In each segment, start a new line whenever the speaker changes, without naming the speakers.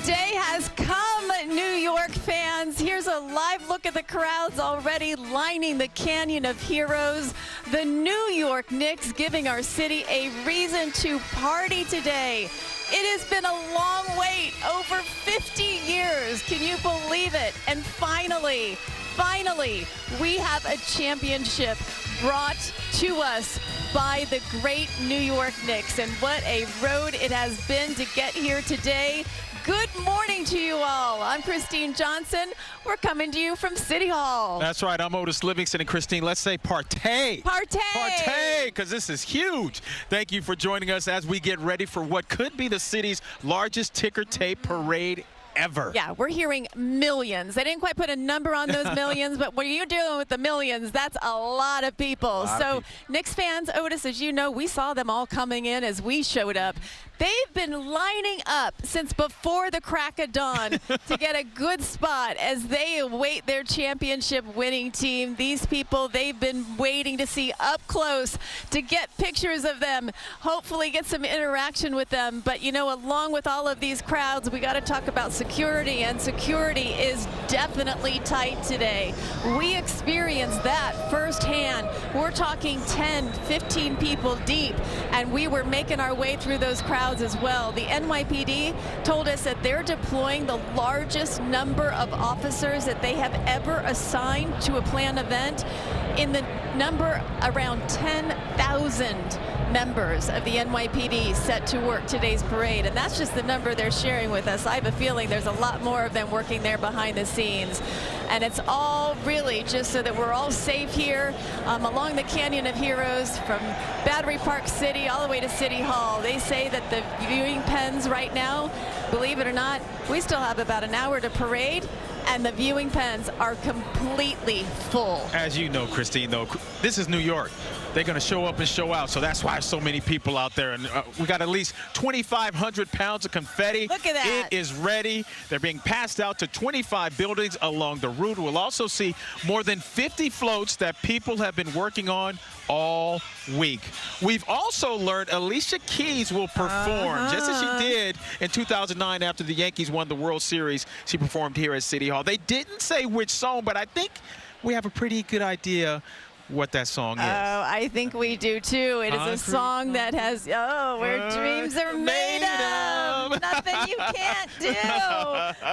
day has come, New York fans. Here's a live look at the crowds already lining the Canyon of Heroes. The New York Knicks giving our city a reason to party today. It has been a long wait, over 50 years. Can you believe it? And finally, we have a championship brought to us by the great New York Knicks. And what a road it has been to get here today. Good morning to you all. I'm Christine Johnson. We're coming to you from City Hall.
That's right. I'm Otis Livingston. And Christine, let's say partay.
Partay.
Partay, because this is huge. Thank you for joining us as we get ready for what could be the city's largest ticker tape parade ever.
Yeah, we're hearing millions. They didn't quite put a number on those millions, but when you're dealing with the millions, that's a lot of people. Knicks fans, Otis, as you know, we saw them all coming in as we showed up. They've been lining up since before the crack of dawn to get a good spot as they await their championship winning team. These people, they've been waiting to see up close, to get pictures of them, hopefully get some interaction with them. But, you know, along with all of these crowds, we got to talk about security, and security is definitely tight today. We experienced that firsthand. We're talking 10, 15 people deep, and we were making our way through those crowds as well. The NYPD told us that they're deploying the largest number of officers that they have ever assigned to a planned event, in the number around 10,000 members of the NYPD set to work today's parade. And that's just the number they're sharing with us. I have a feeling there's a lot more of them working there behind the scenes. And it's all really just so that we're all safe here along the Canyon of Heroes, from Battery Park City all the way to City Hall. They say that the viewing pens right now, believe it or not, we still have about an hour to parade, and the viewing pens are completely full.
As you know, Christine, though, this is New York. They're going to show up and show out, so that's why so many people out there. And we got at least 2,500 pounds of confetti.
Look at that.
It is ready. They're being passed out to 25 buildings along the route. We'll also see more than 50 floats that people have been working on all week. We've also learned Alicia Keys will perform, just as she did in 2009 after the Yankees won the World Series. She performed here at City Hall. They didn't say which song, but I think we have a pretty good idea what that song is.
Oh, I think we do too. It is a song that has, where dreams are made of. Nothing you can't do.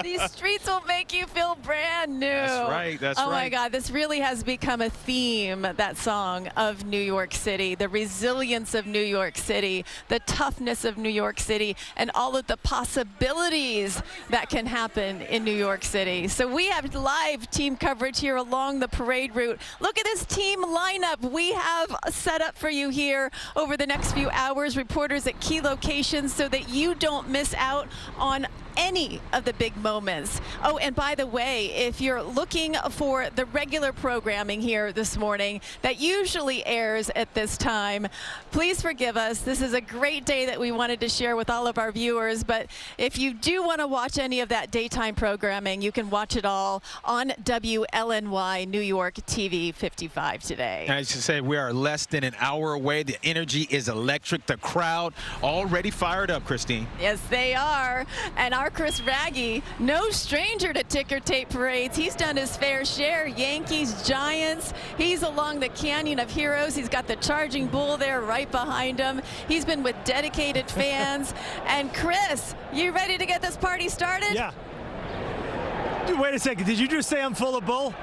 These streets will make you feel brand new.
That's right, that's right.
Oh my God, this really has become a theme, that song, of New York City. The resilience of New York City, the toughness of New York City, and all of the possibilities that can happen in New York City. So we have live team coverage here along the parade route. Look at this team lineup we have set up for you here over the next few hours. Reporters at key locations so that you don't miss out on any of the big moments. Oh, and by the way, if you're looking for the regular programming here this morning that usually airs at this time, please forgive us. This is a great day that we wanted to share with all of our viewers, but if you do want to watch any of that daytime programming, you can watch it all on WLNY New York TV 55 today.
As you said, we are less than an hour away. The energy is electric. The crowd already fired up, Christine.
Yes, they are. And our Chris Raggy, no stranger to ticker tape parades. He's done his fair share. Yankees, Giants. He's along the Canyon of Heroes. He's got the Charging Bull there right behind him. He's been with dedicated fans. And Chris, you ready to get this party started?
Yeah. Wait a second. Did you just say I'm full of bull?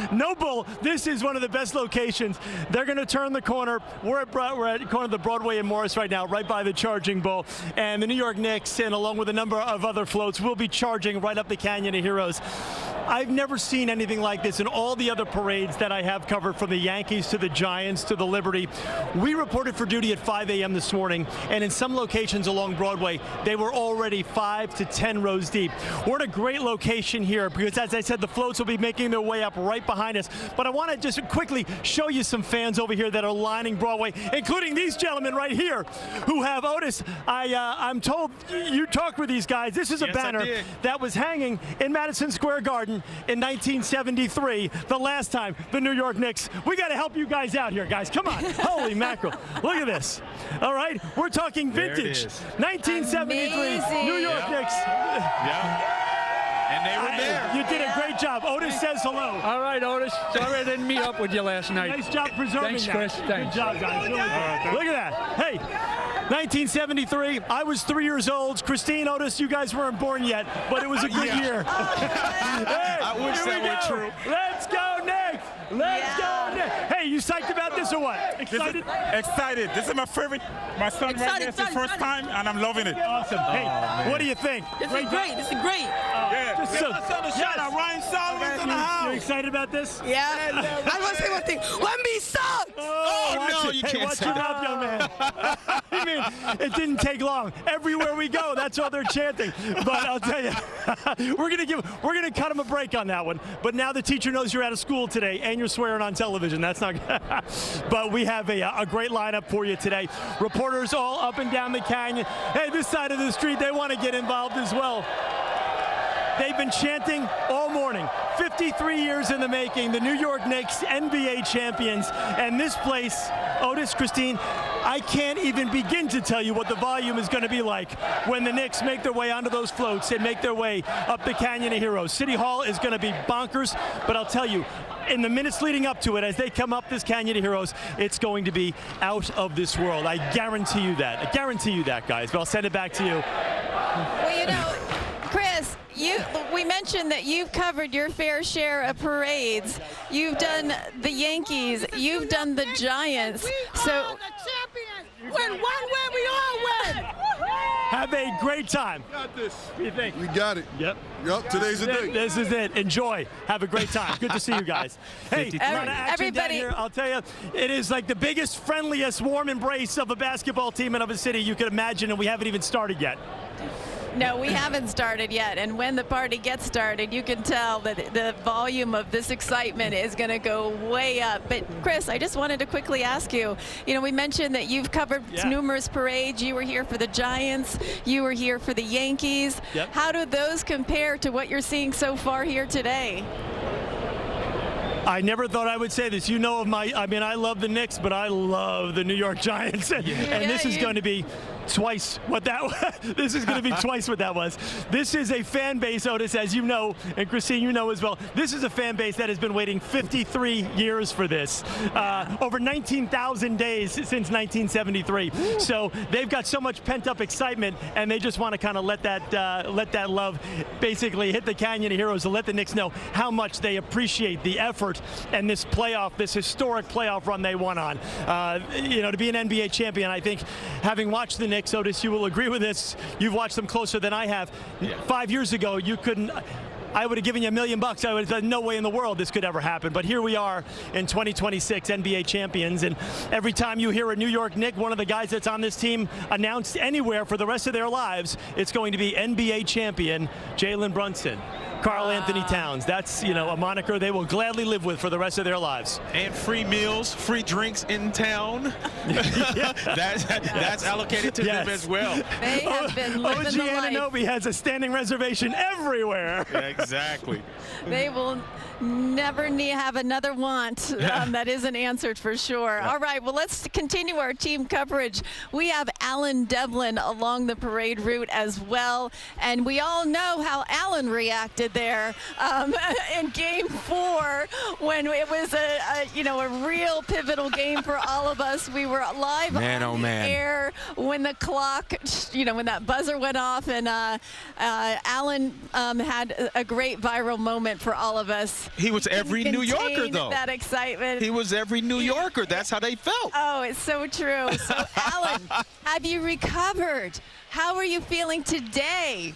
No bull. This is one of the best locations. They're going to turn the corner. We're at corner of the Broadway and Morris right now, right by the Charging Bull. And the New York Knicks, and along with a number of other floats, will be charging right up the Canyon of Heroes. I've never seen anything like this in all the other parades that I have covered, from the Yankees to the Giants to the Liberty. We reported for duty at 5 a.m. this morning, and in some locations along Broadway, they were already 5 to 10 rows deep. We're at a great location here because, as I said, the floats will be making their way up right behind us. But I want to just quickly show you some fans over here that are lining Broadway, including these gentlemen right here who have, Otis, I'm told you talked with these guys. This is a banner that was hanging in Madison Square Garden won in 1973, the last time the New York Knicks. We got to help you guys out here, guys. Come on. Holy mackerel. Look at this. All right, we're talking vintage. 1973
Amazing.
New York Knicks.
Yeah. And they were there.
You did a great job. Otis says hello.
All right, Otis. Sorry I didn't meet up with you last night.
Nice job preserving
Thanks,
that.
Chris.
Good
Thanks.
job, guys. Really good. Look at that. Hey, 1973. I was 3 years old. Christine, Otis, you guys weren't born yet, but it was a good year. Hey,
I wish
here we
that
go.
were true.
Let's go, Knicks. Let's go, Knicks. Hey, you psyched about this or what? Excited?
Excited. This is my favorite. My son right here. It's his first time, and I'm loving it.
Awesome. Hey, what do you think?
This is great. This is great.
Yeah.
So,
Shout out Ryan Solomon's in the
you
house.
excited about this?
Yeah. I want to say one thing. Let me suck.
Oh,
watch
no,
it.
you
Hey,
can't
watch
say
your
that.
mouth, young man. I mean, it didn't take long. Everywhere we go, that's all they're chanting. But I'll tell you, we're gonna cut them a break on that one. But now the teacher knows you're out of school today and you're swearing on television. That's not good. But we have a great lineup for you today. Reporters all up and down the canyon. Hey, this side of the street, they want to get involved as well. They've been chanting all morning. 53 years in the making, the New York Knicks, NBA champions. And this place, Otis, Christine, I can't even begin to tell you what the volume is going to be like when the Knicks make their way onto those floats and make their way up the Canyon of Heroes. City Hall is going to be bonkers, but I'll tell you, in the minutes leading up to it, as they come up this Canyon of Heroes, it's going to be out of this world. I guarantee you that. I guarantee you that, guys. But I'll send it back to you.
Well, you know, Chris, we mentioned that you've covered your fair share of parades. You've done the Yankees. You've done the Giants. So
the champions. When one win, we all win.
Have a great time. Got this. What do you think?
We got it.
Yep.
Yep, today's the day.
This is it. Enjoy. Have a great time. Good to see you guys. Hey, a lot of action down
everybody-
here. I'll tell you, it is like the biggest, friendliest, warm embrace of a basketball team and of a city you could imagine, and we haven't even started yet.
no, we haven't started yet. And when the party gets started, you can tell that the volume of this excitement is going to go way up. But Chris, I just wanted to quickly ask you, we mentioned that you've covered numerous parades. You were here for the Giants. You were here for the Yankees.
Yep.
How do those compare to what you're seeing so far here today?
I never thought I would say this. You know of I love the Knicks, but I love the New York Giants. And this is going to be twice what that was. This is going to be twice what that was. This is a fan base, Otis, as you know, and Christine, you know as well. This is a fan base that has been waiting 53 years for this. Over 19,000 days since 1973. Woo. So they've got so much pent-up excitement, and they just want to kind of let that love basically hit the Canyon of Heroes and let the Knicks know how much they appreciate the effort and this historic playoff run they won on. To be an NBA champion, I think, having watched the Knicks, Otis, you will agree with this. You've watched them closer than I have. Yeah. 5 years ago, I would have given you $1 million. I would have said, no way in the world this could ever happen. But here we are in 2026 NBA champions. And every time you hear a New York Knick, one of the guys that's on this team, announced anywhere for the rest of their lives, it's going to be NBA champion Jalen Brunson. Karl Anthony Towns. That's, a moniker they will gladly live with for the rest of their lives.
And free meals, free drinks in town. That's allocated to them as well.
They have been living
OG
the life.
Anunoby has a standing reservation everywhere.
Exactly.
They will never have another want that isn't answered for sure. All right, well, let's continue our team coverage. We have Alan Devlin along the parade route as well, and we all know how Alan reacted there in Game 4 when it was a real pivotal game for all of us. We were live on the air when the clock, when that buzzer went off, and Alan had a great viral moment for all of us.
He was every New Yorker, though.
That excitement.
He was every New Yorker. That's how they felt.
Oh, it's so true. So, Alan, have you recovered? How are you feeling today?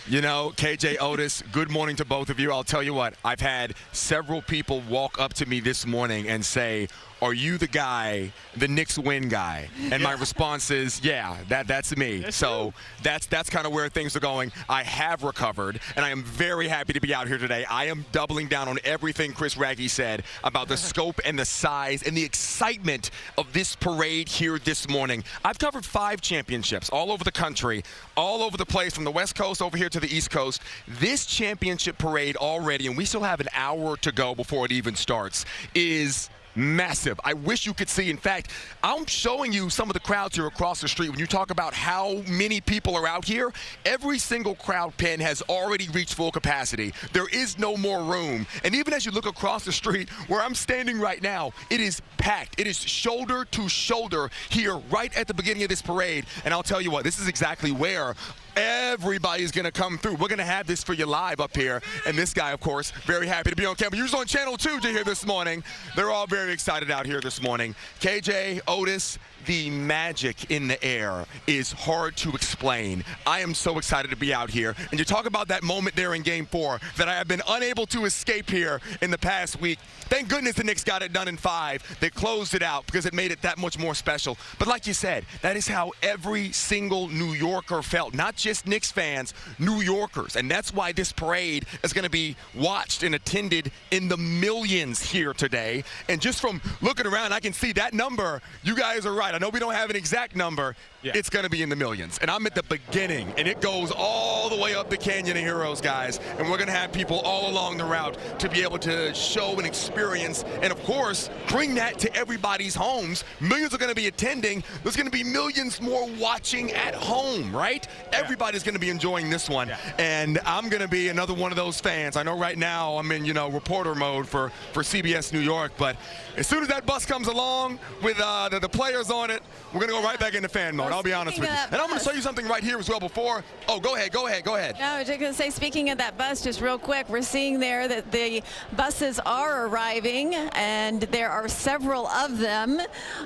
KJ, Otis, good morning to both of you. I'll tell you what, I've had several people walk up to me this morning and say, are you the guy, the Knicks win guy? And my response is, yeah, that's me. So that's kind of where things are going. I have recovered, and I am very happy to be out here today. I am doubling down on everything Chris Raggy said about the scope and the size and the excitement of this parade here this morning. I've covered 5 championships all over the country, all over the place, from the West Coast over here to the East Coast. This championship parade already, and we still have an hour to go before it even starts, is massive. I wish you could see. In fact, I'm showing you some of the crowds here across the street. When you talk about how many people are out here, every single crowd pen has already reached full capacity. There is no more room. And even as you look across the street where I'm standing right now, it is packed. It is shoulder to shoulder here right at the beginning of this parade. And I'll tell you what, this is exactly where everybody's going to come through. We're going to have this for you live up here. And this guy, of course, very happy to be on camera. He was on Channel 2 to hear this morning. They're all very excited out here this morning. KJ, Otis, the magic in the air is hard to explain. I am so excited to be out here. And you talk about that moment there in Game 4 that I have been unable to escape here in the past week. Thank goodness the Knicks got it done in 5. They closed it out because it made it that much more special. But like you said, that is how every single New Yorker felt. Not just Knicks fans, New Yorkers. And that's why this parade is going to be watched and attended in the millions here today. And just from looking around, I can see that number. You guys are right. I know we don't have an exact number. Yeah. It's going to be in the millions. And I'm at the beginning, and it goes all the way up the Canyon of Heroes, guys. And we're going to have people all along the route to be able to show and experience and, of course, bring that to everybody's homes. Millions are going to be attending. There's going to be millions more watching at home, right? Yeah. Everybody's going to be enjoying this one. Yeah. And I'm going to be another one of those fans. I know right now I'm in, reporter mode for CBS New York. But as soon as that bus comes along with the players on it, we're going to go right back into fan mode. I'll be honest with you. And I'm going to show you something right here as well before. Oh, go ahead. No, I was just going to say, speaking of that bus, just real quick, we're seeing there that the buses are arriving, and there are several of them,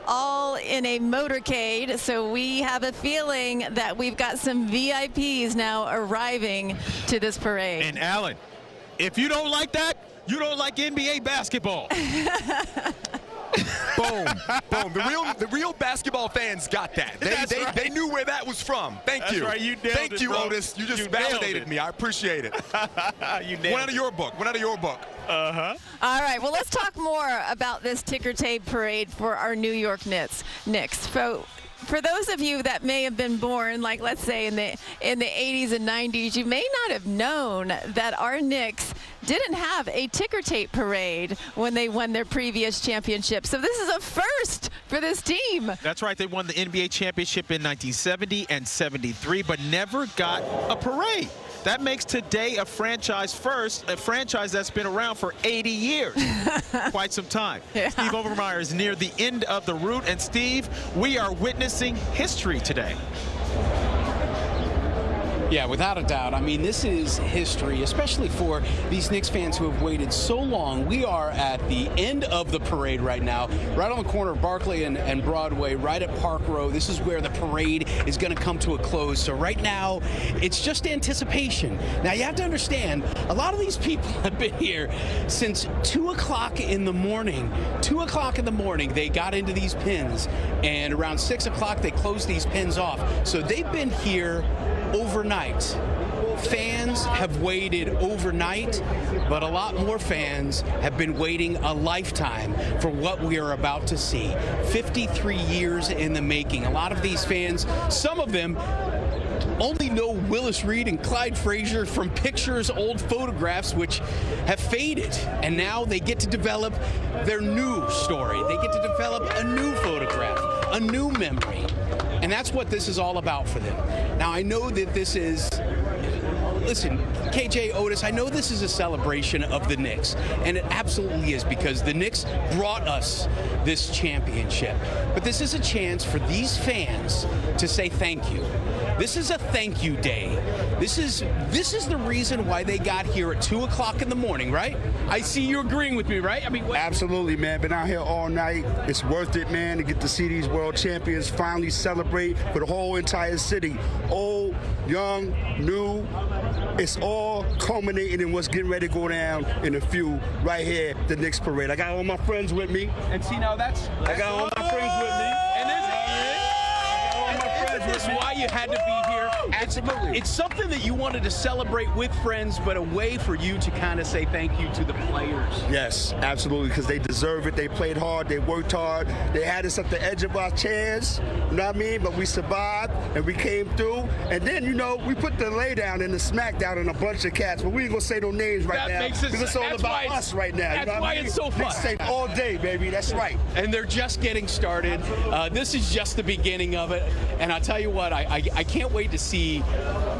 all in a motorcade. So we have a feeling that we've got some VIPs now arriving to this parade.
And Alan, if you don't like that, you don't like NBA basketball.
Boom. The real basknail fans got that. They knew where that was from. Thank you.
Right.
Thank you, Otis. You just validated me. I appreciate it.
You nailed
One out of your book.
Uh-huh. All right. Well, let's talk more about this ticker tape parade for our New York Knicks. For those of you that may have been born, like let's say in the 80s and 90s, you may not have known that our Knicks didn't have a ticker tape parade when they won their previous championship. So this is a first for this team.
That's right. They won the NBA championship in 1970 and 73, but never got a parade. That makes today a franchise first, a franchise that's been around for 80 years. Quite some time. Yeah. Steve Overmeyer is near the end of the route. And Steve, we are witnessing history today.
Yeah, without a doubt. I mean, this is history, especially for these Knicks fans who have waited so long. We are at the end of the parade right now, right on the corner of Barclay and Broadway, right at Park Row. This is where the parade is going to come to a close. So right now, it's just anticipation. Now, you have to understand, a lot of these people have been here since 2 o'clock in the morning. 2 o'clock in the morning, they got into these pins, and around 6 o'clock, they closed these pins off. So they've been here overnight. Fans have waited overnight, but a lot more fans have been waiting a lifetime for what we are about to see. 53 years in the making. A lot of these fans, some of them only know Willis Reed and Clyde Frazier from pictures, old photographs, which have faded. And now they get to develop their new story. They get to develop a new photograph, a new memory. And that's what this is all about for them. Now, I know that this is, listen, KJ, Otis, I know this is a celebration of the Knicks, and it absolutely is, because the Knicks brought us this championship. But this is a chance for these fans to say thank you. This is a thank you day. This is the reason why they got here at 2 o'clock in the morning, right? I see you agreeing with me, right? I mean,
absolutely, man. Been out here all night. It's worth it, man, to get to see these world champions finally celebrate for the whole entire city. Old, young, new. It's all culminating in what's getting ready to go down in a few right here, the Knicks parade. I got all my friends with me.
And see, now I got all my friends with me.
And there's all my friends with
us why you had to be here?
Absolutely.
It's something that you wanted to celebrate with friends, but a way for you to kind of say thank you to the players.
Yes, absolutely, because they deserve it. They played hard. They worked hard. They had us at the edge of our chairs, you know what I mean? But we survived, and we came through. And then, you know, we put the lay down and the smack down in a bunch of cats, but we ain't going to say no names right now because it's all about us right now.
That's why it's so fun.
Next tape all day, baby. That's right.
And they're just getting started. This is just the beginning of it. And I'll tell you what, I can't wait to see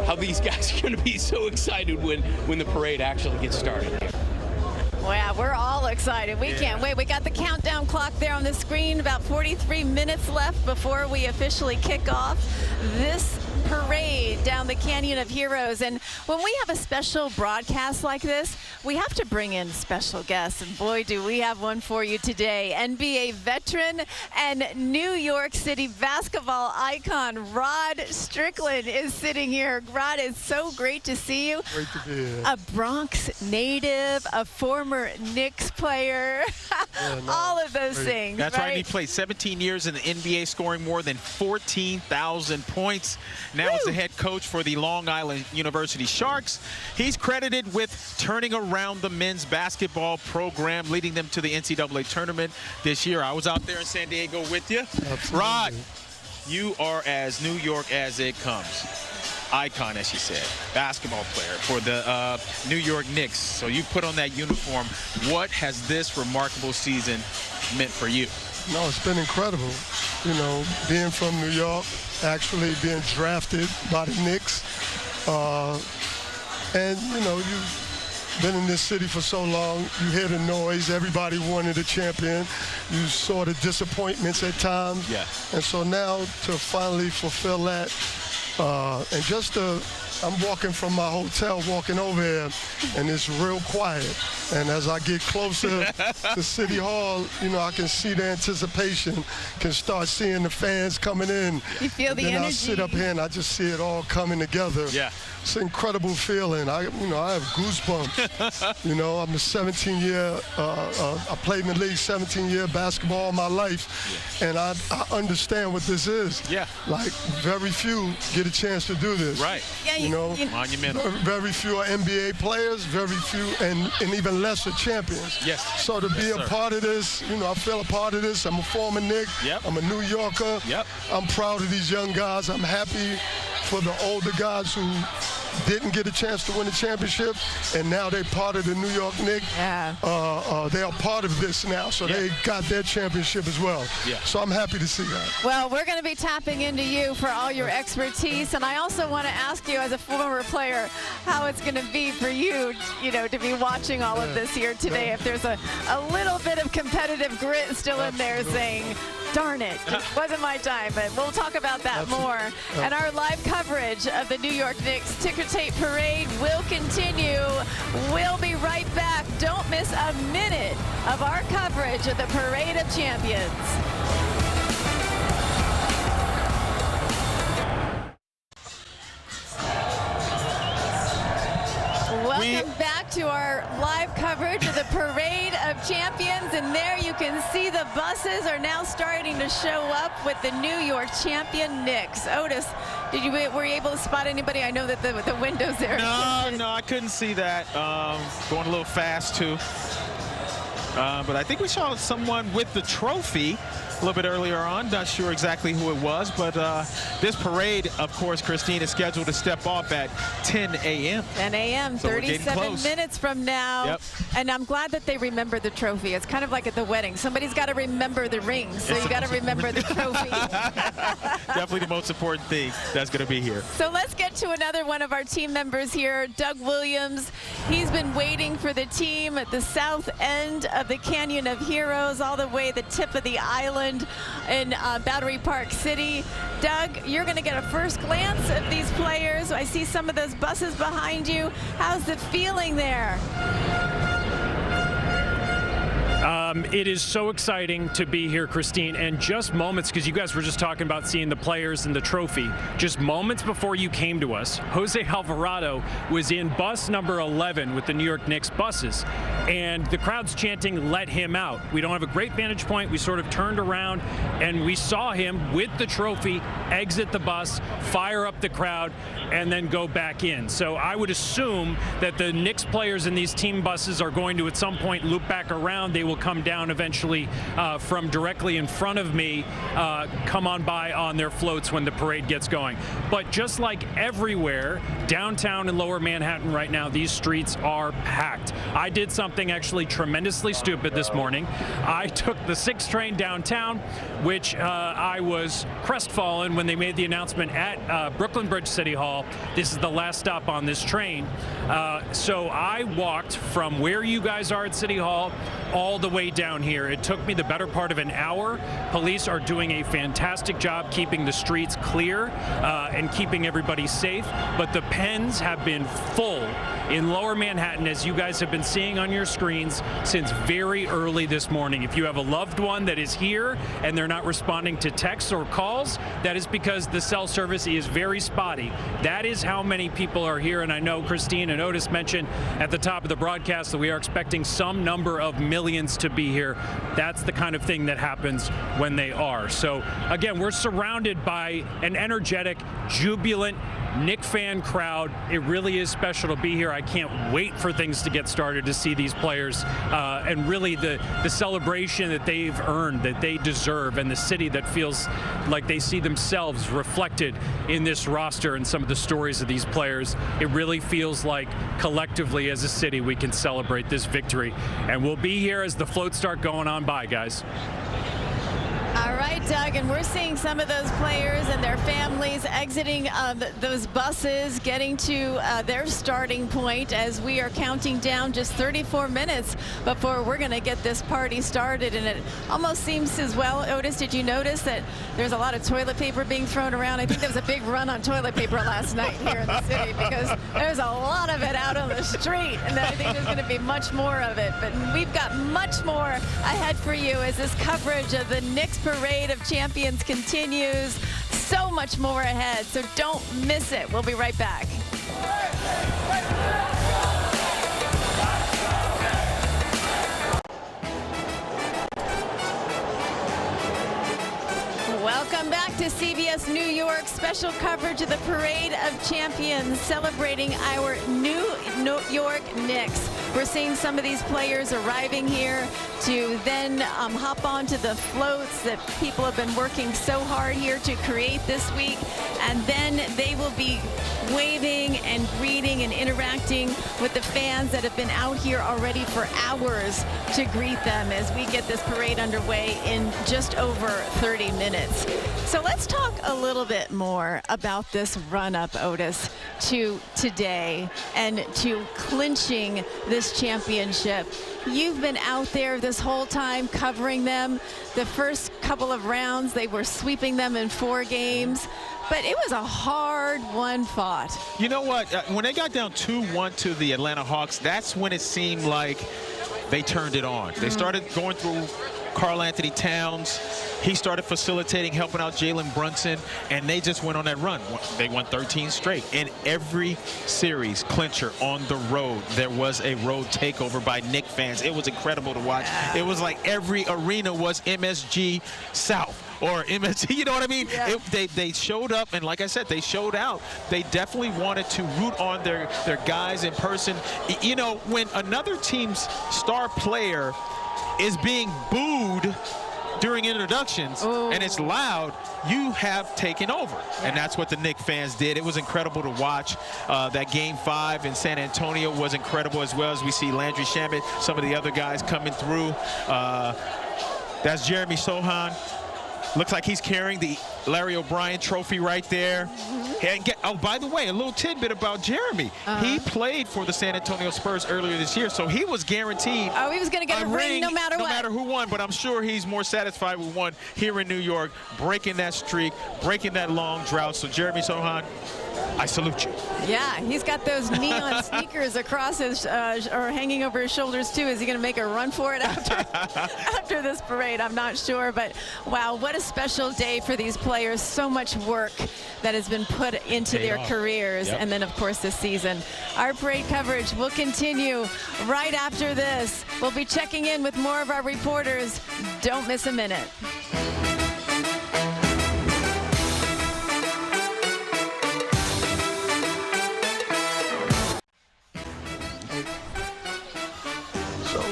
how these guys are going to be so excited when the parade actually gets started.
Wow, we're all excited. We can't wait. We got the countdown clock there on the screen. About 43 minutes left before we officially kick off this parade down the Canyon of Heroes. And when we have a special broadcast like this, we have to bring in special guests. And boy, do we have one for you today. NBA veteran and New York City basketball icon Rod Strickland is sitting here. Rod, it's so great to see you.
Great to be here.
A Bronx native, a former Knicks player, all of those things.
That's right. He played 17 years in the NBA, scoring more than 14,000 points. Now as the head coach for the Long Island University Sharks. He's credited with turning around the men's basketball program, leading them to the NCAA tournament this year. I was out there in San Diego with you.
Absolutely.
Rod, you are as New York as it comes. Icon, as you said, basketball player for the New York Knicks. So you put on that uniform. What has this remarkable season meant for you?
No, it's been incredible. You know, being from New York, actually being drafted by the Knicks. And, you know, you've been in this city for so long. You hear the noise. Everybody wanted a champion. You saw the disappointments at times.
Yeah.
And so now to finally fulfill that, and just I'm walking from my hotel, walking over here, and it's real quiet. And as I get closer to City Hall, you know, I can see the anticipation, can start seeing the fans coming in.
You feel the
energy.
energy.
I sit up here and I just see it all coming together.
Yeah.
It's an incredible feeling. I have goosebumps. You know, I'm a 17-year, I played in the league 17-year basketball all my life, and I understand what this is.
Yeah.
Like, very few get a chance to do this.
Right.
Yeah,
You know,
monumental.
very few are NBA players, very few, and even less are champions.
Yes.
So to be
Yes,
a
sir.
part of this, you know, I feel a part of this. I'm a former Knick.
Yep.
I'm a New Yorker.
Yep.
I'm proud of these young guys. I'm happy for the older guys who didn't get a chance to win a championship, and now they're part of the New York Knicks.
Yeah.
They are part of this now, so they got their championship as well.
Yeah.
So I'm happy to see that.
Well, we're going to be tapping into you for all your expertise, and I also want to ask you, as a former player, how it's going to be for you, you know, to be watching all of this here today. If there's a little bit of competitive grit still in there saying, darn it, it wasn't my time, but we'll talk about that more. And our live coverage of the New York Knicks Ticker Tape Parade will continue. We'll be right back. Don't miss a minute of our coverage of the Parade of Champions. Welcome back to our live coverage of the Parade of Champions, and there you can see the buses are now starting to show up with the New York champion Knicks. Otis, were you able to spot anybody? I know that the windows there.
No, I couldn't see that. Going a little fast too. But I think we saw someone with the trophy a little bit earlier on. Not sure exactly who it was, but this parade, of course, Christine, is scheduled to step off at 10 a.m.
10 a.m.,
So
37 minutes from now.
Yep.
And I'm glad that they remember the trophy. It's kind of like at the wedding. Somebody's got to remember the ring, so you got to remember the trophy.
Definitely the most important thing that's going to be here.
So let's get to another one of our team members here, Doug Williams. He's been waiting for the team at the south end of the Canyon of Heroes, all the way the tip of the island in Battery Park City. Doug, you're going to get a first glance of these players. I see some of those buses behind you. How's the feeling there?
It is so exciting to be here, Christine, and just moments, because you guys were just talking about seeing the players and the trophy. Just moments before you came to us, Jose Alvarado was in bus number 11 with the New York Knicks buses, and the crowd's chanting, "Let him out." We don't have a great vantage point. We sort of turned around, and we saw him with the trophy exit the bus, fire up the crowd, and then go back in. So I would assume that the Knicks players in these team buses are going to at some point loop back around. They will come down eventually from directly in front of me, come on by on their floats when the parade gets going. But just like everywhere, downtown and lower Manhattan right now, these streets are packed. I did something actually tremendously stupid this morning. I took the 6 train downtown, which I was crestfallen when they made the announcement at Brooklyn Bridge City Hall. This is the last stop on this train. So I walked from where you guys are at City Hall all the way down here. It took me the better part of an hour. Police are doing a fantastic job keeping the streets clear and keeping everybody safe. But the pens have been full in lower Manhattan, as you guys have been seeing on your screens since very early this morning. If you have a loved one that is here and they're not responding to texts or calls, that is because the cell service is very spotty. That is how many people are here. And I know Christine and Otis mentioned at the top of the broadcast that we are expecting some number of millions to be here. That's the kind of thing that happens when they are. So again, we're surrounded by an energetic, jubilant Knick fan crowd. It really is special to be here. I can't wait for things to get started to see these players and really the celebration that they've earned, that they deserve, and the city that feels like they see themselves reflected in this roster and some of the stories of these players. It really feels like collectively as a city we can celebrate this victory. And we'll be here as the floats start going on by, guys.
All right, Doug, and we're seeing some of those players and their families exiting those buses, getting to their starting point as we are counting down just 34 minutes before we're going to get this party started. And it almost seems as well, Otis, did you notice that there's a lot of toilet paper being thrown around? I think there was a big run on toilet paper last night here in the city because there's a lot of it out on the street, and I think there's going to be much more of it. But we've got much more ahead for you as this coverage of the Knicks Parade of Champions continues. So much more ahead, so don't miss it. We'll be right back. Welcome back to CBS New York. Special coverage of the Parade of Champions celebrating our New York Knicks. We're seeing some of these players arriving here to then hop onto the floats that people have been working so hard here to create this week. And then they will be waving and greeting and interacting with the fans that have been out here already for hours to greet them as we get this parade underway in just over 30 minutes. So let's talk a little bit more about this run-up, Otis, to today and to clinching this championship. You've been out there this whole time covering them. The first couple of rounds, they were sweeping them in 4 games. But it was a hard-won fought.
You know what? When they got down 2-1 to the Atlanta Hawks, that's when it seemed like they turned it on. They started going through Karl Anthony Towns. He started facilitating, helping out Jalen Brunson, and they just went on that run. They won 13 straight. In every series clincher on the road, there was a road takeover by Knicks fans. It was incredible to watch. It was like every arena was MSG South or MSG, you know what I mean?
Yeah.
They showed up, and like I said, they showed out. They definitely wanted to root on their guys in person. You know, when another team's star player is being booed during introductions and it's loud, you have taken over. And that's what the Knicks fans did. It was incredible to watch. That Game 5 in San Antonio was incredible as well, as we see Landry Shamet, some of the other guys coming through. That's Jeremy Sohan. Looks like he's carrying the Larry O'Brien trophy right there. And oh, by the way, a little tidbit about Jeremy. He played for the San Antonio Spurs earlier this year, so he was guaranteed
he was going to get a ring no matter what.
No matter who won, but I'm sure he's more satisfied with one here in New York, breaking that streak, breaking that long drought. So Jeremy Sohan, I salute you.
Yeah, he's got those neon sneakers across his, or hanging over his shoulders too. Is he going to make a run for it after this parade? I'm not sure, but wow, what a special day for these players. So much work that has been put into their careers, and then of course this season. Our parade coverage will continue right after this. We'll be checking in with more of our reporters. Don't miss a minute.
So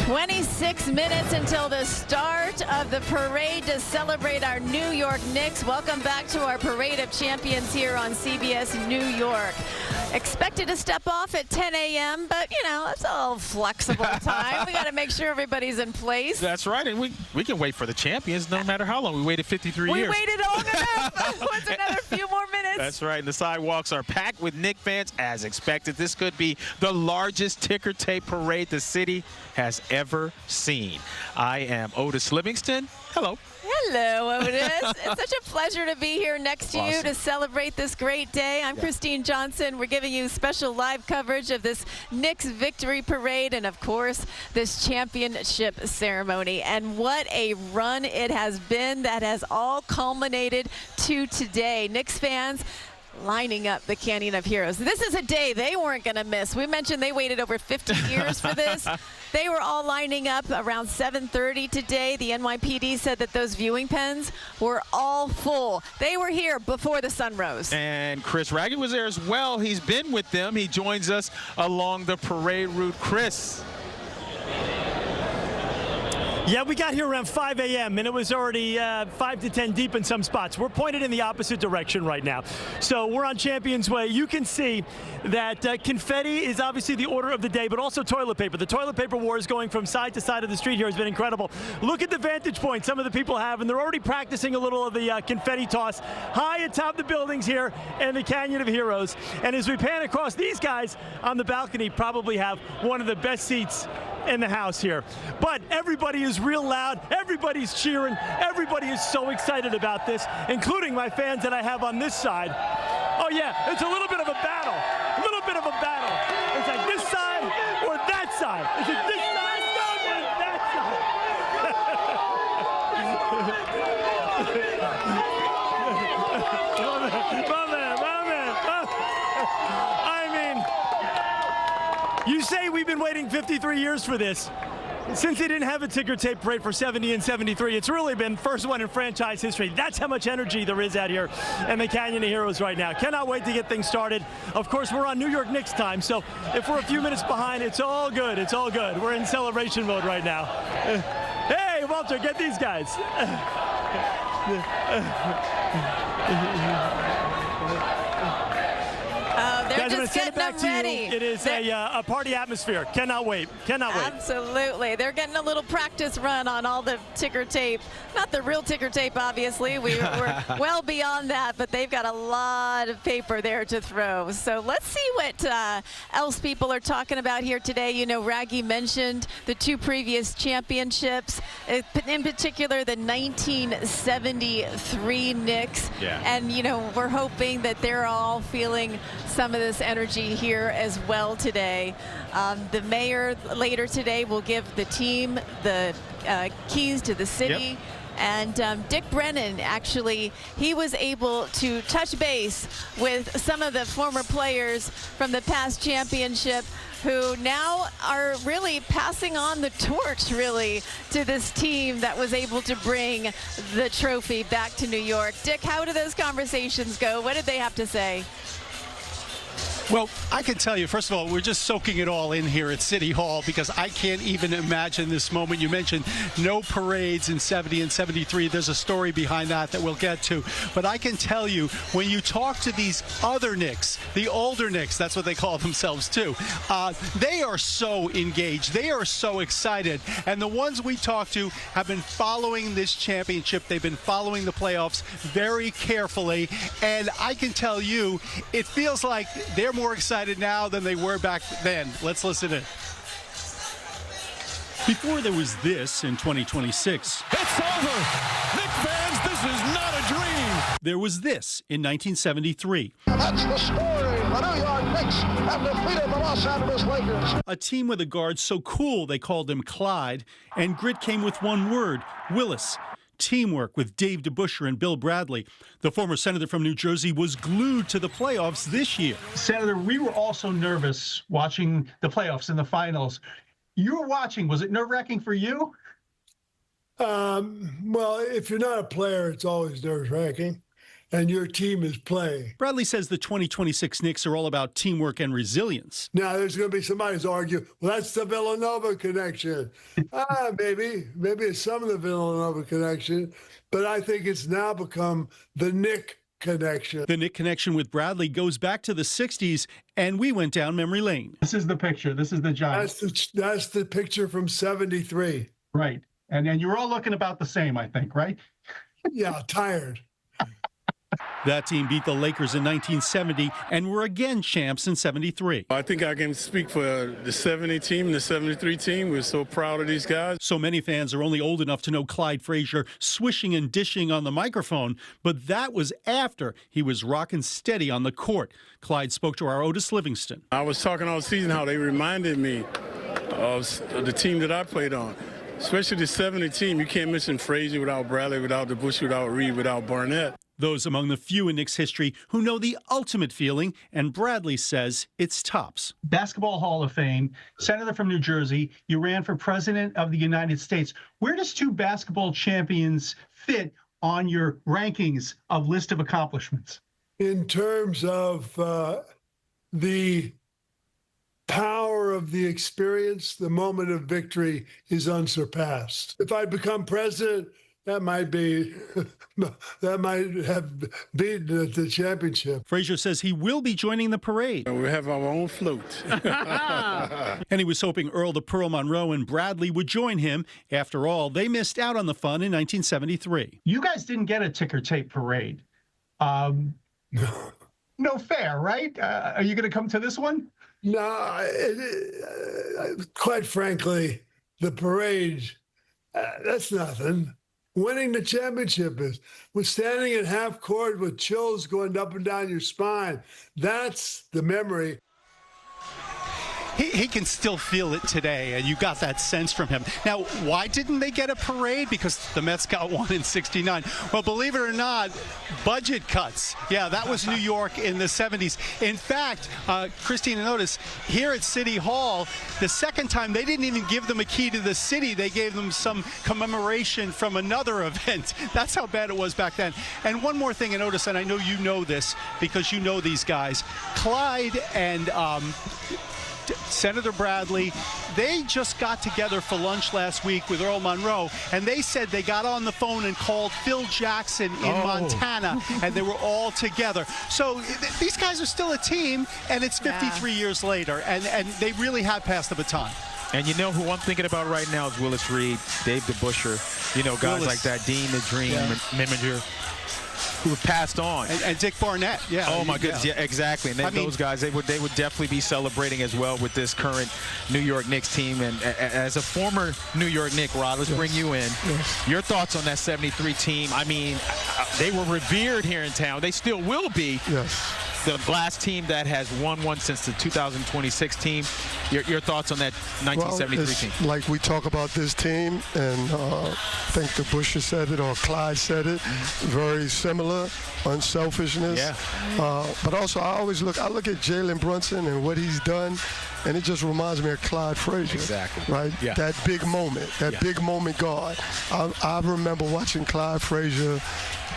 26 minutes until the start of the parade to celebrate our New York Knicks. Welcome back to our Parade of Champions here on CBS New York. Expected to step off at 10 a.m., but, you know, it's all flexible time. We got to make sure everybody's in place.
That's right, and we can wait for the champions no matter how long. We waited 53 years.
We waited long enough. What's another few more minutes?
That's right, and the sidewalks are packed with Knicks fans as expected. This could be the largest ticker tape parade the city has ever seen. I am Otis Livingston. Hello.
Hello, Otis. It's such a pleasure to be here next to you to celebrate this great day. I'm Christine Johnson. We're giving you special live coverage of this Knicks victory parade and, of course, this championship ceremony. And what a run it has been that has all culminated to today. Knicks fans lining up the Canyon of Heroes. This is a day they weren't going to miss. We mentioned they waited over 50 years for this. They were all lining up around 7:30 today. The NYPD said that those viewing pens were all full. They were here before the sun rose.
And Chris Raggett was there as well. He's been with them. He joins us along the parade route. Chris.
Yeah, we got here around 5 a.m. and it was already 5 to 10 deep in some spots. We're pointed in the opposite direction right now. So we're on Champions Way. You can see that confetti is obviously the order of the day, but also toilet paper. The toilet paper war is going from side to side of the street here has been incredible. Look at the vantage point some of the people have, and they're already practicing a little of the confetti toss high atop the buildings here in the Canyon of Heroes. And as we pan across, these guys on the balcony probably have one of the best seats in the house here. But everybody is real loud, everybody's cheering, everybody is so excited about this, including my fans that I have on this side. Oh yeah, it's a little bit of a battle, It's like this side or that side. Is it this side or that side? My man. I mean, you say we've been waiting 53 years for this. Since they didn't have a ticker tape parade for 70 and 73, it's really been first one in franchise history. That's how much energy there is out here in the Canyon of Heroes right now. Cannot wait to get things started. Of course, we're on New York Knicks time, so if we're a few minutes behind, it's all good. It's all good. We're in celebration mode right now. Hey, Walter, get these guys.
They're
Guys,
just getting them ready.
It is a party atmosphere. Cannot wait. Cannot wait.
Absolutely. They're getting a little practice run on all the ticker tape. Not the real ticker tape, obviously. We're well beyond that, but they've got a lot of paper there to throw. So let's see what else people are talking about here today. You know, Raggy mentioned the two previous championships, in particular the 1973 Knicks.
Yeah.
And, you know, we're hoping that they're all feeling some of this energy here as well today. The mayor later today will give the team the keys to the city.
Yep.
And Dick Brennan, actually, he was able to touch base with some of the former players from the past championship who now are really passing on the torch, really, to this team that was able to bring the trophy back to New York. Dick, how did those conversations go? What did they have to say?
Well, I can tell you, first of all, we're just soaking it all in here at City Hall because I can't even imagine this moment. You mentioned no parades in 70 and 73. There's a story behind that we'll get to. But I can tell you, when you talk to these other Knicks, the older Knicks, that's what they call themselves too, they are so engaged. They are so excited. And the ones we talk to have been following this championship. They've been following the playoffs very carefully. And I can tell you, it feels like they're more excited now than they were back then. Let's listen in.
Before there was this in 2026.
It's over. Knicks fans, this is not a dream.
There was this in 1973.
That's the story. The New York Knicks have defeated the Los Angeles Lakers.
A team with a guard so cool they called him Clyde, and grit came with one word, Willis. Teamwork with Dave DeBusschere and Bill Bradley. The former senator from New Jersey was glued to the playoffs this year.
Senator, we were also nervous watching the playoffs and the finals. You were watching. Was it nerve-wracking for you?
Well, if you're not a player, it's always nerve-wracking, and your team is playing.
Bradley says the 2026 Knicks are all about teamwork and resilience.
Now, there's going to be somebody who's argue, well, that's the Villanova connection. Maybe it's some of the Villanova connection, but I think it's now become the Knick connection.
The Knick connection with Bradley goes back to the 60s, and we went down memory lane.
This is the picture. This is the giant.
That's the picture from 73.
Right. And you're all looking about the same, I think, right?
Yeah, tired.
That team beat the Lakers in 1970 and were again champs in 73.
I think I can speak for the 70 team and the 73 team. We're so proud of these guys.
So many fans are only old enough to know Clyde Frazier swishing and dishing on the microphone, but that was after he was rocking steady on the court. Clyde spoke to our Otis Livingston.
I was talking all season how they reminded me of the team that I played on. Especially the 70 team. You can't mention Frazier without Bradley, without DeBusschere, without Reed, without Barnett.
Those among the few in Knicks history who know the ultimate feeling, and Bradley says it's tops.
Basketball Hall of Fame, senator from New Jersey. You ran for president of the United States. Where does two basketball champions fit on your rankings of list of accomplishments?
In terms of the power of the experience, the moment of victory is unsurpassed. If I become president, that might have beaten the championship.
Frazier says he will be joining the parade.
We have our own float.
And he was hoping Earl the Pearl Monroe and Bradley would join him. After all, they missed out on the fun in 1973.
You guys didn't get a ticker tape parade. No fair, right? Are you going to come to this one?
No, quite frankly, the parade, that's nothing. Winning the championship is. We're standing at half court with chills going up and down your spine. That's the memory.
He can still feel it today, and you got that sense from him. Now, why didn't they get a parade? Because the Mets got one in '69. Well, believe it or not, budget cuts. Yeah, that was New York in the 70s. In fact, Christina, notice, here at City Hall, the second time, they didn't even give them a key to the city. They gave them some commemoration from another event. That's how bad it was back then. And one more thing, and Otis, and I know you know this because you know these guys. Clyde and Senator Bradley, they just got together for lunch last week with Earl Monroe, and they said they got on the phone and called Phil Jackson in Montana, and they were all together. So these guys are still a team, and it's 53 years later, and they really have passed the baton.
And you know who I'm thinking about right now is Willis Reed, Dave DeBusschere, you know, guys Willis. Like that, Dean the Dream, Miminger, who have passed on.
And Dick Barnett, yeah.
Oh, my goodness, yeah, exactly. And then those guys, they would definitely be celebrating as well with this current New York Knicks team. And as a former New York Knick, Rod, let's bring you in.
Yes.
Your thoughts on that 73 team? I mean, they were revered here in town. They still will be.
Yes.
The last team that has won one since the 2026 team. Your thoughts on that 1973 team?
Like we talk about this team, and I think DeBusschere said it or Clyde said it, very similar, unselfishness.
Yeah.
But also, I look at Jalen Brunson and what he's done, and it just reminds me of Clyde Frazier.
Exactly.
Right?
Yeah.
That big moment, big moment guard. I remember watching Clyde Frazier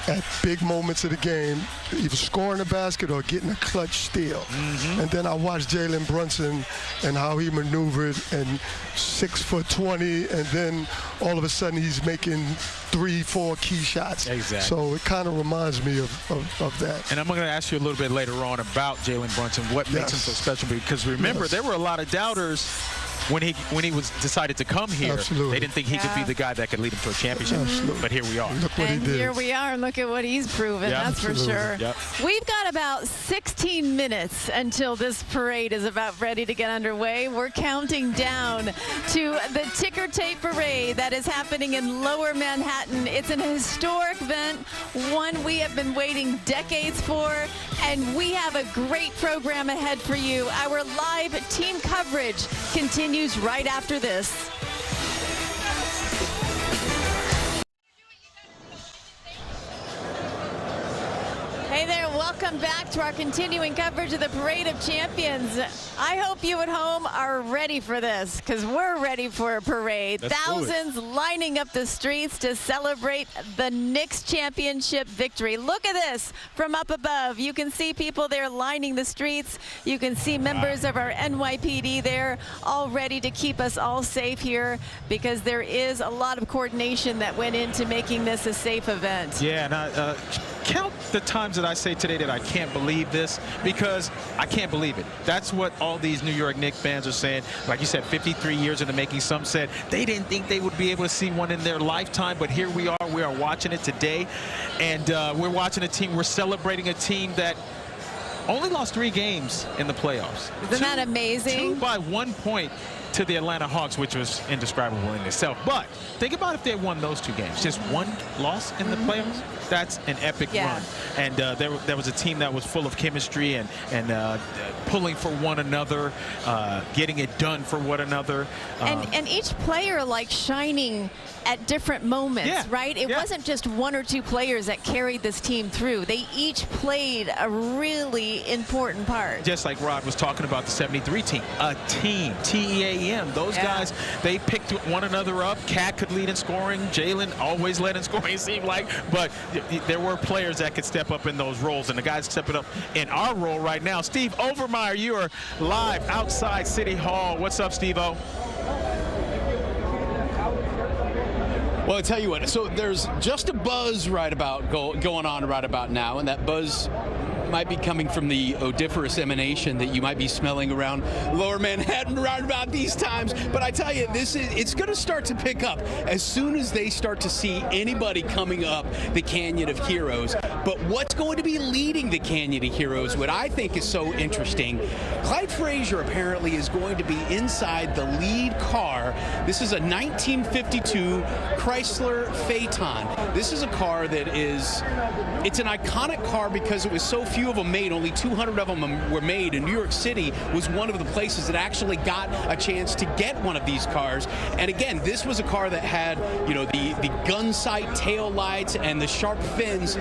at big moments of the game, either scoring a basket or getting a clutch steal.
Mm-hmm.
And then I watched Jalen Brunson and how he maneuvered, and 6'20", and then all of a sudden he's making 3-4 key shots.
Exactly.
So it kind of reminds me of that.
And I'm going to ask you a little bit later on about Jalen Brunson, what makes him so special, because remember, there were a lot of doubters when he decided to come here.
Absolutely.
They didn't think he could be the guy that could lead him to a championship.
Absolutely.
But here we are.
Look what
and
he did.
here we are. Look at what he's proven.
Yep.
That's for sure.
Yep.
We've got about 16 15 minutes until this parade is about ready to get underway. We're counting down to the ticker tape parade that is happening in Lower Manhattan. It's an historic event, one we have been waiting decades for, and we have a great program ahead for you. Our live team coverage continues right after this. Hey there, welcome back to our continuing coverage of the Parade of Champions. I hope you at home are ready for this, because we're ready for a parade. Thousands lining up the streets to celebrate the Knicks championship victory. Look at this from up above. You can see people there lining the streets. You can see members of our NYPD there, all ready to keep us all safe here, because there is a lot of coordination that went into making this a safe event.
Yeah, and count the times that I say today that I can't believe this, because I can't believe it. That's what all these New York Knicks fans are saying. Like you said, 53 years in the making. Some said they didn't think they would be able to see one in their lifetime, but here we are. We are watching it today, and we're watching a team. We're celebrating a team that only lost 3 games in the playoffs.
Isn't that amazing?
2 by 1 point to the Atlanta Hawks, which was indescribable in itself. But think about if they won those 2 games. Just 1 loss in the playoffs. That's an epic run. And there was a team that was full of chemistry and pulling for one another, getting it done for one another.
And each player like shining at different moments, right? It wasn't just 1 or 2 players that carried this team through. They each played a really important part.
Just like Rod was talking about the 73 team, a team, T-E-A-M. Those guys, they picked one another up. Cat could lead in scoring. Jalen always led in scoring, it seemed like. But there were players that could step up in those roles, and the guys stepping up in our role right now. Steve Overmeyer, you are live outside City Hall. What's up, Steve-O?
Well, I tell you what, so there's just a buzz going on right about now, and that buzz might be coming from the odoriferous emanation that you might be smelling around Lower Manhattan right about these times. But I tell you, it's going to start to pick up as soon as they start to see anybody coming up the Canyon of Heroes. But what's going to be leading the Canyon of Heroes, what I think is so interesting, Clyde Frazier apparently is going to be inside the lead car. This is a 1952 Chrysler Phaeton. This is a car that it's an iconic car because it was so few of them made. Only 200 of them were made, and New York City was one of the places that actually got a chance to get one of these cars. And again, this was a car that had, the gun sight tail lights and the sharp fins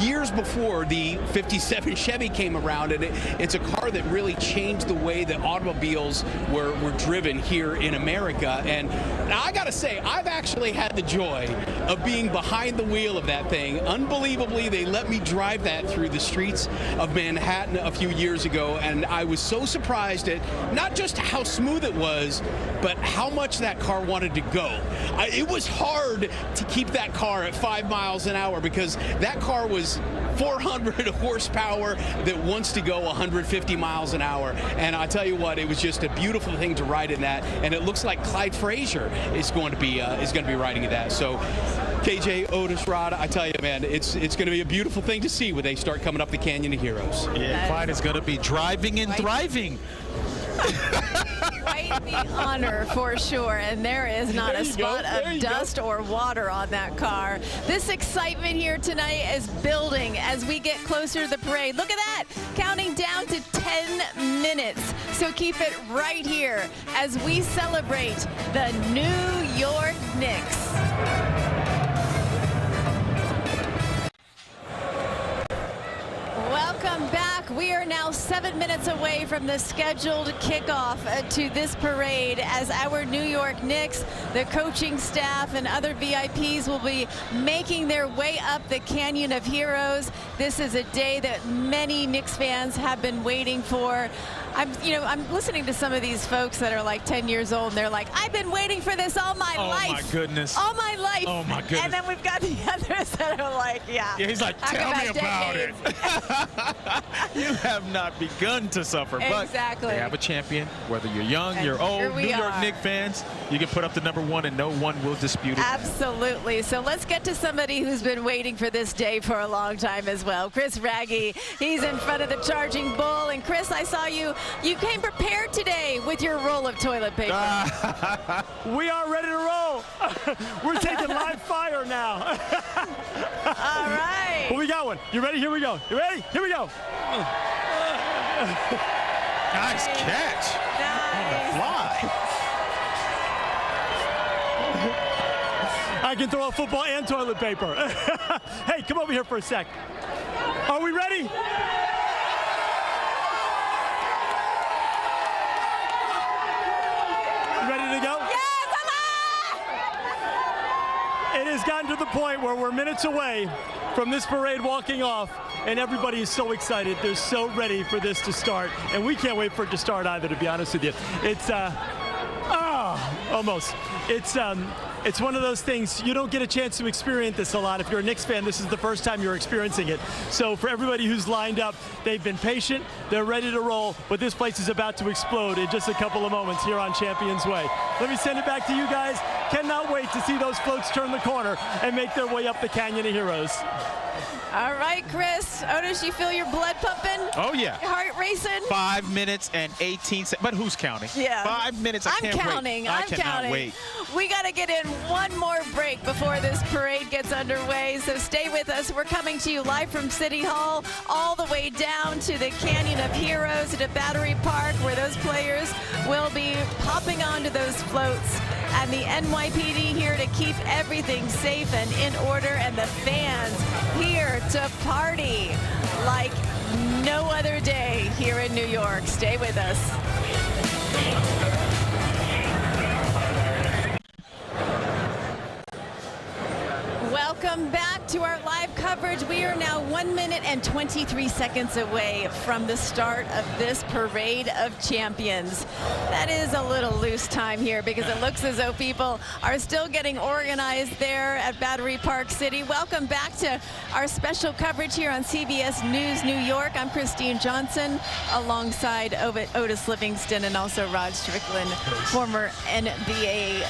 years before the 57 Chevy came around, and it's a car that really changed the way that automobiles were driven here in America. And I gotta say, I've actually had the joy of being behind the wheel of that thing. Unbelievably, they let me drive that through the streets of Manhattan a few years ago, and I was so surprised at not just how smooth it was, but how much that car wanted to go. It was hard to keep that car at 5 miles an hour because that car was 400 horsepower that wants to go 150 miles an hour. And I tell you what, it was just a beautiful thing to ride in that. And it looks like Clyde Frazier is going to be riding in that. So KJ, Otis, Rod, I tell you, man, it's going to be a beautiful thing to see when they start coming up the Canyon of Heroes.
Yeah, Clyde is going to be driving and thriving.
Quite the honor for sure, and there is not a spot of dust or water on that car. This excitement here tonight is building as we get closer to the parade. Look at that, counting down to 10 minutes. So keep it right here as we celebrate the New York Knicks. Welcome back. We are now 7 minutes away from the scheduled kickoff to this parade as our New York Knicks, the coaching staff, and other VIPs will be making their way up the Canyon of Heroes. This is a day that many Knicks fans have been waiting for. I'm listening to some of these folks that are like 10 years old, and they're like, I've been waiting for this all my life.
Oh, my goodness.
All my life.
Oh, my goodness.
And then we've got the others that are like, yeah.
Yeah, he's like, tell me about it. You have not begun to suffer.
Exactly.
But they have a champion. Whether you're young, you're old, New York Knicks fans, you can put up the #1 and no one will dispute it.
Absolutely. So let's get to somebody who's been waiting for this day for a long time as well. Chris Raggy. He's in front of the Charging Bull. And Chris, I saw you came prepared today with your roll of toilet paper.
We are ready to roll. We're taking live fire now.
All right.
Well, we got one. You ready? Here we go. You ready? Here we go.
Nice catch. On the fly.
I can throw a football and toilet paper. Hey, come over here for a sec. Are we ready? Ready to go?
Yes,
It has gotten to the point where we're minutes away from this parade walking off, and everybody is so excited. They're so ready for this to start, and we can't wait for it to start either, to be honest with you. It's almost. It's one of those things, you don't get a chance to experience this a lot. If you're a Knicks fan, this is the first time you're experiencing it. So for everybody who's lined up, they've been patient, they're ready to roll, but this place is about to explode in just a couple of moments here on Champions Way. Let me send it back to you guys. Cannot wait to see those floats turn the corner and make their way up the Canyon of Heroes.
All right, Chris. Otis, you feel your blood pumping?
Oh, yeah.
Your heart racing?
5 minutes and 18 seconds. But who's counting?
Yeah.
5 minutes. I can't wait. I cannot wait.
We got to get in one more break before this parade gets underway. So stay with us. We're coming to you live from City Hall all the way down to the Canyon of Heroes at Battery Park, where those players will be hopping onto those floats. And the NYPD here to keep everything safe and in order, and the fans here to party like no other day here in New York. Stay with us. Welcome back to our live coverage. We are now 1 minute and 23 seconds away from the start of this Parade of Champions. That is a little loose time here because it looks as though people are still getting organized there at Battery Park City. Welcome back to our special coverage here on CBS News New York. I'm Christine Johnson alongside Otis Livingston and also Rod Strickland, former NBA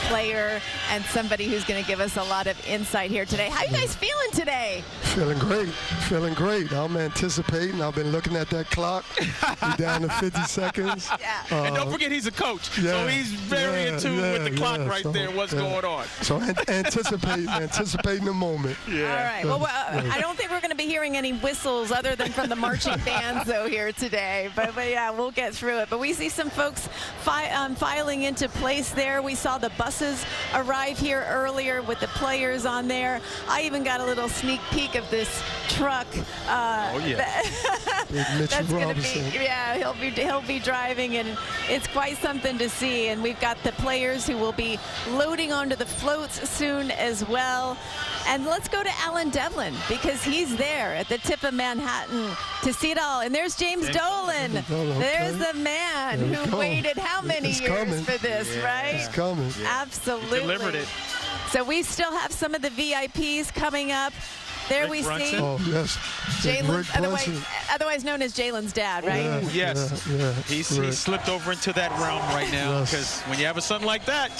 player and somebody who's going to give us a lot of insight here today. How are you guys feeling today?
Feeling great. Feeling great. I'm anticipating. I've been looking at that clock. We're down to 50 seconds.
Yeah. And don't forget he's a coach, so he's very in tune with the clock right there. What's going on?
So anticipating the moment.
Yeah. All right. Well, I don't think we're going to be hearing any whistles other than from the marching bands, though, here today. But yeah, we'll get through it. But we see some folks filing into place there. We saw the buses arrive here earlier with the players on there. I even got a little sneak peek of this truck. That's going to be, he'll be driving, and it's quite something to see. And we've got the players who will be loading onto the floats soon as well. And let's go to Alan Devlin, because he's there at the tip of Manhattan to see it all. And there's James Dolan. There's the man who waited how many years for this, right?
It's coming.
Absolutely.
He delivered it.
So we still have some of the VIPs coming up. There
Rick
we
Brunson.
see
Jalen,
otherwise known as Jalen's dad, right?
Yes. He slipped over into that realm right now, because when you have a son like that,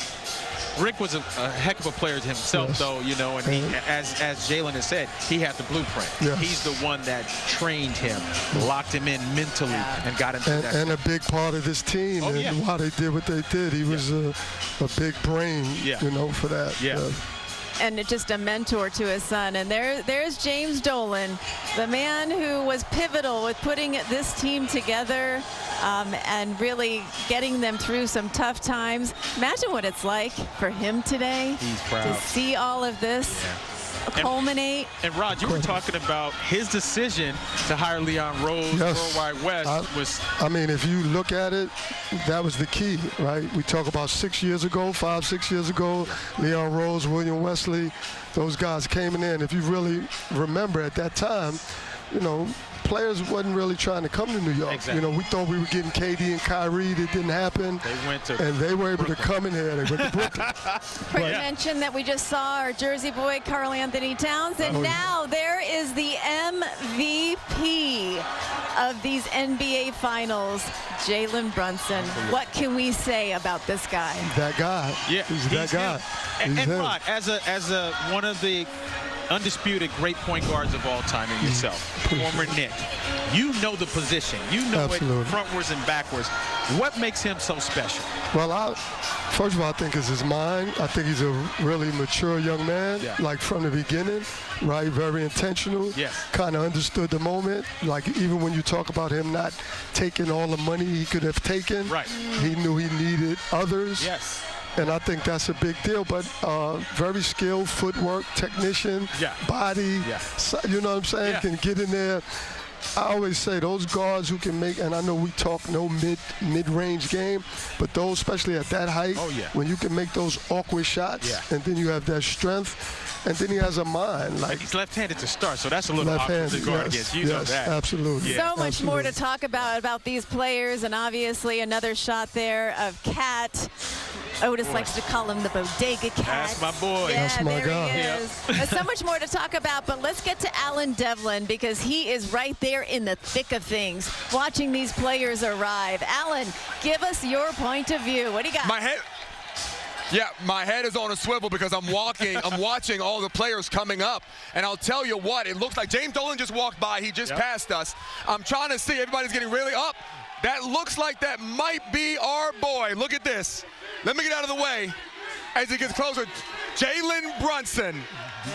Rick was a heck of a player himself, though, you know, and he, as Jalen has said, he had the blueprint. He's the one that trained him, locked him in mentally, and got him to that.
And a big part of this team, and why they did what they did. He was a big brain, you know, for that.
And just a mentor to his son. And there's James Dolan, the man who was pivotal with putting this team together and really getting them through some tough times. Imagine what it's like for him today.
He's proud
to see all of this culminate.
And Rod, you were talking about his decision to hire Leon Rose, Worldwide West was.
I mean, if you look at it, that was the key, right? We talk about 6 years ago, 5-6 years ago, Leon Rose, William Wesley, those guys came in. If you really remember at that time, players wasn't really trying to come to New York.
Exactly.
We thought we were getting KD and Kyrie. That didn't happen.
They went to
and they were able
Brooklyn.
to come in here. They went to Brooklyn.
Quick mention that we just saw our Jersey boy, Karl Anthony Towns, and now there is the MVP of these NBA Finals, Jalen Brunson. What can we say about this guy?
That guy.
Yeah,
he's that guy.
And
He's him.
Rod, as a one of the undisputed great point guards of all time in yourself, former Knick, you know the position. You know it frontwards and backwards. What makes him so special?
Well, first of all, I think it's his mind. I think he's a really mature young man, like from the beginning, right? Very intentional.
Yes.
Kind of understood the moment. Like even when you talk about him not taking all the money he could have taken,
right?
He knew he needed others.
Yes.
And I think that's a big deal, but very skilled, footwork, technician, body, you know what I'm saying, can get in there. I always say those guards who can make, and I know we talk no mid-range game, but those, especially at that height, when you can make those awkward shots, and then you have that strength, and then he has a mind. Like
he's left-handed to start, so that's a little awkward to guard against. You know that.
Absolutely.
So much more to talk about these players, and obviously another shot there of Cat. Otis likes to call him the bodega cat.
That's my boy.
Yeah,
That's my
there
guy.
he is. There's so much more to talk about, but let's get to Alan Devlin because he is right there in the thick of things, watching these players arrive. Alan, give us your point of view. What do you got?
My head is on a swivel because I'm watching all the players coming up. And I'll tell you what, it looks like James Dolan just walked by. He just passed us. I'm trying to see, everybody's getting really up. That looks like that might be our boy. Look at this. Let me get out of the way as he gets closer. Jalen Brunson.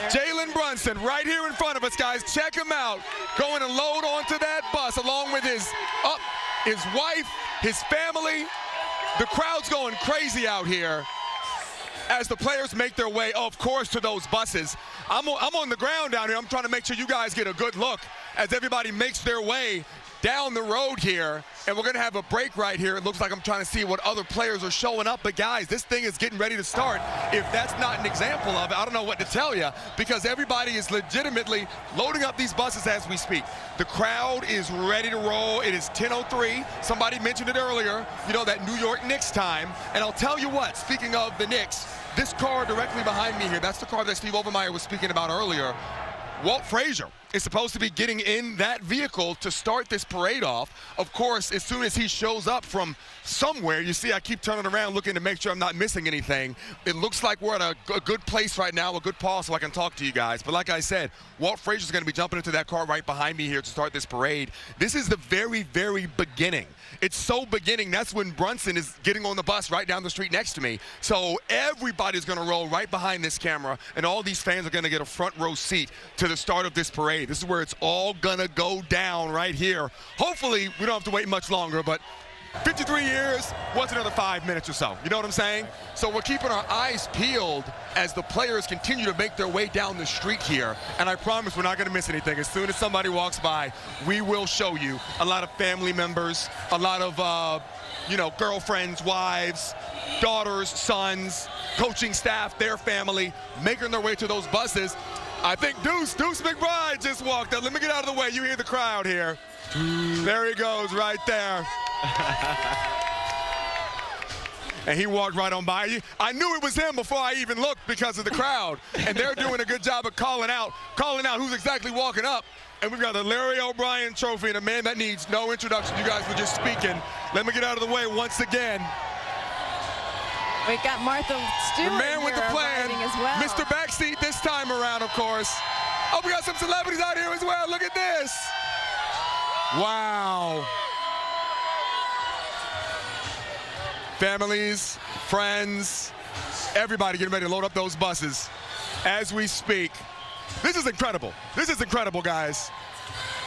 Jalen Brunson right here in front of us, guys. Check him out. Going to load onto that bus along with his wife, his family. The crowd's going crazy out here as the players make their way, of course, to those buses. I'm on the ground down here. I'm trying to make sure you guys get a good look as everybody makes their way down the road here, and we're going to have a break right here. It looks like I'm trying to see what other players are showing up, but guys, this thing is getting ready to start. If that's not an example of it, I don't know what to tell you, because everybody is legitimately loading up these buses as we speak. The crowd is ready to roll. It is 10:03. Somebody mentioned it earlier, that New York Knicks time, and I'll tell you what, speaking of the Knicks, this car directly behind me here, that's the car that Steve Overmeyer was speaking about earlier. Walt Frazier is supposed to be getting in that vehicle to start this parade off. Of course, as soon as he shows up from somewhere, you see I keep turning around looking to make sure I'm not missing anything. It looks like we're at a good place right now, a good pause so I can talk to you guys. But like I said, Walt Frazier's going to be jumping into that car right behind me here to start this parade. This is the very, very beginning. It's so beginning. That's when Brunson is getting on the bus right down the street next to me. So everybody's going to roll right behind this camera, and all these fans are going to get a front row seat to the start of this parade. This is where it's all going to go down right here. Hopefully, we don't have to wait much longer, but 53 years, what's another 5 minutes or so? You know what I'm saying? So we're keeping our eyes peeled as the players continue to make their way down the street here. And I promise we're not going to miss anything. As soon as somebody walks by, we will show you a lot of family members, a lot of, girlfriends, wives, daughters, sons, coaching staff, their family, making their way to those buses. I think Deuce McBride just walked up. Let me get out of the way. You hear the crowd here. There he goes right there. And he walked right on by. I knew it was him before I even looked because of the crowd. And they're doing a good job of calling out who's exactly walking up. And we've got the Larry O'Brien trophy and a man that needs no introduction. You guys were just speaking. Let me get out of the way once again.
We've got Martha Stewart,
the man with the plan,
as well.
Mr. Backseat this time around, of course. Oh, we got some celebrities out here as well. Look at this. Wow. Families, friends, everybody getting ready to load up those buses as we speak. This is incredible. This is incredible, guys.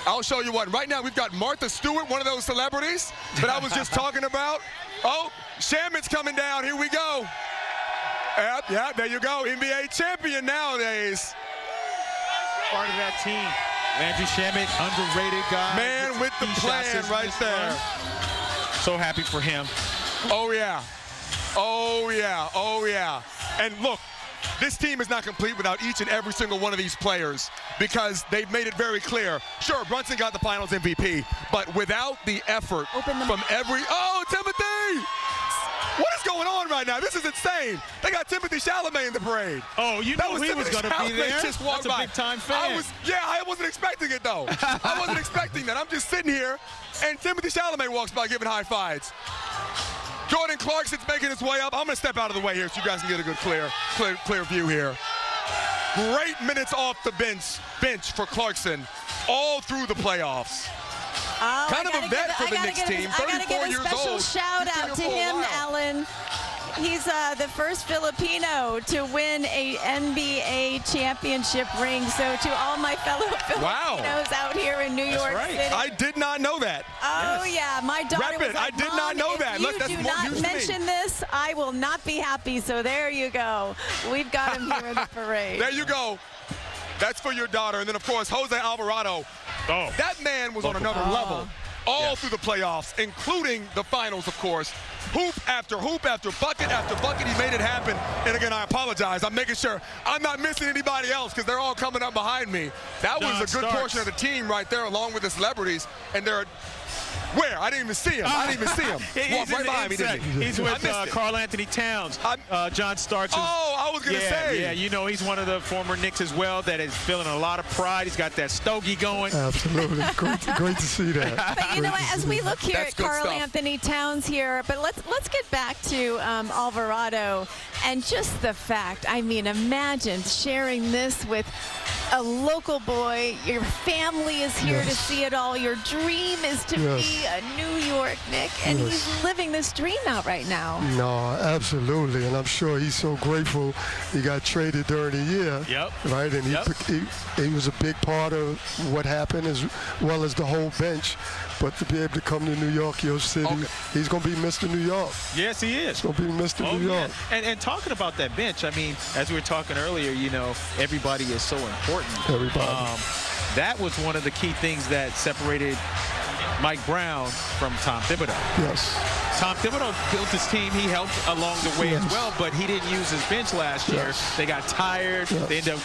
I'll show you what. Right now, we've got Martha Stewart, one of those celebrities that I was just talking about. Oh, Shaman's coming down. Here we go. Yep, there you go. NBA champion nowadays.
Part of that team. Landry Shaman, underrated guy.
Man with the plan right there.
So happy for him.
Oh, yeah. Oh, yeah. Oh, yeah. And look, this team is not complete without each and every single one of these players because they've made it very clear. Sure, Brunson got the Finals MVP, but without the effort from every – oh, Timothy! What is going on right now? This is insane. They got Timothy Chalamet in the parade.
Oh, you know he was going to be there.
Just walked
That's a big-time fan.
I wasn't expecting it, though. I wasn't expecting that. I'm just sitting here, and Timothy Chalamet walks by giving high fives. Jordan Clarkson's making his way up. I'm going to step out of the way here so you guys can get a good, clear view here. Great minutes off the bench for Clarkson all through the playoffs.
Oh,
kind of a vet for the Knicks team, 34 years old.
I got to give a special shout out to him, Alan. He's the first Filipino to win a NBA championship ring. So to all my fellow Filipinos out here in New York City.
I did not know that.
Oh, yeah. My daughter was like,
I did not know that.
If you do not mention this, I will not be happy. So there you go. We've got him here in the parade.
There you go. That's for your daughter. And then, of course, Jose Alvarado. Oh. That man was on another level all through the playoffs, including the finals, of course. Hoop after bucket after bucket, he made it happen. And again, I apologize. I'm making sure I'm not missing anybody else because they're all coming up behind me. That was a good portion of the team right there, along with the celebrities. And they're where? I didn't even see him. Walked right behind me, didn't he?
He's with Karl Anthony Towns, John Starks.
I was going to say.
Yeah, you know, he's one of the former Knicks as well that is feeling a lot of pride. He's got that stogie going.
Absolutely. Great to see that.
But you know what, as we look here at Karl Anthony Towns here, but let's get back to Alvarado and just the fact, I mean, imagine sharing this with a local boy. Your family is here to see it all. Your dream is to be a New York Knick, and he's living this dream out right now.
No, absolutely, and I'm sure he's so grateful he got traded during the year.
Yep.
Right, and he was a big part of what happened as well as the whole bench. But to be able to come to New York, your city, he's going to be Mr. New York.
Yes, he is.
He's going to be Mr. New York.
And talking about that bench, I mean, as we were talking earlier, you know, everybody is so important.
Everybody.
That was one of the key things that separated Mike Brown from Tom Thibodeau.
Yes.
Tom Thibodeau built his team. He helped along the way as well, but he didn't use his bench last year. They got tired. They ended up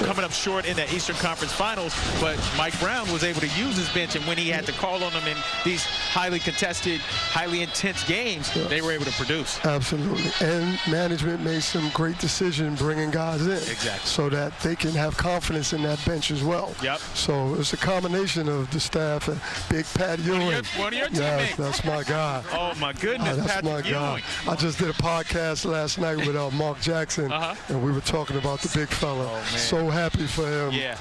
coming up short in the Eastern Conference Finals, but Mike Brown was able to use his bench, and when he had to call on them in these highly contested, highly intense games, they were able to produce.
Absolutely. And management made some great decisions bringing guys in.
Exactly.
So that they can have confidence in that bench as well.
Yep.
So it's a combination of the staff and Big Pat Ewing.
One of your teammates.
That's my guy.
Oh, my goodness,
that's
Patrick
my guy.
Ewing.
I just did a podcast last night with Mark Jackson, and we were talking about the big fella.
Oh, man.
So happy for him.
Yeah.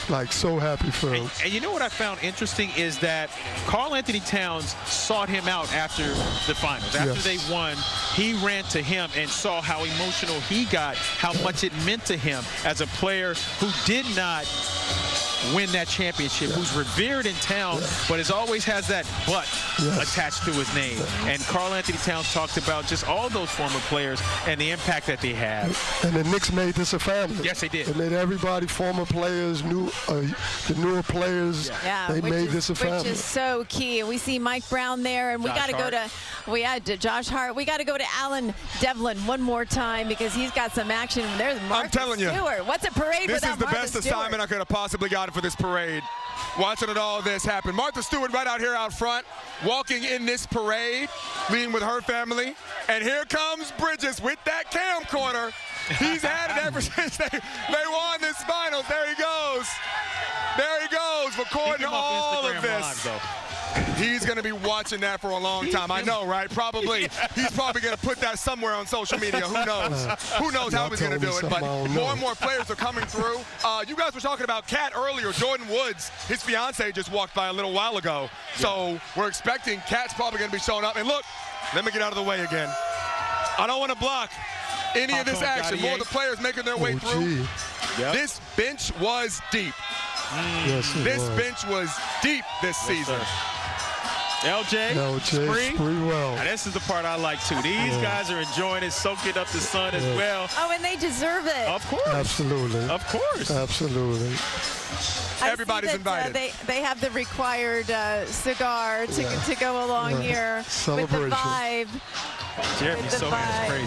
Like so happy for him.
And you know what I found interesting is that Karl Anthony Towns sought him out after the finals. After they won, he ran to him and saw how emotional he got, how much it meant to him as a player who did not win that championship, who's revered in town, but always has that but attached to his name. And Karl Anthony Towns talked about just all those former players and the impact that they have.
And the Knicks made this a family.
Yes, they did.
They made everybody, former players, the newer players, they made this a family.
Which is so key. And we see Mike Brown there, and we got to go to Josh Hart. We got to go to Alan Devlin one more time because he's got some action. There's Martha Stewart.
You,
what's a parade without Martha Stewart?
This is the best assignment I could have possibly gotten for this parade. Watching it all this happen. Martha Stewart right out here out front, walking in this parade, leading with her family. And here comes Bridges with that camcorder. He's had it ever since they won this finals. There he goes. There he goes, recording all of this. He's going to be watching that for a long time. I know, right? Probably. He's probably going to put that somewhere on social media. Who knows? Who knows how he's going to do it? But more and more players are coming through. You guys were talking about Cat earlier. Jordan Woods, his fiance, just walked by a little while ago. So we're expecting Cat's probably going to be showing up. And look, let me get out of the way again. I don't want to block any of this action. More of the players making their way through. This bench was deep. This bench was deep this season.
LJ, Spree
well.
Now, this is the part I like, too. These guys are enjoying it, soaking up the sun as well.
Oh, and they deserve it.
Of course.
Absolutely.
Of course.
Absolutely.
Everybody's invited.
They have the required cigar to go along here with the vibe.
Jeremy's so crazy.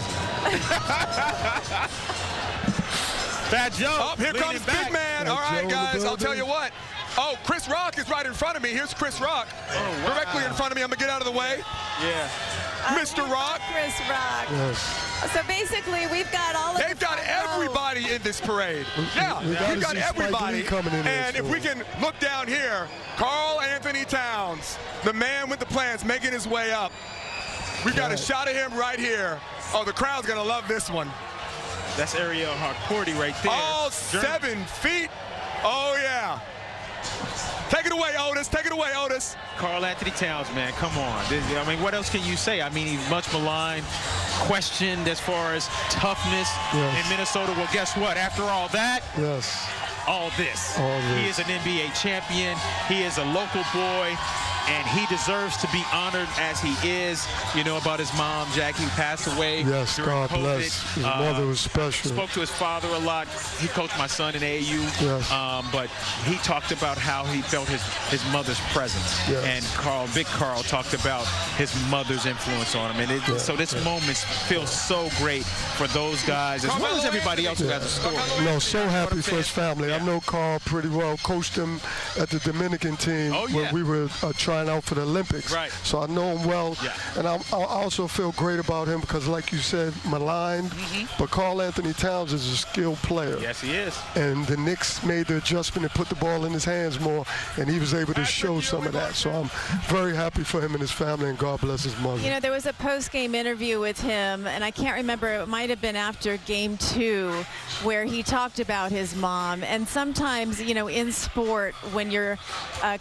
Fat Joe.
Oh, here comes Big Man. All right, guys, I'll tell you what. Oh, Chris Rock is right in front of me. Here's Chris Rock.
Oh, wow.
Directly in front of me. I'm going to get out of the way.
Yeah.
Mr. Rock.
Chris Rock.
Yes.
So basically, we've got all of
They've got everybody in this parade. Yeah, we've got everybody. And if we can look down here, Karl Anthony Towns, the man with the plans, making his way up. We've got a shot of him right here. Oh, the crowd's going to love this one.
That's Ariel Harcourty right there.
All 7 feet. Oh, yeah. Take it away, Otis. Take it away, Otis.
Karl Anthony Towns, man, come on. I mean, what else can you say? I mean, he's much maligned, questioned as far as toughness in Minnesota. Well, guess what? After all that, all this. He is an NBA champion. He is a local boy. And he deserves to be honored as he is. You know about his mom, Jackie, who passed away
Yes,
during
God
COVID.
bless. His mother was special.
Spoke to his father a lot. He coached my son in AAU.
Yes.
But he talked about how he felt his mother's presence.
Yes.
And Big Karl talked about his mother's influence on him. And so this moment feels so great for those guys, as well as everybody else who has a story.
No, so happy for his family. I know Karl pretty well. Coached him at the Dominican team when we were trying out for the Olympics.
Right.
So I know him well. And I also feel great about him because, like you said, maligned. But Karl Anthony Towns is a skilled player.
Yes, he is.
And the Knicks made the adjustment and put the ball in his hands more, and he was able to show some of that. So I'm very happy for him and his family, and God bless his mother.
You know, there was a post-game interview with him, and I can't remember, it might have been after Game 2, where he talked about his mom. And sometimes, you know, in sport, when you're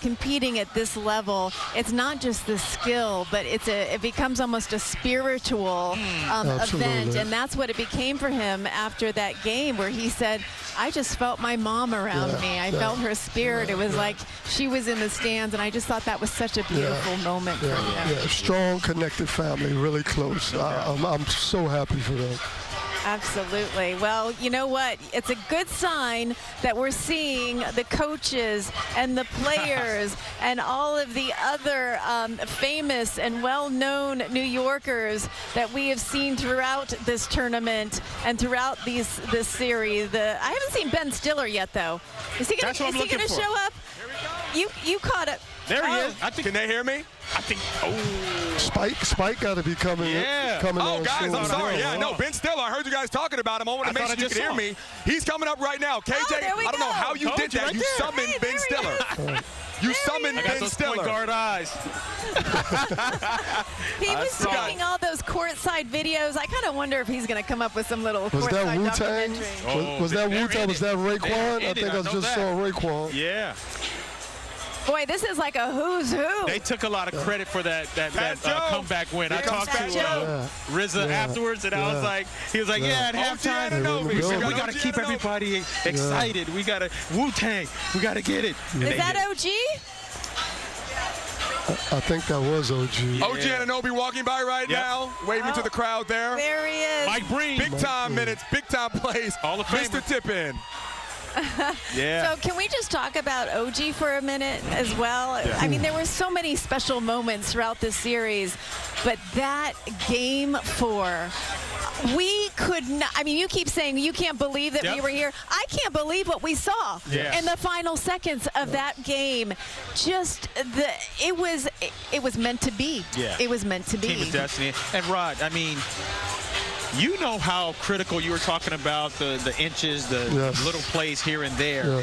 competing at this level, it's not just the skill, but it becomes almost a spiritual event. And that's what it became for him after that game, where he said, I just felt my mom around me. I felt her spirit. It was like she was in the stands, and I just thought that was such a beautiful moment for him.
Strong, connected family, really close. I'm so happy for them.
Absolutely. Well, you know what? It's a good sign that we're seeing the coaches and the players and all of the other famous and well-known New Yorkers that we have seen throughout this tournament and throughout this series. I haven't seen Ben Stiller yet, though. Is he going to show up? You caught it.
There he is.
Can they hear me?
I think.
Spike got to be coming. Coming on
guys,
soon.
I'm sorry. No, Ben Stiller. I heard you guys talking about him. I want to make sure you can hear me. He's coming up right now. KJ, I don't know how you did that. You summoned Ben Stiller. You summoned Ben Stiller.
Point guard eyes.
He was taking all those courtside videos. I kind of wonder if he's going to come up with some little courtside documentary.
Was that Wu-Tang? Was that Raekwon? I think I just saw Raekwon.
Yeah.
Boy, this is like a who's who.
They took a lot of credit for that comeback win. I talked to RZA afterwards, and I was like, he was like, at halftime, we got to keep everybody excited. We got to Wu-Tang. We got to get it.
Is that OG?
I think that was OG.
OG Anunoby walking by right now, waving to the crowd there.
There he is.
Mike Breen.
Big time minutes, big time plays.
All of
Mr. Tip-In.
So can we just talk about OG for a minute as well?
Yeah.
I mean, there were so many special moments throughout this series, but that Game 4, we could not. I mean, you keep saying you can't believe that we were here. I can't believe what we saw in the final seconds of that game. Just it was meant to be.
Yeah.
It was meant to be.
Team of destiny. And Rod, I mean, you know how critical you were talking about the inches, the little plays here and there.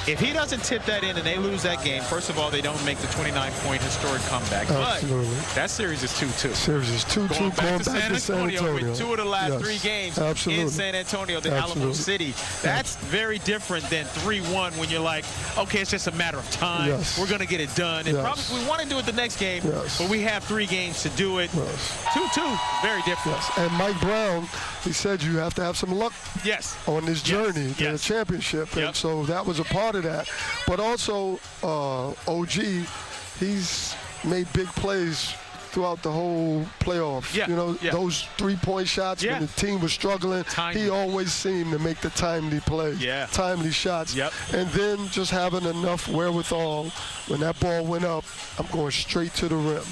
If he doesn't tip that in and they lose that game, first of all, they don't make the 29-point historic comeback.
Absolutely.
But that series is 2-2.
Series is 2-2
going back to San Antonio. With 2 of the last 3 games in San Antonio, the Alamo City. That's very different than 3-1 when you're like, okay, it's just a matter of time. We're going to get it done. And probably we want to do it the next game, but we have 3 games to do it. 2-2, very different.
And Mike Brown, he said you have to have some luck on this journey to the championship. And so that was a part of that. But also, OG, he's made big plays throughout the whole playoffs. You know, those 3-point shots when the team was struggling, he always seemed to make the timely plays, timely shots. And then just having enough wherewithal, when that ball went up, I'm going straight to the rim.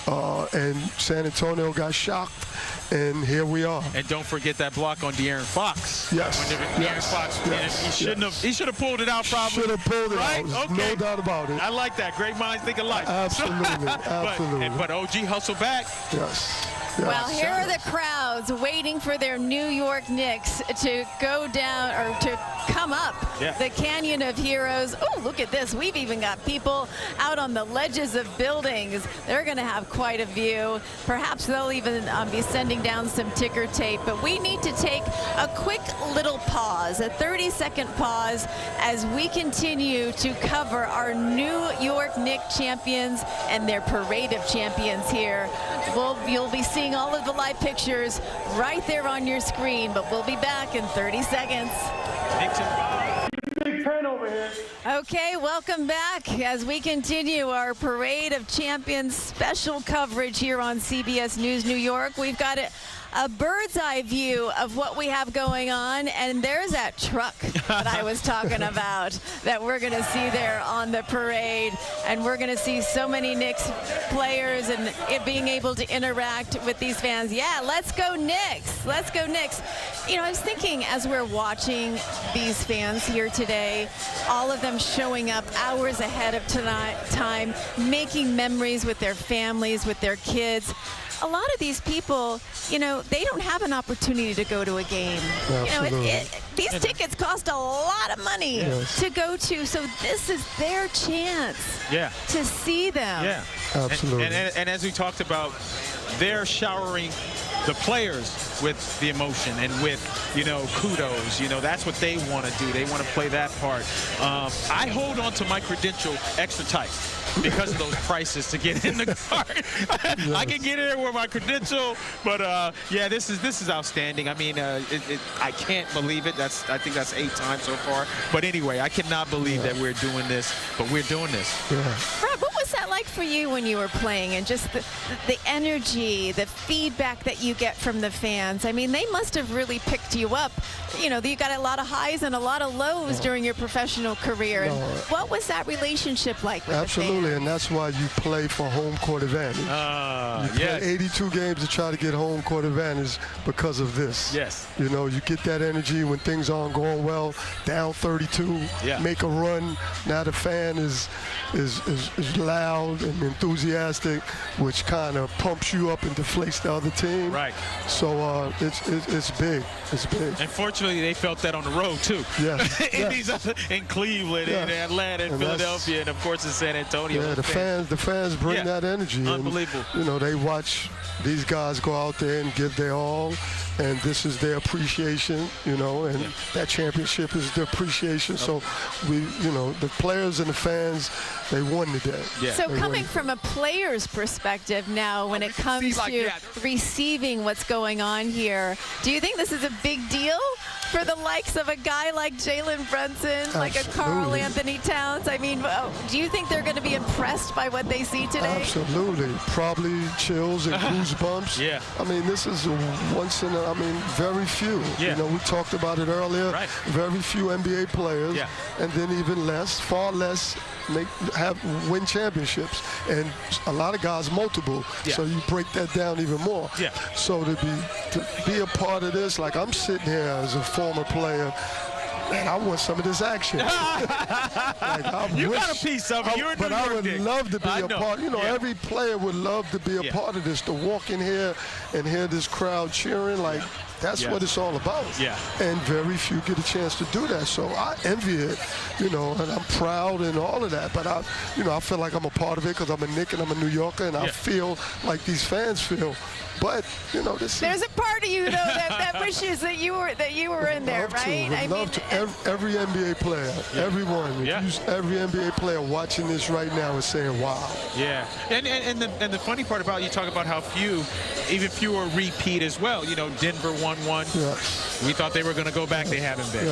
and San Antonio got shocked, and here we are.
And don't forget that block on De'Aaron Fox.
Yes.
De'Aaron Fox, he should have pulled it out probably.
Should have pulled it
right?
out.
Okay.
No doubt about it.
I like that. Great minds think alike.
Absolutely. Absolutely.
But OG hustle back.
Yes.
Well, here are the crowds waiting for their New York Knicks to go down or to come up the Canyon of Heroes. Oh, look at this. We've even got people out on the ledges of buildings. They're going to have quite a view. Perhaps they'll even be sending down some ticker tape. But we need to take a quick little pause, a 30-second pause, as we continue to cover our New York Knicks champions and their parade of champions here. You'll be seeing all of the live pictures right there on your screen, but we'll be back in 30 seconds.
Big pen over here.
Okay, welcome back as we continue our Parade of Champions special coverage here on CBS News New York. We've got a bird's eye view of what we have going on, and there's that truck that I was talking about that we're going to see there on the parade, and we're going to see so many Knicks players and it being able to interact with these fans. Yeah, let's go Knicks. Let's go Knicks. You know, I was thinking as we're watching these fans here today, all of them showing up hours ahead of time, making memories with their families, with their kids. A lot of these people, you know, they don't have an opportunity to go to a game.
Absolutely.
You know, these tickets cost a lot of money to go to, so this is their chance to see them.
Yeah,
absolutely.
And as we talked about, they're showering the players with the emotion and with, you know, kudos. You know, that's what they want to do. They want to play that part. I hold on to my credential extra tight because of those prices to get in the cart. I can get in there with my credential, but yeah, this is outstanding. I mean, I can't believe it. I think that's 8 times so far. But anyway, I cannot believe that we're doing this, but we're doing this.
Rob, what was that like for you when you were playing, and just the energy, the feedback that you get from the fans? I mean, they must have really picked you up. You know, you got a lot of highs and a lot of lows during your professional career. And what was that relationship like with the fans?
And that's why you play for home court advantage. You play 82 games to try to get home court advantage because of this.
Yes.
You know, you get that energy when things aren't going well, down 32, make a run. Now the fan is loud and enthusiastic, which kind of pumps you up and deflates the other team.
Right.
So it's big. It's big.
Unfortunately, they felt that on the road too. In Cleveland, in Atlanta, in Philadelphia, and of course in San Antonio.
Yeah, the fans bring that energy.
Unbelievable.
And, you know, they watch these guys go out there and give their all, and this is their appreciation, you know, and that championship is the appreciation. So you know, the players and the fans, they won today.
So coming from a player's perspective now, when it comes to receiving what's going on here, do you think this is a big deal for the likes of a guy like Jalen Brunson, like a Karl Anthony Towns? I mean, do you think they're going to be impressed by what they see today?
Absolutely. Probably chills and goosebumps. I mean, this is once in a, I mean, very few. You know, we talked about it earlier. Very few NBA players, and then even less, far less, win championships, and a lot of guys multiple. So you break that down even more. So to be a part of this, like I'm sitting here as a former player, man, I want some of this action.
You got a piece of it. You're a New York
I would
Knick.
love to be a part. You know, every player would love to be a part of this, to walk in here and hear this crowd cheering. Like, that's what it's all about. And very few get a chance to do that. So I envy it, you know, and I'm proud and all of that. But I feel like I'm a part of it because I'm a Knick and I'm a New Yorker, and I feel like these fans feel. But you know, there's
a part of you though that wishes that you were in there, right?
I love to. Every NBA player, everyone, every NBA player watching this right now is saying, "Wow."
Yeah, and the funny part about, you talk about how even fewer repeat as well. You know, Denver won one. We thought they were going to go back. They haven't been.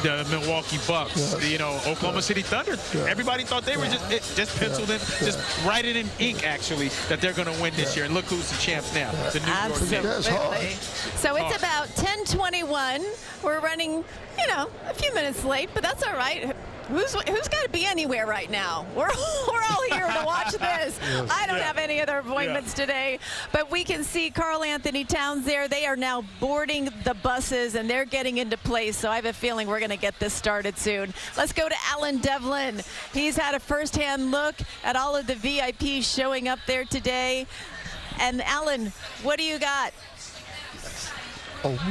The Milwaukee Bucks. You know, Oklahoma City Thunder. Everybody thought they were just penciled in, just write it in ink actually, that they're going to win this year. And look who's the champs now. The New York Knicks.
So it's about 10:21. We're running, you know, a few minutes late, but that's all right. Who's got to be anywhere right now? We're all here to watch this. I don't have any other appointments today, but we can see Karl Anthony Towns there. They are now boarding the buses, and they're getting into place, so I have a feeling we're going to get this started soon. Let's go to Alan Devlin. He's had a firsthand look at all of the VIPs showing up there today. And Alan, what do you got?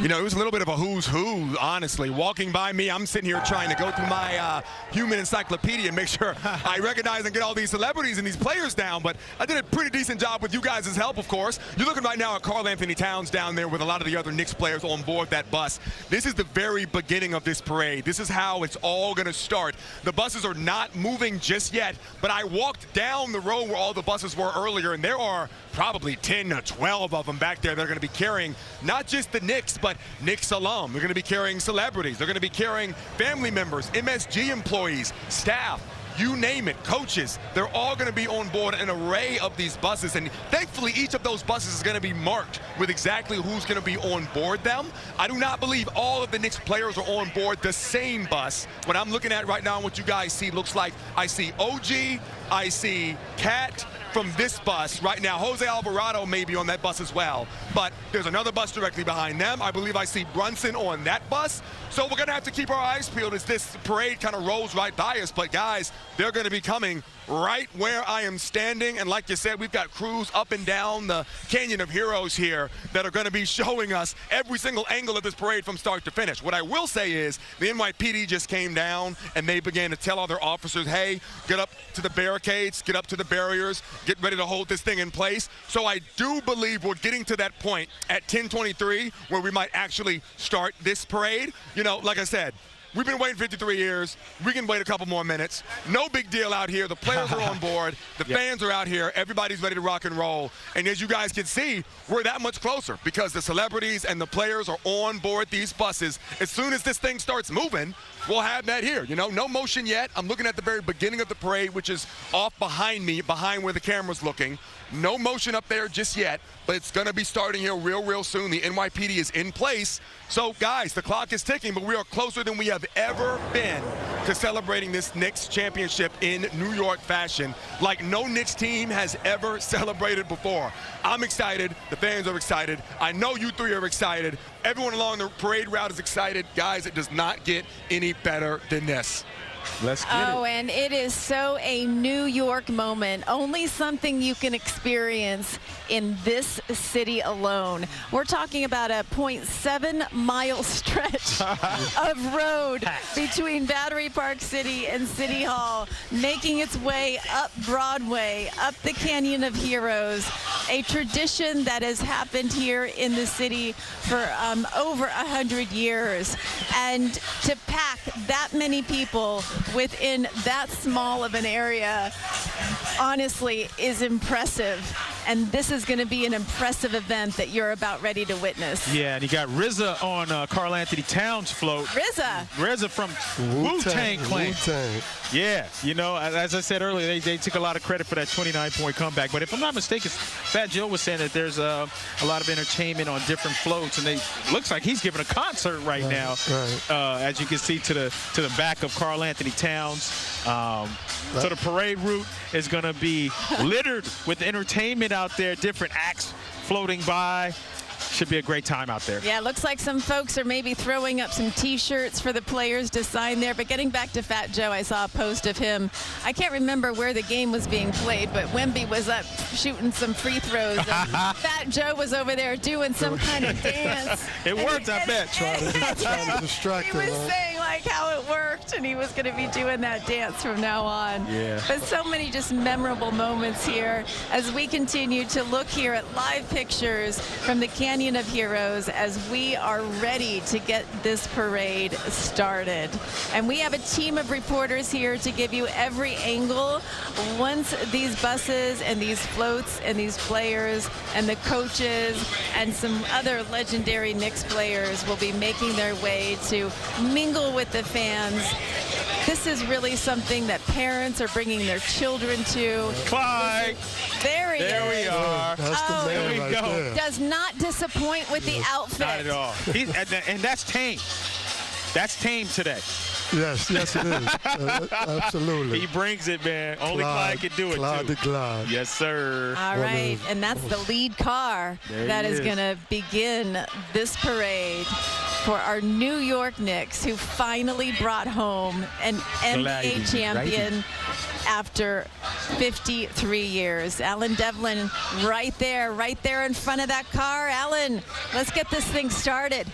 You know, it was a little bit of a who's who, honestly. Walking by me, I'm sitting here trying to go through my human encyclopedia and make sure I recognize and get all these celebrities and these players down. But I did a pretty decent job with you guys' help, of course. You're looking right now at Karl Anthony Towns down there with a lot of the other Knicks players on board that bus. This is the very beginning of this parade. This is how it's all going to start. The buses are not moving just yet, but I walked down the road where all the buses were earlier, and there are probably 10 to 12 of them back there that are going to be carrying not just the Knicks, but Knicks alum. They're going to be carrying celebrities. They're going to be carrying family members, MSG employees, staff, you name it, coaches. They're all going to be on board an array of these buses, and thankfully each of those buses is going to be marked with exactly who's going to be on board them. I do not believe all of the Knicks players are on board the same bus. What I'm looking at right now and what you guys see looks like I see OG, I see Cat, from this bus right now. Jose Alvarado may be on that bus as well, but there's another bus directly behind them. I believe I see Brunson on that bus. So we're going to have to keep our eyes peeled as this parade kind of rolls right by us. But guys, they're going to be coming right where I am standing. And like you said, we've got crews up and down the Canyon of Heroes here that are going to be showing us every single angle of this parade from start to finish. What I will say is the NYPD just came down and they began to tell all their officers, hey, get up to the barricades, get up to the barriers, get ready to hold this thing in place. So I do believe we're getting to that point at 10:23 where we might actually start this parade. You know, like I said, we've been waiting 53 years. We can wait a couple more minutes. No big deal out here. The players are on board. The fans are out here. Everybody's ready to rock and roll. And as you guys can see, we're that much closer because the celebrities and the players are on board these buses. As soon as this thing starts moving, we'll have that here. You know, no motion yet. I'm looking at the very beginning of the parade, which is off behind me, behind where the camera's looking. No motion up there just yet, but it's going to be starting here real soon. The NYPD is in place. So, guys, the clock is ticking, but we are closer than we have ever been to celebrating this Knicks championship in New York fashion like no Knicks team has ever celebrated before. I'm excited. The fans are excited. I know you three are excited. Everyone along the parade route is excited. Guys, it does not get any better than this.
Let's get it.
Oh, and it is so a New York moment. Only something you can experience in this city alone. We're talking about a 0.7-mile stretch of road between Battery Park City and City Hall, making its way up Broadway, up the Canyon of Heroes, a tradition that has happened here in the city for over 100 years. And to pack that many people within that small of an area, honestly, is impressive. And this is going to be an impressive event that you're about ready to witness.
Yeah, and you got RZA on Karl Anthony Towns' float. RZA from Wu-Tang Clan.
Wu-Tang.
Yeah, you know, as I said earlier, they took a lot of credit for that 29-point comeback. But if I'm not mistaken, Fat Joe was saying that there's a lot of entertainment on different floats, and looks like he's giving a concert right now. As you can see to the back of Karl Anthony Towns. So the parade route is going to be littered with entertainment out there, different acts floating by. Should be a great time out there.
Yeah, it looks like some folks are maybe throwing up some T-shirts for the players to sign there. But getting back to Fat Joe, I saw a post of him. I can't remember where the game was being played, but Wemby was up shooting some free throws. And Fat Joe was over there doing some kind of dance.
It worked, I bet.
Trying to distract him.
He was saying like how it worked, and he was going to be doing that dance from now on.
Yeah.
But so many just memorable moments here as we continue to look here at live pictures from the Canyon of Heroes as we are ready to get this parade started. And we have a team of reporters here to give you every angle once these buses and these floats and these players and the coaches and some other legendary Knicks players will be making their way to mingle with the fans. This is really something that parents are bringing their children to.
Clyde.
There he is.
There we are.
That's the man
there we
right
go.
there.
Does not disappoint with the outfit.
Not at all. And that's tame. That's tame today.
Yes, it is. Absolutely.
He brings it, man. Only Clyde can do it,
Clyde
too.
to Clyde.
Yes, sir.
All right, and that's the lead car that is going to begin this parade for our New York Knicks, who finally brought home an NBA champion after 53 years. Alan Devlin right there in front of that car. Alan, let's get this thing started.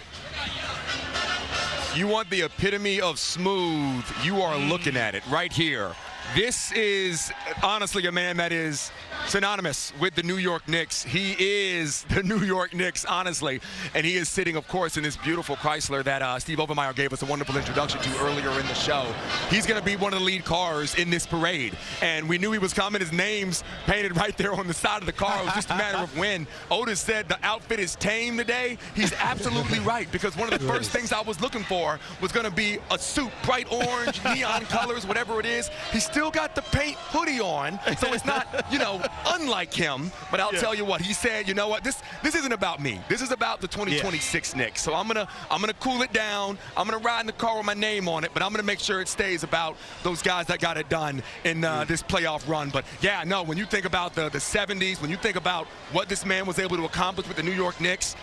You want the epitome of smooth, you are looking at it right here. This is honestly a man that is synonymous with the New York Knicks. He is the New York Knicks, honestly. And he is sitting, of course, in this beautiful Chrysler that Steve Overmeyer gave us a wonderful introduction to earlier in the show. He's going to be one of the lead cars in this parade. And we knew he was coming. His name's painted right there on the side of the car. It was just a matter of when. Otis said the outfit is tame today. He's absolutely right, because one of the first things I was looking for was going to be a suit, bright orange, neon colors, whatever it is. He still got the paint hoodie on, so it's not, unlike him. But I'll tell you what, he said, you know what, this isn't about me. This is about the 2026 Knicks. So I'm gonna cool it down. I'm gonna ride in the car with my name on it, but I'm gonna make sure it stays about those guys that got it done in this playoff run. But yeah, no, when you think about the 70s, when you think about what this man was able to accomplish with the New York Knicks,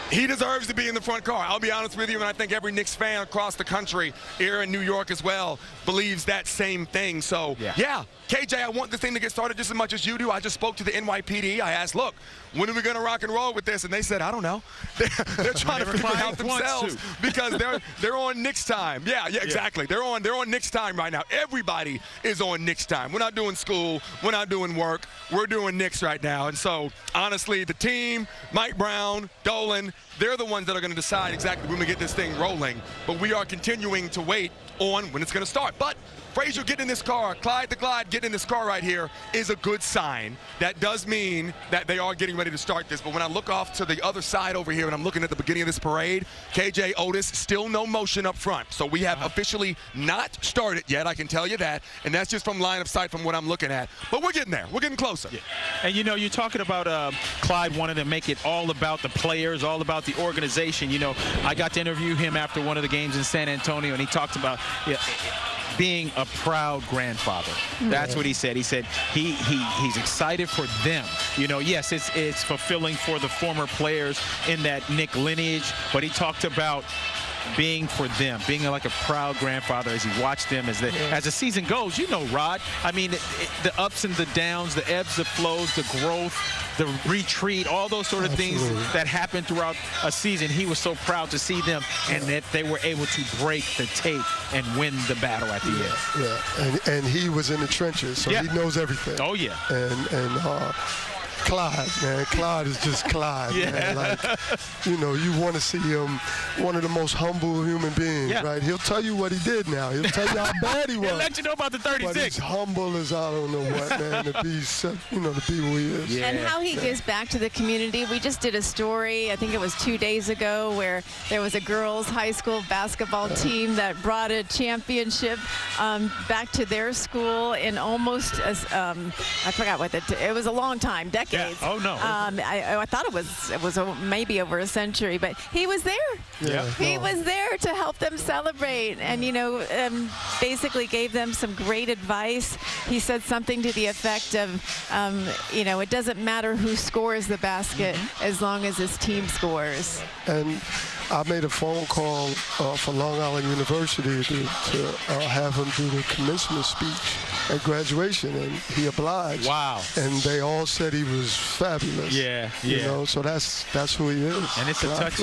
he deserves to be in the front car. I'll be honest with you, and I think every Knicks fan across the country, here in New York as well, believes that same thing. So, yeah, KJ, I want this thing to get started just as much as you do. I just spoke to the NYPD. I asked, look, when are we going to rock and roll with this? And they said, I don't know. They're trying to figure it out themselves because they're on Knicks time. Yeah, exactly. They're on Knicks time right now. Everybody is on Knicks time. We're not doing school. We're not doing work. We're doing Knicks right now. And so, honestly, the team, Mike Brown, Dolan, they're the ones that are going to decide exactly when we get this thing rolling. But we are continuing to wait on when it's going to start. But Frazier getting in this car, Clyde the Glide getting in this car right here is a good sign. That does mean that they are getting ready to start this. But when I look off to the other side over here and I'm looking at the beginning of this parade, KJ, Otis, still no motion up front. So we have officially not started yet, I can tell you that. And that's just from line of sight from what I'm looking at. But we're getting there. We're getting closer.
Yeah. And, you're talking about Clyde wanting to make it all about the players, all about the organization. I got to interview him after one of the games in San Antonio, and he talked about being a proud grandfather. That's what he said. He said he's excited for them. Yes, it's fulfilling for the former players in that Knick lineage, but he talked about being for them, being like a proud grandfather as he watched them as the season goes. Rod, I mean, the ups and the downs, the ebbs, the flows, the growth, the retreat, all those sort of things that happen throughout a season. He was so proud to see them and that they were able to break the tape and win the battle at the end.
Yeah, and he was in the trenches, so he knows everything.
Oh, yeah.
And Clyde, man. Clyde is just Clyde, man. Like, you want to see him one of the most humble human beings, right? He'll tell you what he did now. He'll tell you how bad he was.
He'll let you know about the 36.
But he's humble as I don't know what, man, to be who he is.
And how he gives back to the community. We just did a story, I think it was 2 days ago, where there was a girls' high school basketball team that brought a championship back to their school in almost, I forgot what it was a long time, decades.
Yeah. Oh, no.
I thought it was maybe over a century, but he was there.
Yeah.
He was there to help them celebrate and, basically gave them some great advice. He said something to the effect of, it doesn't matter who scores the basket as long as his team scores.
And I made a phone call for Long Island University to have him do the commencement speech at graduation, and he obliged.
Wow.
And they all said he was fabulous.
Yeah.
So that's who he is.
And it's a touch.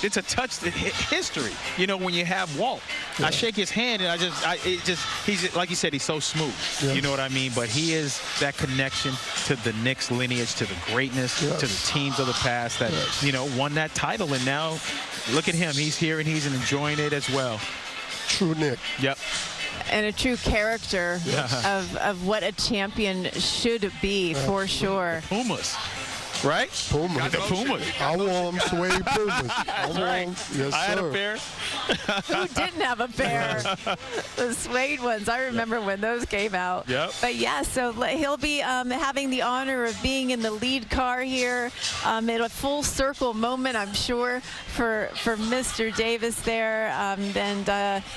It's a touch history. When you have Walt, I shake his hand and he's like you said, he's so smooth.
Yes.
You know what I mean? But he is that connection to the Knicks lineage, to the greatness, to the teams of the past that won that title. And now look at him. He's here and he's enjoying it as well.
True Knick.
Yep.
And a true character of what a champion should be, for sure.
Pumas. Right?
Pumas.
Got the Pumas.
I wore them suede Pumas.
That's right.
Yes,
I had
sir.
a pair.
Who didn't have a pair? The suede ones. I remember when those came out.
Yep.
But yeah, so he'll be having the honor of being in the lead car here. In a full circle moment, I'm sure, for Mr. Davis there. And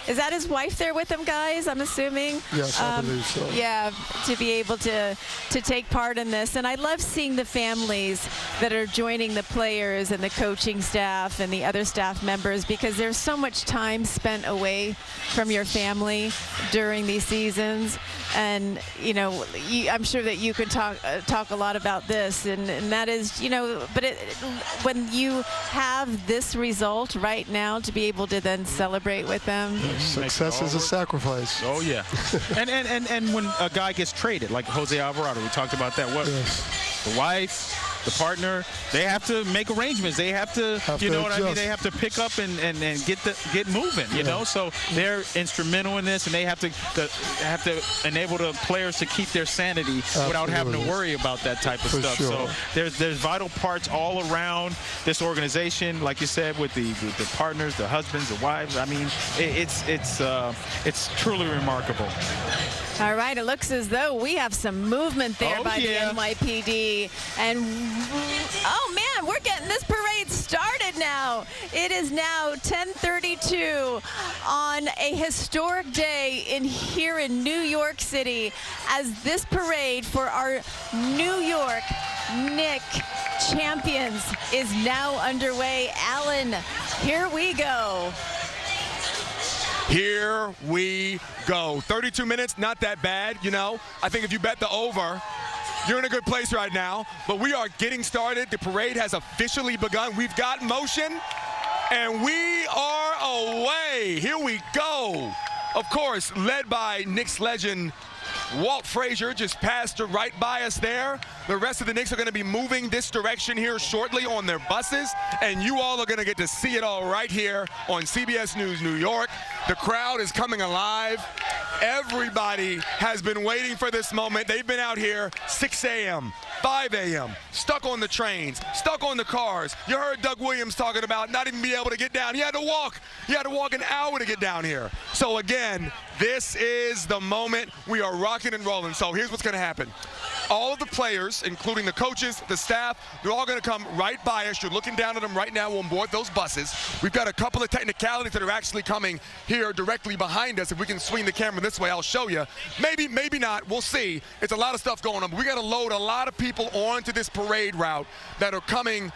is that his wife there with him, guys? I'm assuming.
Yes, I believe so.
Yeah, to be able to take part in this. And I love seeing the families that are joining the players and the coaching staff and the other staff members, because there's so much time spent away from your family during these seasons. And, you know, I'm sure that you could talk a lot about this, and that is, you know, but when you have this result right now, to be able to then celebrate with them.
Success is a sacrifice.
Oh, yeah. and when a guy gets traded, like Jose Alvarado, we talked about that. What?
Yes.
The wife, the partner, they have to make arrangements. They have to, you know what I mean? They have to pick up and get moving, you know? So they're instrumental in this, and they have to enable the players to keep their sanity without having to worry about that type of stuff.
Sure.
So there's vital parts all around this organization, like you said, with the partners, the husbands, the wives. I mean, it's truly remarkable.
All right, it looks as though we have some movement there by the NYPD. And, oh, man, we're getting this parade started now. It is now 10:32 on a historic day here in New York City, as this parade for our New York Knicks champions is now underway. Alan, here we go.
Here we go. 32 minutes, not that bad, you know. I think if you bet the over, you're in a good place right now. But we are getting started. The parade has officially begun. We've got motion, and we are away. Here we go. Of course, led by Knicks legend Walt Frazier, just passed right by us there. The rest of the Knicks are going to be moving this direction here shortly on their buses, and you all are going to get to see it all right here on CBS News New York. The crowd is coming alive. Everybody has been waiting for this moment. They've been out here 6 a.m., 5 a.m., stuck on the trains, stuck on the cars. You heard Doug Williams talking about not even being able to get down. He had to walk. He had to walk an hour to get down here. So again, this is the moment. We are rocking and rolling. So here's what's going to happen. All of the players, including the coaches, the staff, they're all going to come right by us. You're looking down at them right now on board those buses. We've got a couple of technicalities that are actually coming here directly behind us. If we can swing the camera this way, I'll show you. Maybe, maybe not. We'll see. It's a lot of stuff going on. But we got to load a lot of people onto this parade route that are going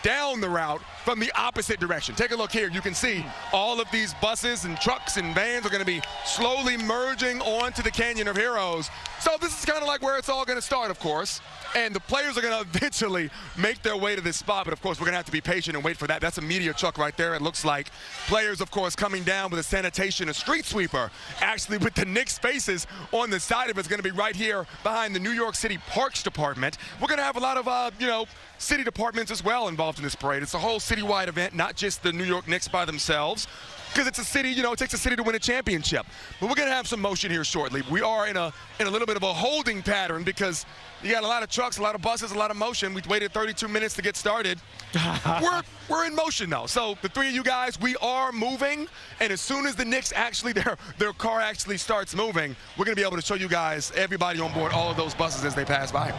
down the route from the opposite direction. Take a look here. You can see all of these buses and trucks and vans are going to be slowly merging onto the Canyon of Heroes. So this is kind of like where it's all going to start, of course. And the players are going to eventually make their way to this spot. But, of course, we're going to have to be patient and wait for that. That's a media truck right there. It looks like players, of course, coming down with a sanitation, a street sweeper, actually with the Knicks faces on the side of it. It's going to be right here behind the New York City Parks Department. We're going to have a lot of, city departments as well involved in this parade. It's a whole citywide event, not just the New York Knicks by themselves. Because it's a city, it takes a city to win a championship. But we're going to have some motion here shortly. We are in a little bit of a holding pattern because you got a lot of trucks, a lot of buses, a lot of motion. We waited 32 minutes to get started. We're in motion though. So the three of you guys, we are moving. And as soon as the Knicks actually, their car actually starts moving, we're going to be able to show you guys, everybody on board, all of those buses as they pass by.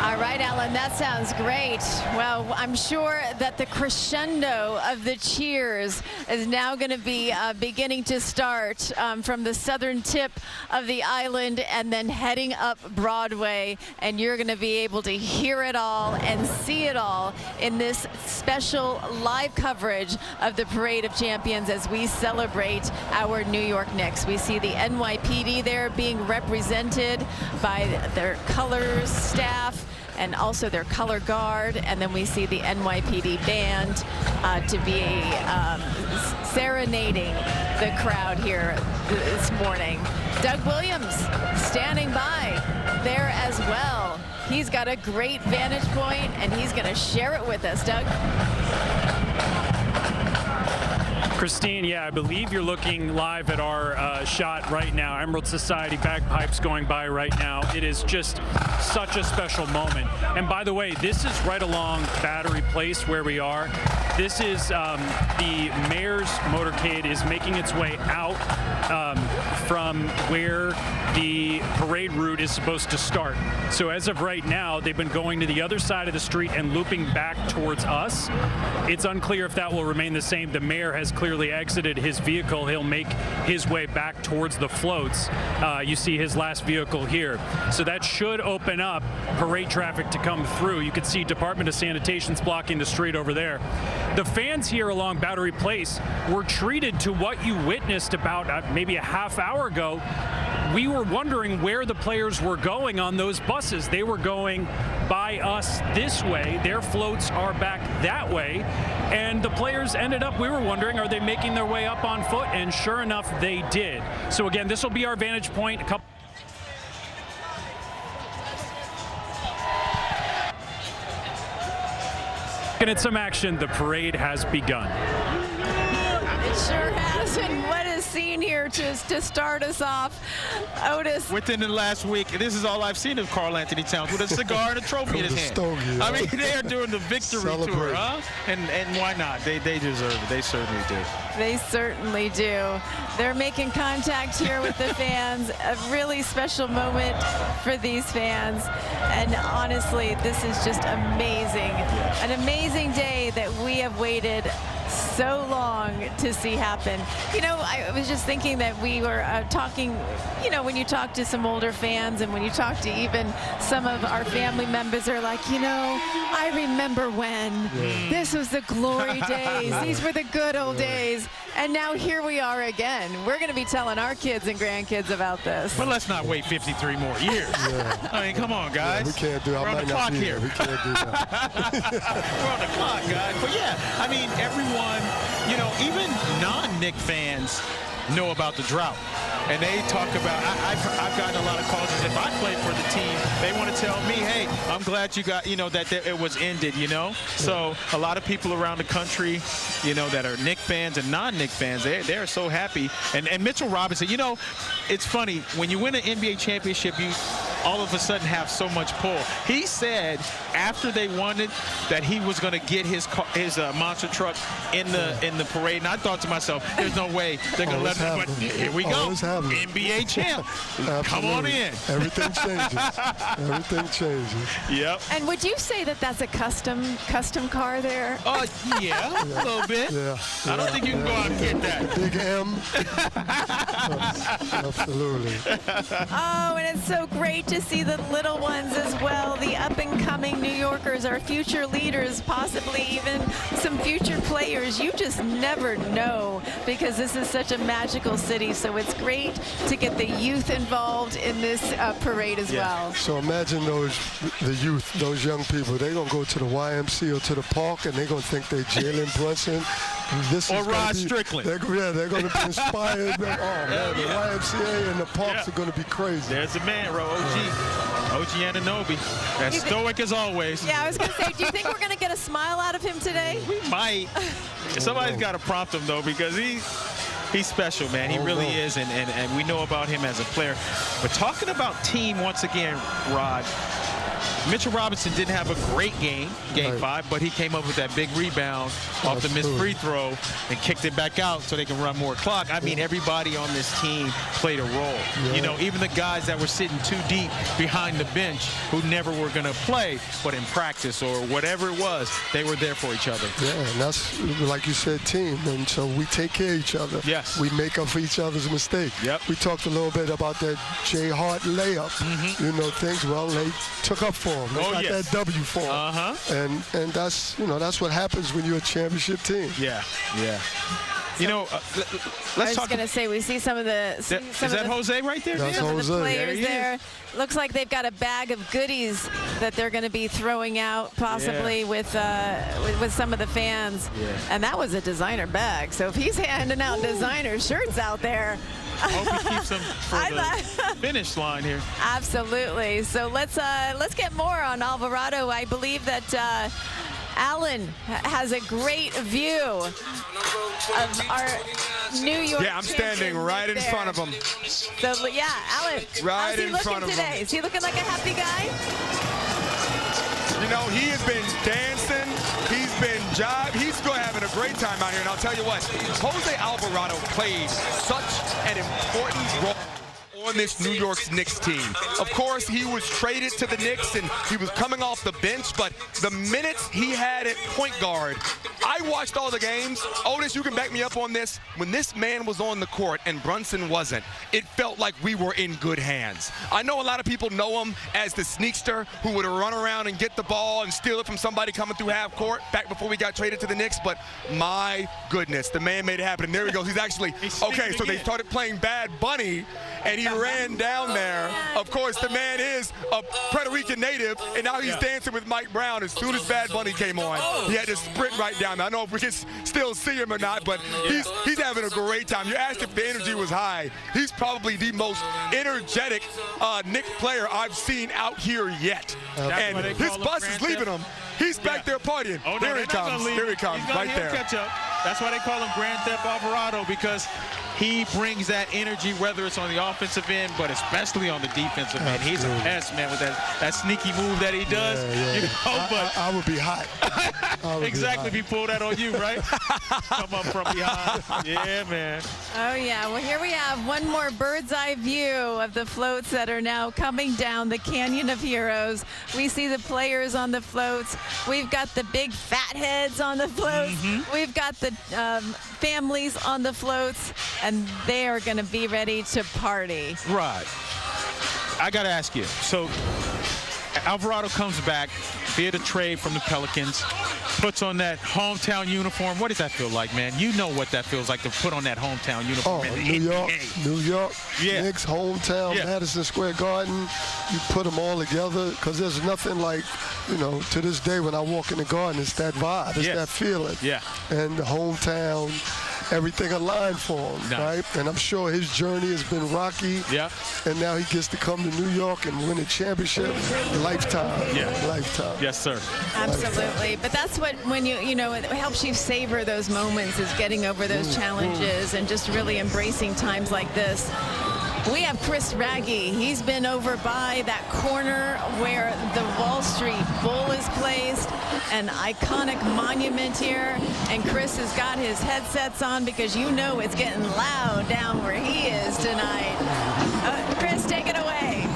All right, Alan, that sounds great. Well, I'm sure that the crescendo of the cheers is now going to be beginning to start from the southern tip of the island and then heading up Broadway. And you're going to be able to hear it all and see it all in this special live coverage of the Parade of Champions as we celebrate our New York Knicks. We see the NYPD there being represented by their colors staff and also their color guard, and then we see the NYPD band to be serenading the crowd here this morning. Doug Williams standing by there as well. He's got a great vantage point, and he's going to share it with us. Doug?
Christine, yeah, I believe you're looking live at our shot right now. Emerald Society bagpipes going by right now. It is just such a special moment. And by the way, this is right along Battery Place where we are. This is the mayor's motorcade is making its way out from where the parade route is supposed to start. So as of right now, they've been going to the other side of the street and looping back towards us. It's unclear if that will remain the same. The mayor has clearly exited his vehicle. He'll make his way back towards the floats. You see his last vehicle here. So that should open up parade traffic to come through. You can see Department of Sanitation's blocking the street over there. The fans here along Battery Place were treated to what you witnessed about maybe a half hour ago. We were wondering where the players were going on those buses. They were going by us this way. Their floats are back that way. And the players ended up, we were wondering, are they making their way up on foot? And sure enough, they did. So again, this will be our vantage point. Looking at some action, the parade has begun.
It sure has. And what is seen here to start us off, Otis?
Within the last week, this is all I've seen of Carl Anthony Towns with a cigar and a trophy in his hand. I mean, they are doing the victory tour, huh? And why not? They deserve it. They certainly do.
They certainly do. They're making contact here with the fans. A really special moment for these fans. And honestly, this is just amazing. An amazing day that we have waited so long to see happen. You know, I was just thinking that we were talking, you know, when you talk to some older fans and when you talk to even some of our family members are like, you know, I remember when this was the glory days. These were the good old days. And now here we are again. We're going to be telling our kids and grandkids about this.
But let's not wait 53 more years. I mean, come on, guys.
We can't do it.
We're on the clock here.
We can't do that.
We're on the clock, guys. But yeah, I mean, everyone, you know, even non-Knick fans know about the drought. And they talk about, I've gotten a lot of calls as if I played for the team. They want to tell me, hey, I'm glad you got, you know, that it was ended, you know. So a lot of people around the country, you know, that are Knick fans and non-Knick fans, they're so happy. And Mitchell Robinson, you know, it's funny, when you win an NBA championship, you all of a sudden have so much pull. He said after they won it that he was going to get his monster truck in the parade. And I thought to myself, there's no way they're going to let him. But here we go. NBA champ. Come on in.
Everything changes. Everything changes.
Yep.
And would you say that that's a custom car there?
Yeah, a little bit. I don't think you can go out and get that.
Big M. Absolutely.
Oh, and it's so great to see the little ones as well, the up-and-coming New Yorkers, our future leaders, possibly even some future players. You just never know because this is such a magical city, so it's great to get the youth involved in this parade as well.
So imagine the youth, those young people, they're going to go to the YMCA or to the park and they're going to think they're Jalen Brunson.
Or Rod Strickland.
They're going to be inspired. Oh, man, the YMCA and the parks are going to be crazy.
There's a man, OG Anunoby. As stoic as always.
Yeah, I was going to say, do you think we're going to get a smile out of him today?
We might. Somebody's got to prompt him, though, because he's special, man. He really is, and we know about him as a player. But talking about team once again, Rod, Mitchell Robinson didn't have a great game 5, but he came up with that big rebound off the missed free throw and kicked it back out so they can run more clock. I mean, everybody on this team played a role. You know, even the guys that were sitting too deep behind the bench who never were going to play, but in practice or whatever it was, they were there for each other.
Yeah, and that's, like you said, team. And so we take care of each other.
Yes.
We make up for each other's mistakes.
Yep.
We talked a little bit about that Jay Hart layup. You know, things, well, they took up for him. They got that W for him. And that's, you know, that's what happens when you're a championship team.
Yeah. You know, let's talk.
I was going to say, we see some of the.
Is that Jose right there?
That's
some
Jose.
of the players there. Looks like they've got a bag of goodies that they're going to be throwing out, possibly with some of the fans. And that was a designer bag. So if he's handing out designer shirts out there.
I hope he keeps them for the finish line here.
Absolutely. So let's get more on Alvarado. I believe that Alan has a great view of our New York.
Yeah, I'm standing right in front of him.
So, yeah, Alan,
right
how's he
in
looking
front of
today?
him.
Is he looking like a happy guy?
You know, he has been dancing. He's been jiving. He's still having a great time out here. And I'll tell you what, Jose Alvarado played such an important role on this New York Knicks team. Of course, he was traded to the Knicks and he was coming off the bench, but the minutes he had at point guard, I watched all the games. Otis, you can back me up on this. When this man was on the court and Brunson wasn't, it felt like we were in good hands. I know a lot of people know him as the sneakster who would run around and get the ball and steal it from somebody coming through half court back before we got traded to the Knicks, but my goodness, the man made it happen. And there he goes. He's actually, okay, so they started playing Bad Bunny, and he ran down there. Of course, the man is a Puerto Rican native, and now he's dancing with Mike Brown. As soon as Bad Bunny came on, he had to sprint right down there. I don't know if we can still see him or not, but he's having a great time. You asked if the energy was high. He's probably the most energetic Knicks player I've seen out here yet. And his bus is leaving him. He's back there partying.
Oh, no,
Here he comes. Here he comes, right there.
Catch up. That's why they call him Grand Theft Alvarado, because he brings that energy, whether it's on the offensive end, but especially on the defensive end. He's a pest, man, with that sneaky move that he does.
Yeah.
You know, but
I would be hot.
Exactly. If he pulled that on you, right? Come up from behind. Yeah, man.
Oh, yeah. Well, here we have one more bird's eye view of the floats that are now coming down the Canyon of Heroes. We see the players on the floats. We've got the big fat heads on the floats. We've got the families on the floats, and they are going to be ready to party.
Right. I got to ask you. So Alvarado comes back via the trade from the Pelicans, puts on that hometown uniform. What does that feel like, man? You know what that feels like to put on that hometown uniform.
Oh, New York, Knicks, hometown, Madison Square Garden. You put them all together, because there's nothing like, you know, to this day when I walk in the Garden, it's that vibe, it's that feeling.
Yeah.
And the hometown, everything aligned for him, right? And I'm sure his journey has been rocky.
Yeah.
And now he gets to come to New York and win a championship. Lifetime.
Yeah.
Lifetime.
Yes, sir.
Absolutely. But that's what, when you know, it helps you savor those moments, is getting over those challenges and just really embracing times like this. We have Chris Raggy. He's been over by that corner where the Wall Street Bull is placed, an iconic monument here. And Chris has got his headsets on, because you know it's getting loud down where he is tonight. Chris, take it away.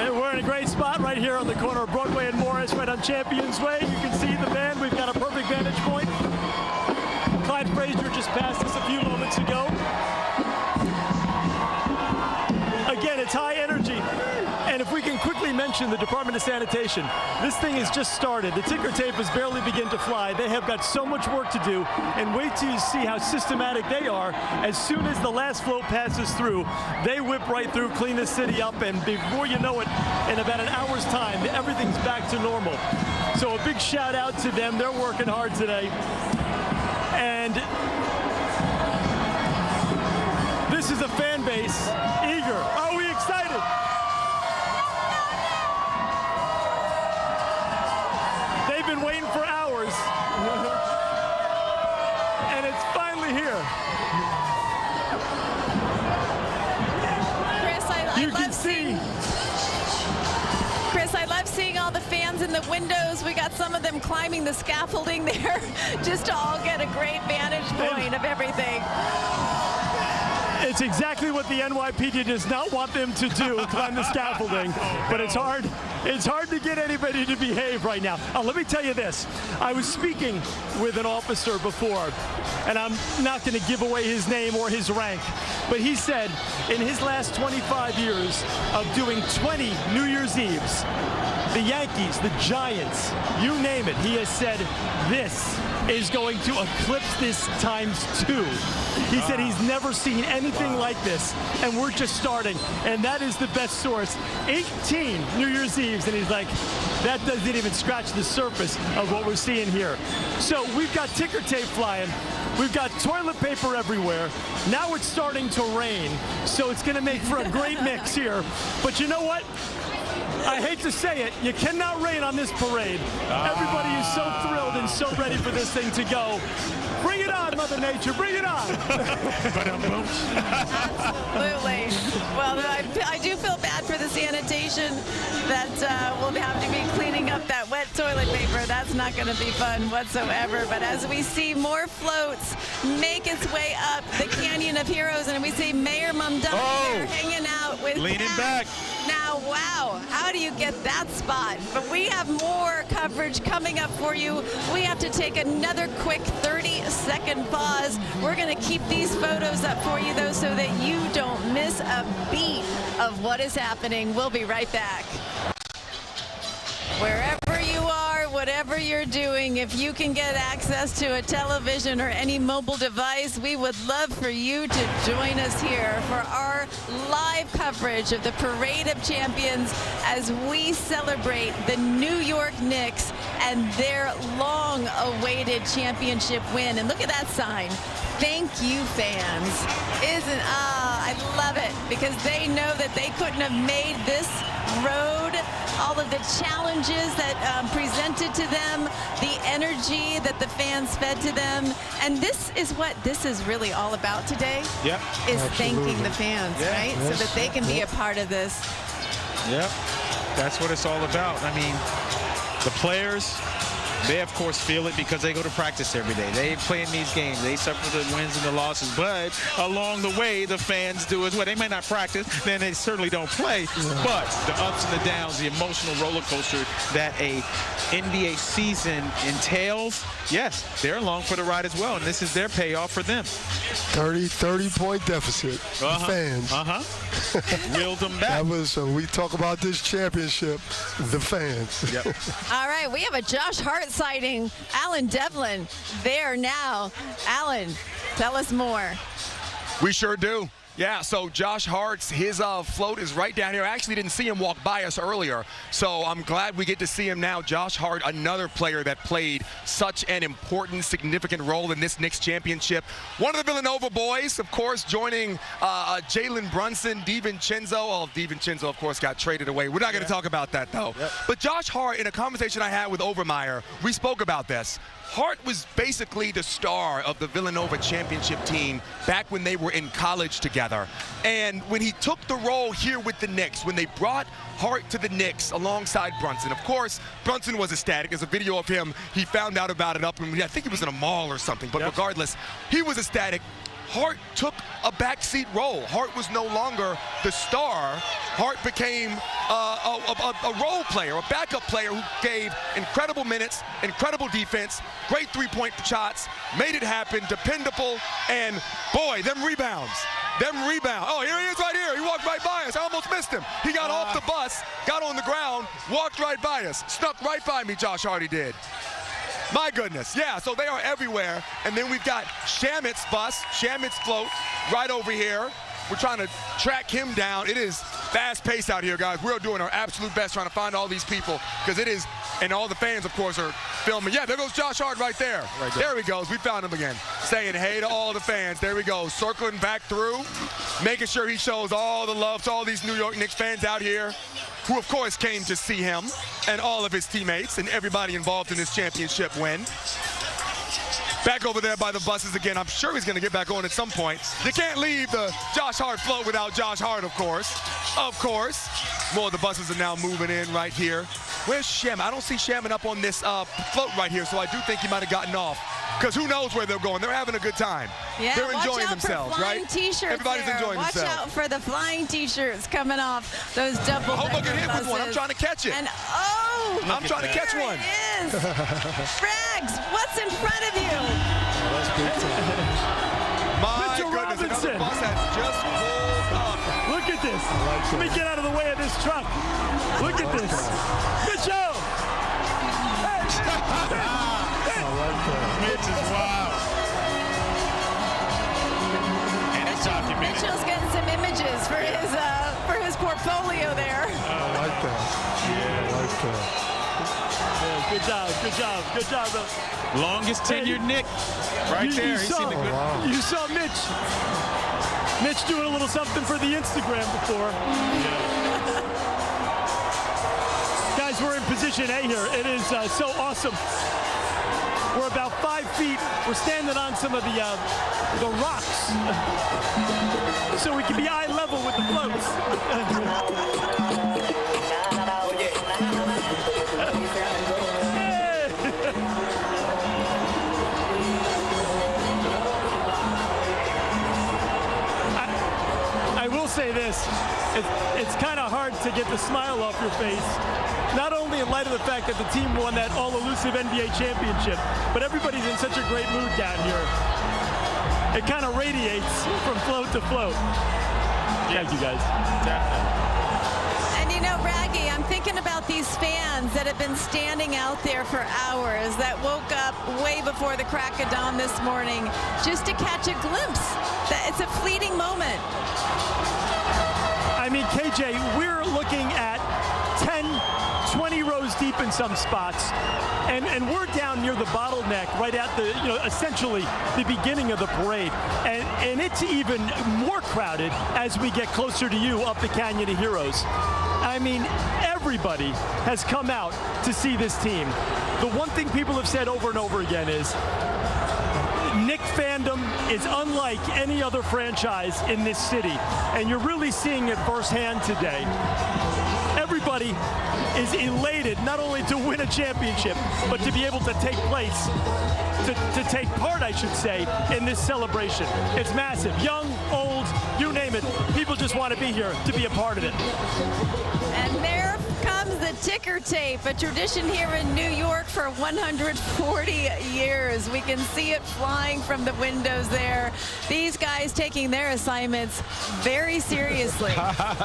And we're in a great spot right here on the corner of Broadway and Morris, right on Champions Way. You can see the band. We've got a perfect vantage point. Clyde Frazier just passed us a few moments ago. Again, it's high energy. And if we can quickly mention the Department of Sanitation, this thing has just started. The ticker tape has barely begun to fly. They have got so much work to do, and wait till you see how systematic they are. As soon as the last float passes through, they whip right through, clean the city up, and before you know it, in about an hour's time, everything's back to normal. So a big shout out to them. They're working hard today. And this is a fan base eager. Are we excited? They've been waiting for hours. And it's finally here.
Chris, I love seeing all the fans in the windows. We got some of them climbing the scaffolding there just to all get a great vantage point of everything.
It's exactly what the NYPD does not want them to do, climb the scaffolding. But it's hard to get anybody to behave right now. Let me tell you this. I was speaking with an officer before, and I'm not going to give away his name or his rank, but he said in his last 25 years of doing 20 New Year's Eves, the Yankees, the Giants, you name it, he has said this is going to eclipse this ×2. He said he's never seen anything like this, and we're just starting, and that is the best source. 18 New Year's Eves, and he's like, that doesn't even scratch the surface of what we're seeing here. So we've got ticker tape flying. We've got toilet paper everywhere. Now it's starting to rain, so it's going to make for a great mix here. But you know what? I hate to say it, you cannot rain on this parade. Everybody is so thrilled and so ready for this thing to go. Bring it on, Mother Nature. Bring it on.
Absolutely. Well, I do feel bad for the sanitation that we'll have to be cleaning up that wet toilet paper. That's not going to be fun whatsoever. But as we see more floats make its way up the Canyon of Heroes, and we see Mayor Mamdani there hanging out with
leaning back.
Now, wow, how do you get that spot? But we have more coverage coming up for you. We have to take another quick 30-second pause. We're going to keep these photos up for you, though, so that you don't miss a beat of what is happening. We'll be right back. Wherever you are, whatever you're doing, if you can get access to a television or any mobile device, we would love for you to join us here for our live coverage of the Parade of Champions as we celebrate the New York Knicks and their long-awaited championship win. And look at that sign. Thank you, fans. I love it, because they know that they couldn't have made this road, all of the challenges that presented to them, the energy that the fans fed to them. And this is what this is really all about today.
Yep.
Is thanking the fans, right?
Yes.
So that they can be a part of this.
Yep. That's what it's all about. I mean, the players, they, of course, feel it because they go to practice every day. They play in these games. They suffer the wins and the losses. But along the way, the fans do as well. They may not practice, then they certainly don't play. Yeah. But the ups and the downs, the emotional roller coaster that a NBA season entails, yes, they're along for the ride as well. And this is their payoff for them.
30-point deficit. Fans.
Reeled them back.
That was, we talk about this championship, the fans.
Yep.
All right, we have a Josh Hart sighting. Alan Devlin there now. Alan, tell us more.
We sure do. Yeah, so Josh Hart's, his float is right down here. I actually didn't see him walk by us earlier, so I'm glad we get to see him now. Josh Hart, another player that played such an important, significant role in this Knicks championship. One of the Villanova boys, of course, joining Jalen Brunson, DiVincenzo. Oh, DiVincenzo, of course, got traded away. We're not going to talk about that, though. Yep. But Josh Hart, in a conversation I had with Overmeyer, we spoke about this. Hart was basically the star of the Villanova championship team back when they were in college together. And when he took the role here with the Knicks, when they brought Hart to the Knicks alongside Brunson, of course, Brunson was ecstatic. There's a video of him. He found out about it up when I think he was in a mall or something. But regardless, he was ecstatic. Hart took a backseat role. Hart was no longer the star. Hart became a role player, a backup player who gave incredible minutes, incredible defense, great three-point shots, made it happen, dependable, and boy, them rebounds. Oh, here he is right here. He walked right by us. I almost missed him. He got off the bus, got on the ground, walked right by us. Snuck right by me, Josh Hart, he did. My goodness, yeah, so they are everywhere. And then we've got Shamit's bus, Shamit's float right over here. We're trying to track him down. It is fast pace out here, guys. We're doing our absolute best trying to find all these people because it is, and all the fans, of course, are filming. Yeah, there goes Josh Hart right there. There he goes. We found him again. Saying hey to all the fans. There we go. Circling back through, making sure he shows all the love to all these New York Knicks fans out here who, of course, came to see him and all of his teammates and everybody involved in this championship win. Back over there by the buses again. I'm sure he's going to get back on at some point. You can't leave the Josh Hart float without Josh Hart, of course. Of course. More of the buses are now moving in right here. Where's Shem? I don't see Shaman up on this float right here, so I do think he might have gotten off. Because who knows where they're going. They're having a good time.
Yeah,
they're enjoying themselves, right?
Everybody's
enjoying themselves.
Watch out for the flying T-shirts coming off those double
Oh, look at him with one. I'm trying to catch it.
And
I'm trying to catch one.
There it is. Frags, what's in front of you?
That's big time.
My goodness, another bus has just pulled up.
Look at this. Let me get out of the way of this truck. Look at this. Mitchell!
Mitch is wild. And it's documented.
Mitchell's getting some images for his portfolio there.
I like that. Yeah, I like that.
Yeah, good job.
Longest tenured Knick right there.
You saw Mitch doing a little something for the Instagram before. Division A here. It is so awesome. We're about 5 feet. We're standing on some of the rocks, so we can be eye level with the floats. I will say this, it's kind of hard to get the smile off your face, not only in light of the fact that the team won that all-elusive NBA championship, but everybody's in such a great mood down here. It kind of radiates from float to float. Thank you, guys.
And you know, Raggy, I'm thinking about these fans that have been standing out there for hours, that woke up way before the crack of dawn this morning just to catch a glimpse. It's a fleeting moment.
I mean, KJ, we're looking at 10, 20 rows deep in some spots, and we're down near the bottleneck, right at the, essentially the beginning of the parade. And it's even more crowded as we get closer to you up the Canyon of Heroes. I mean, everybody has come out to see this team. The one thing people have said over and over again is, Knicks fandom is unlike any other franchise in this city, and you're really seeing it firsthand today. Everybody is elated not only to win a championship, but to be able to take place, to take part, I should say, in this celebration. It's massive. Young, old, you name it. People just want to be here to be a part of it.
And there comes the ticker tape, a tradition here in New York for 140 years. We can see it flying from the windows there. These guys taking their assignments very seriously.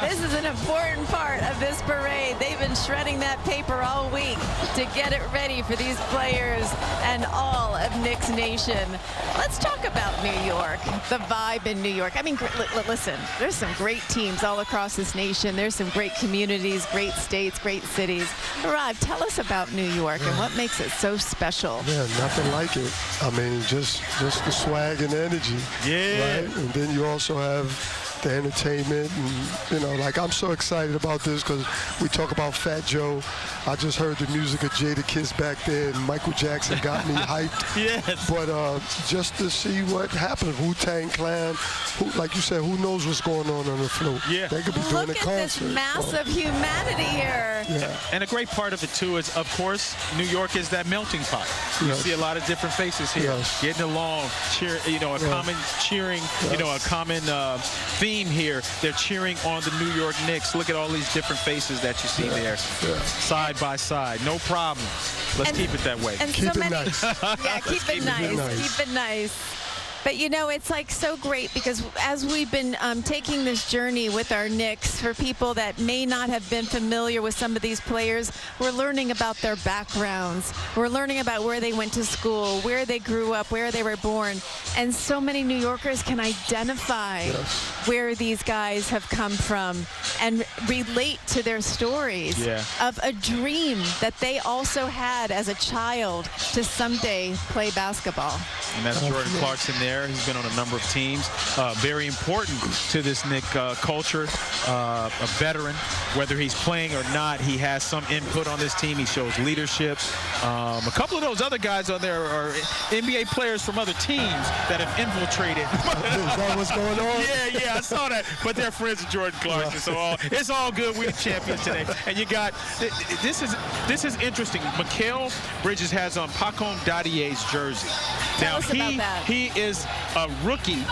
This is an important part of this parade. They've been shredding that paper all week to get it ready for these players and all of Knicks Nation. Let's talk about New York, the vibe in New York. I mean, listen, there's some great teams all across this nation. There's some great communities, great states, great cities. Rod, tell us about New York and what makes it so special.
Yeah, nothing like it. I mean, just the swag and energy.
Yeah.
Right? And then you also have the entertainment, and like, I'm so excited about this because we talk about Fat Joe. I just heard the music of Jada Kiss back there, and Michael Jackson got me hyped.
Yes.
But just to see what happens, Wu-Tang Clan, like you said, who knows what's going on the float?
Yeah.
They could be doing a concert.
Look at this massive humanity here.
Yeah.
And a great part of it, too, is, of course, New York is that melting pot. You see a lot of different faces here, getting along, cheer, common cheering, a common theme here. They're cheering on the New York Knicks. Look at all these different faces that you see there, side by side. No problem. Let's keep it that way.
And
keep it nice.
Yeah, keep it nice. Keep it nice. But, it's like so great because as we've been taking this journey with our Knicks, for people that may not have been familiar with some of these players, we're learning about their backgrounds. We're learning about where they went to school, where they grew up, where they were born. And so many New Yorkers can identify where these guys have come from and relate to their stories of a dream that they also had as a child to someday play basketball.
And that's Jordan Clarkson there. He's been on a number of teams. Very important to this Knick culture. A veteran, whether he's playing or not, he has some input on this team. He shows leadership. A couple of those other guys on there are NBA players from other teams that have infiltrated.
Is that what's going on?
Yeah, I saw that. But they're friends of Jordan Clarkson, so it's all good. We're the champions today. And you got this is interesting. Mikal Bridges has on Pacom Dadie's jersey. Now he is a rookie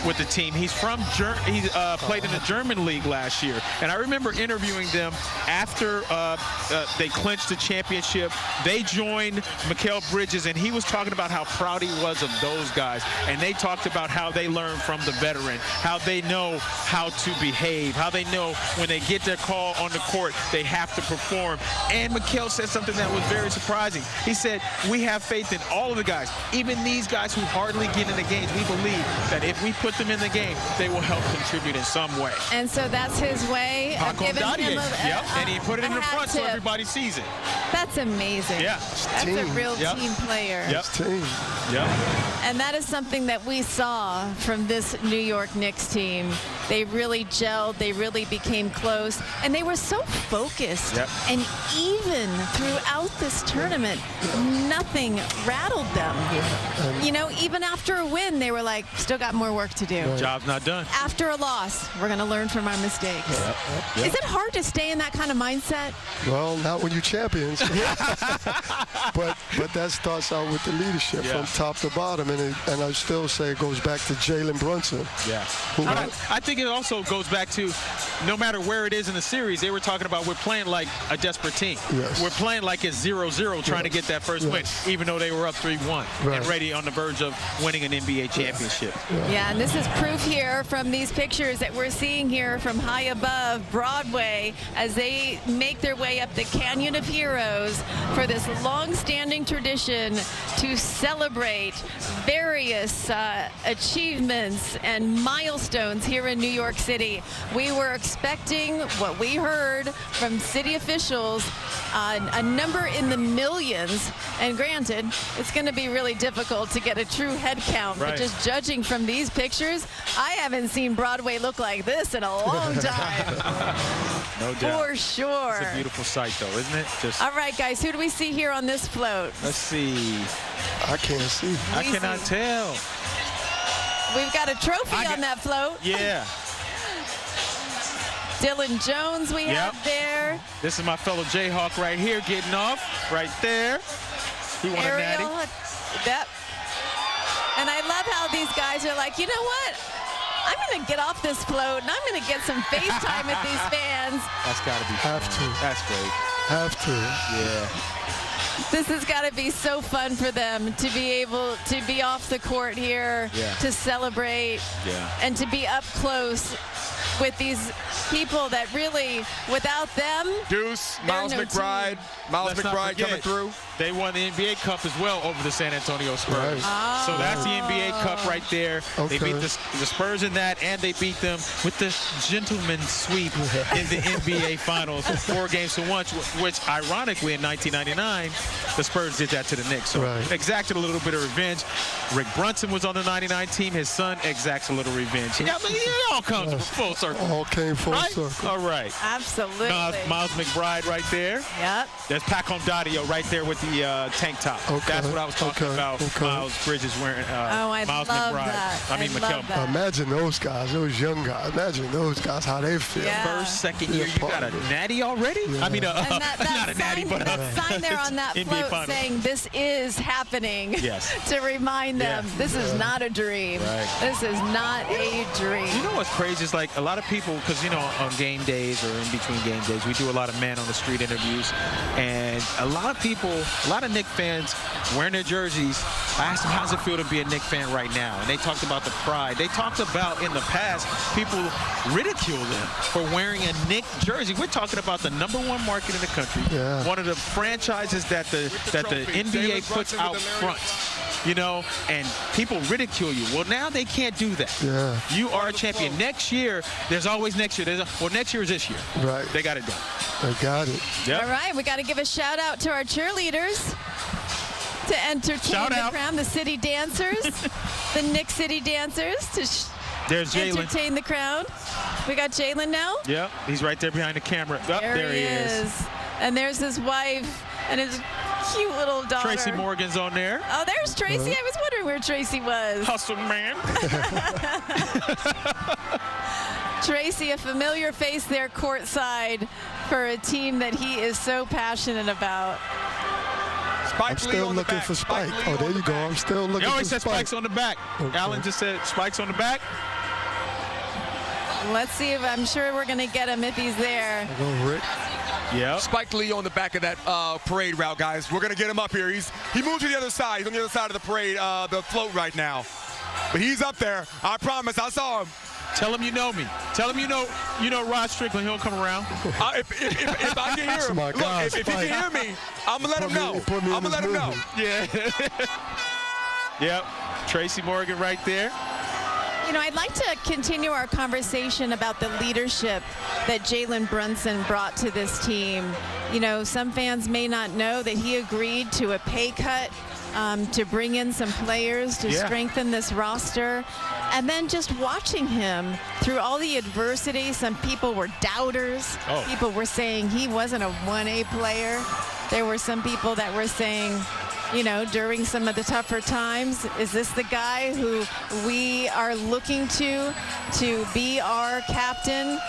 with the team. He's from he played in the German league last year, and I remember interviewing them after they clinched the championship. They joined Mikal Bridges, and he was talking about how proud he was of those guys, and they talked about how they learned from the veteran, how they know how to behave, how they know when they get their call on the court, they have to perform. And Mikal said something that was very surprising. He said, we have faith in all of the guys, even these guys who hardly get in the games. We believe that if we put them in the game, they will help contribute in some way.
And so that's his way of giving him
and he put it in the front so everybody sees it. That's
That's amazing.
Yeah.
That's a real team player.
Yep.
Team.
Yep.
And that is something that we saw from this New York Knicks team. They really gelled. They really became close. And they were so focused.
Yep.
And even throughout this tournament, nothing rattled them. You know, even after a win, they were like, still got more work to do.
Job's not done.
After a loss, we're going to learn from our mistakes. Is it hard to stay in that kind of mindset?
Well, not when you're champions. but that starts out with the leadership from top to bottom. And I still say it goes back to Jalen Brunson.
Yeah. I think it also goes back to no matter where it is in the series, they were talking about we're playing like a desperate team.
Yes.
We're playing like it's 0-0 trying to get that first win, even though they were up 3-1 and ready on the verge of winning an NBA championship.
Yeah, and this is proof here from these pictures that we're seeing here from high above Broadway as they make their way up the Canyon of Heroes for this long-standing tradition to celebrate various achievements and milestones here in New York City. We were expecting what we heard from city officials, a number in the millions, and granted, it's going to be really difficult to get a true head count, but just judging from these pictures, I haven't seen Broadway look like this in a long time.
No doubt.
For sure.
It's a beautiful sight, though, isn't it? Just
all right, guys, who do we see here on this float?
Let's see.
I can't see.
I cannot tell.
We've got a trophy on that float.
Yeah.
Dylan Jones we have there.
This is my fellow Jayhawk right here getting off right there. He won a natty.
Yep. And I love how these guys are like, you know what? I'm going to get off this float and I'm going to get some FaceTime with these fans.
That's got to be fun.
Have to.
That's great.
Have to.
Yeah.
This has got to be so fun for them to be able to be off the court here, to celebrate, and to be up close with these people that really, without them,
Deuce, Miles McBride. Miles McBride coming through.
They won the NBA Cup as well over the San Antonio Spurs. So that's the NBA Cup right there. They beat the Spurs in that, and they beat them with the gentleman's sweep in the NBA Finals, 4 games to 1, which ironically in 1999, the Spurs did that to the Knicks. So exacted a little bit of revenge. Rick Brunson was on the 99 team. His son exacts a little revenge. Yeah, I mean, it all comes full circle.
All came full circle.
All right.
Absolutely.
Miles McBride right there.
Yep.
There's Pacom Dadio right there with the tank top. That's what I was talking about. Miles Bridges wearing
I
Miles
love
McBride.
that.
I mean, McKelvin.
Imagine those guys, those young guys. Imagine those guys, how they feel.
First, second year, you got a natty already? I mean, not a natty, but a
sign there on that float saying this is happening.
Yes.
To remind them this is not a dream. This is not a dream.
You know what's crazy is like a lot of people, because you know on game days or in between game days, we do a lot of man on the street interviews, and a lot of people, a lot of Knicks fans wearing their jerseys. I asked them, how's it feel to be a Knicks fan right now? And they talked about the pride. They talked about in the past, people ridicule them for wearing a Knicks jersey. We're talking about the #1 market in the country, one of the franchises that the NBA puts out front. You know, and people ridicule you. Well, now they can't do that.
Yeah.
You are a champion. Next year, there's always next year. Well, next year is this year.
Right.
They got it done.
They got it.
Yep.
All right, we got to give a shout out to our cheerleaders to entertain the crowd, the city dancers, the Knicks City dancers
There's Jalen.
Entertain the crowd. We got Jalen now.
Yep, he's right there behind the camera. Oh, there he is.
And there's his wife and his cute little daughter.
Tracy Morgan's on there.
Oh, there's Tracy. I was wondering where Tracy was.
Hustle, man.
Tracy, a familiar face there courtside for a team that he is so passionate about.
I'm still looking for Spike. Oh, there you go. I'm still looking for Spike.
He always said Spike's on the back. Alan just said Spike's on the back.
Let's see if I'm sure we're going to get him if he's there.
Go, Rick.
Yeah. Spike Lee on the back of that parade route, guys. We're going to get him up here. He moved to the other side. He's on the other side of the parade, the float right now. But he's up there. I promise. I saw him.
Tell him you know me. Tell him you know Rod Strickland. He'll come around.
If I can hear him, look, if he can hear me, I'm going to let him know. I'm going to let him know.
Yeah. Yep. Tracy Morgan right there.
You know, I'd like to continue our conversation about the leadership that Jalen Brunson brought to this team. You know, some fans may not know that he agreed to a pay cut to bring in some players to strengthen this roster. And then just watching him through all the adversity, some people were doubters. People were saying he wasn't a 1A player. There were some people that were saying, you know, during some of the tougher times, is this the guy who we are looking to be our captain?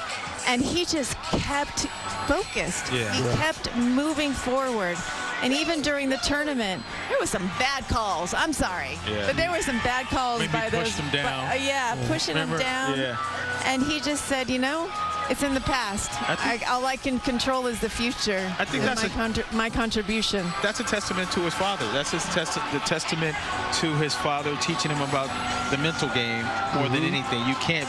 And he just kept focused. He kept moving forward. And even during the tournament, there was some bad calls. I'm sorry. But there were some bad calls.
Maybe
by those.
Pushed him down.
Pushing him down. And he just said, you know, it's in the past. All I can control is the future.
I think that's
my contribution.
That's a testament to his father. That's the testament to his father teaching him about the mental game more than anything. You can't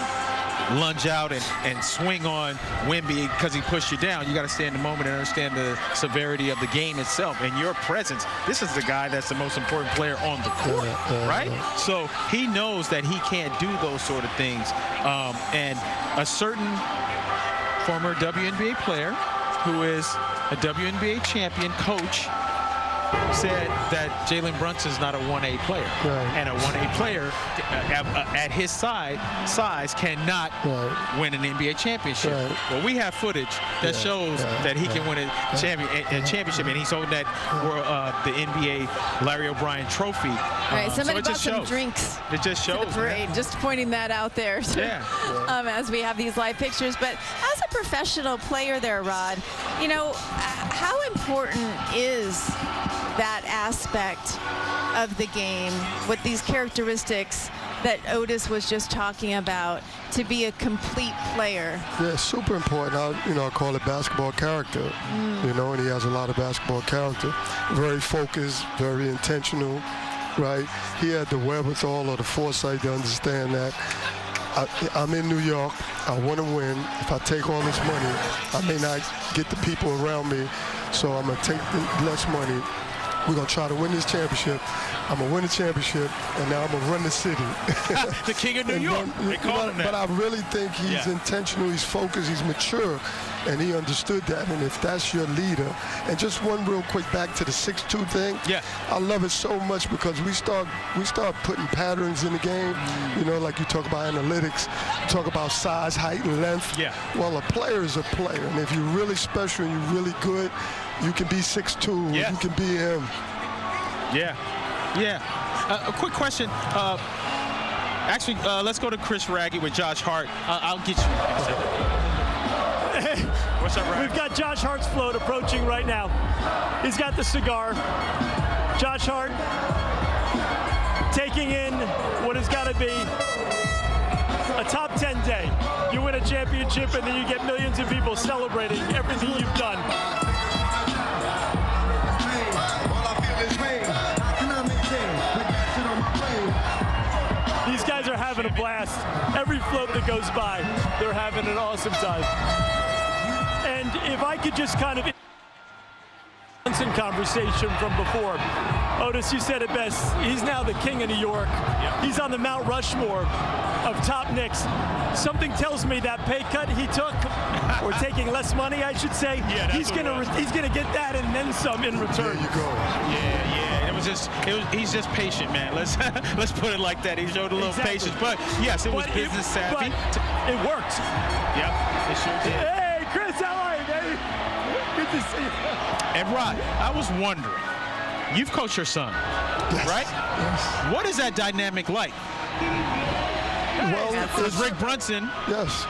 lunge out and swing on Wemby because he pushed you down. You got to stay in the moment and understand the severity of the game itself. And your presence, this is the guy that's the most important player on the court, right? So he knows that he can't do those sort of things. And a certain former WNBA player who is a WNBA champion coach said that Jalen Brunson's not a 1A player. And a 1A player at his size cannot win an NBA championship. Well, we have footage that shows that he can win a championship, and he's holding that the NBA Larry O'Brien trophy.
Somebody
so
bought some drinks.
It just shows.
The parade. Just pointing that out there. As we have these live pictures. But as a professional player there, Rod, you know, how important is that aspect of the game with these characteristics that Otis was just talking about to be a complete player?
Yeah, super important. I call it basketball character. You know, and he has a lot of basketball character. Very focused, very intentional, right? He had the wherewithal or the foresight to understand that I'm in New York. I want to win. If I take all this money, I may not get the people around me, so I'm going to take the less money. We're going to try to win this championship. I'm going to win the championship, and now I'm going to run the city.
The king of New York.
But I really think he's intentional, he's focused, he's mature, and he understood that. And if that's your leader, and just one real quick back to the 6'2" thing. I love it so much because we start putting patterns in the game. You know, like you talk about analytics, you talk about size, height, and length. Well, a player is a player, and if you're really special and you're really good, you can be 6'2", you can be him.
A quick question. Actually, let's go to Chris Raggy with Josh Hart. I'll get you. What's up, Raggy?
We've got Josh Hart's float approaching right now. He's got the cigar. Josh Hart taking in what has got to be a top 10 day. You win a championship and then you get millions of people celebrating everything you've done. These guys are having a blast. Every float that goes by, they're having an awesome time. And if I could just kind of conversation from before. Otis, you said it best. He's now the king of New York. He's on the Mount Rushmore of top Knicks. Something tells me that pay cut he took, or taking less money, I should say, he's gonna get that and then some in return.
There you go.
He's just patient, man. Let's put it like that. He showed a little patience, but yes, it was business savvy.
It worked.
Yep, it sure did.
Hey, Chris, how are you, baby? Good to see you.
And Rod, I was wondering, you've coached your son, right?
Yes.
What is that dynamic like?
Well,
because Rick Brunson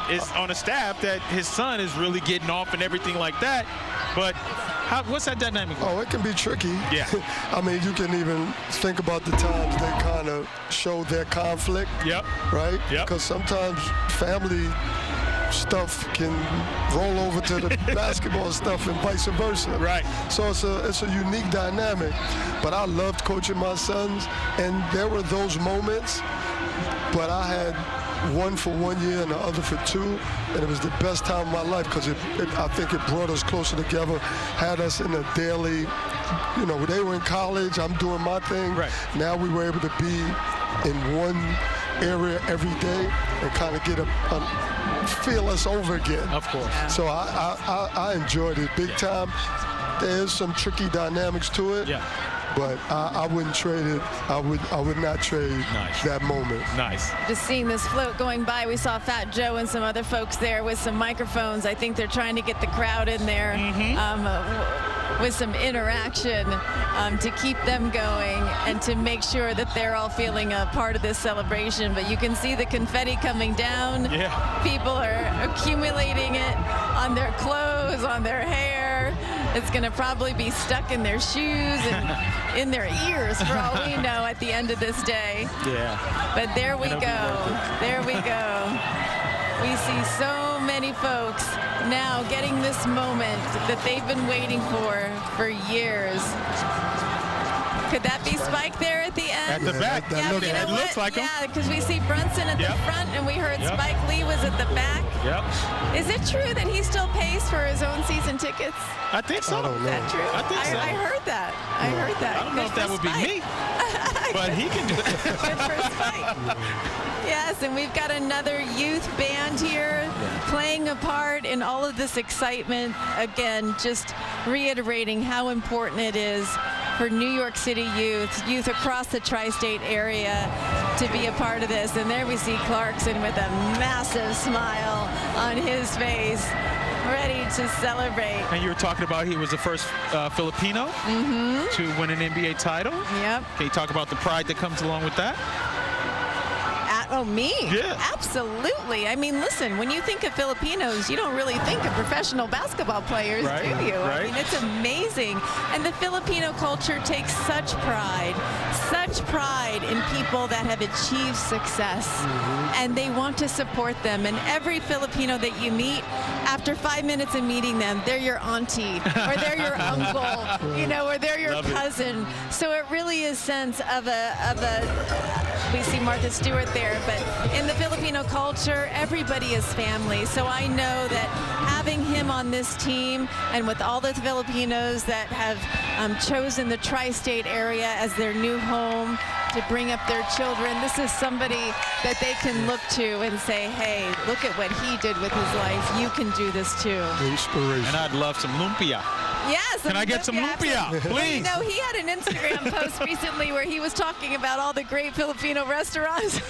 is on a staff that his son is really getting off and everything like that, but what's that dynamic like?
Oh, it can be tricky.
Yeah.
I mean, you can even think about the times they kind of show their conflict. Right? Because sometimes family stuff can roll over to the basketball stuff and vice versa.
Right.
So it's a unique dynamic. But I loved coaching my sons, and there were those moments, but I had one for 1 year and the other for 2, and it was the best time of my life because I think it brought us closer together, had us in a daily, you know, they were in college, I'm doing my thing.
Right.
Now we were able to be in one area every day and kind of get a feel us over again.
Of course.
So I enjoyed it big time. There's some tricky dynamics to it.
Yeah.
But I wouldn't trade it. I would not trade that moment.
Nice.
Just seeing this float going by, we saw Fat Joe and some other folks there with some microphones. I think they're trying to get the crowd in there with some interaction to keep them going and to make sure that they're all feeling a part of this celebration. But you can see the confetti coming down.
Yeah.
People are accumulating it on their clothes, on their hair. It's going to probably be stuck in their shoes and in their ears for all we know at the end of this day.
Yeah.
But there we go. There we go. We see so many folks now getting this moment that they've been waiting for years. Could that be Spike there at the end?
At the back.
Yeah, you know
it looks like him.
Yeah, because we see Brunson at the front, and we heard Spike Lee was at the back.
Yep.
Is it true that he still pays for his own season tickets?
I think so.
I don't know.
Is that true?
I think so.
I heard that. I heard that.
I don't know if that would be me, but he can do it.
Good for Spike. Yes, and we've got another youth band here playing a part in all of this excitement. Again, just reiterating how important it is for New York City youth across the tri-state area to be a part of this. And there we see Clarkson with a massive smile on his face, ready to celebrate.
And you were talking about he was the first Filipino to win an NBA title.
Yep.
Can you talk about the pride that comes along with that?
Oh, me?
Yeah.
Absolutely. I mean, listen, when you think of Filipinos, you don't really think of professional basketball players,
Right,
do you?
right.
I mean, it's amazing. And the Filipino culture takes such pride in people that have achieved success. And they want to support them. And every Filipino that you meet, after 5 minutes of meeting them, they're your auntie, or they're your uncle, you know, or they're your
Love it.
cousin. So it really is a sense of we see Martha Stewart there, but in the Filipino culture, everybody is family. So I know that having him on this team, and with all the Filipinos that have chosen the tri-state area as their new home to bring up their children, this is somebody that they can look to and say, hey, look at what he did with his life. You can do this too.
Inspiration.
And I'd love some lumpia.
Yes.
Can I get some lumpia, please?
Well, you know, he had an Instagram post recently where he was talking about all the great Filipino restaurants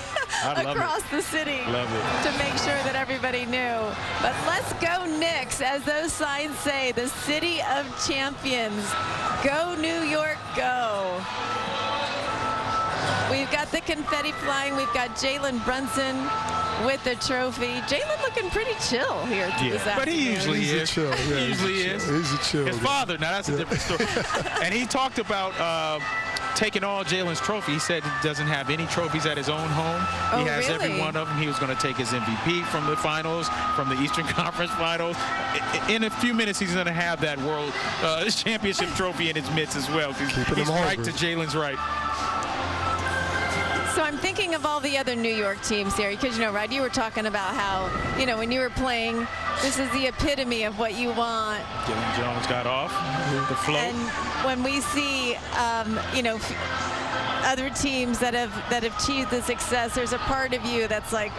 across the city to make sure that everybody knew. But let's go Knicks, as those signs say, the city of champions. Go New York, go. We've got the confetti flying. We've got Jalen Brunson with the trophy. Jalen looking pretty chill here this afternoon.
But he usually is.
Chill. Yeah,
He usually is.
He's a chill.
His father, now that's a different story. And he talked about taking all Jalen's trophy. He said he doesn't have any trophies at his own home.
Oh,
he has
really?
every one of them. He was going to take his MVP from the finals, from the Eastern Conference Finals. In a few minutes, he's going to have that World Championship trophy in his midst as well. He's right to Jalen's right.
So I'm thinking of all the other New York teams here, because, you know, Rod, you were talking about how, you know, when you were playing, this is the epitome of what you want.
Dylan Jones got off the float.
And when we see, you know, other teams that have achieved the success, there's a part of you that's like,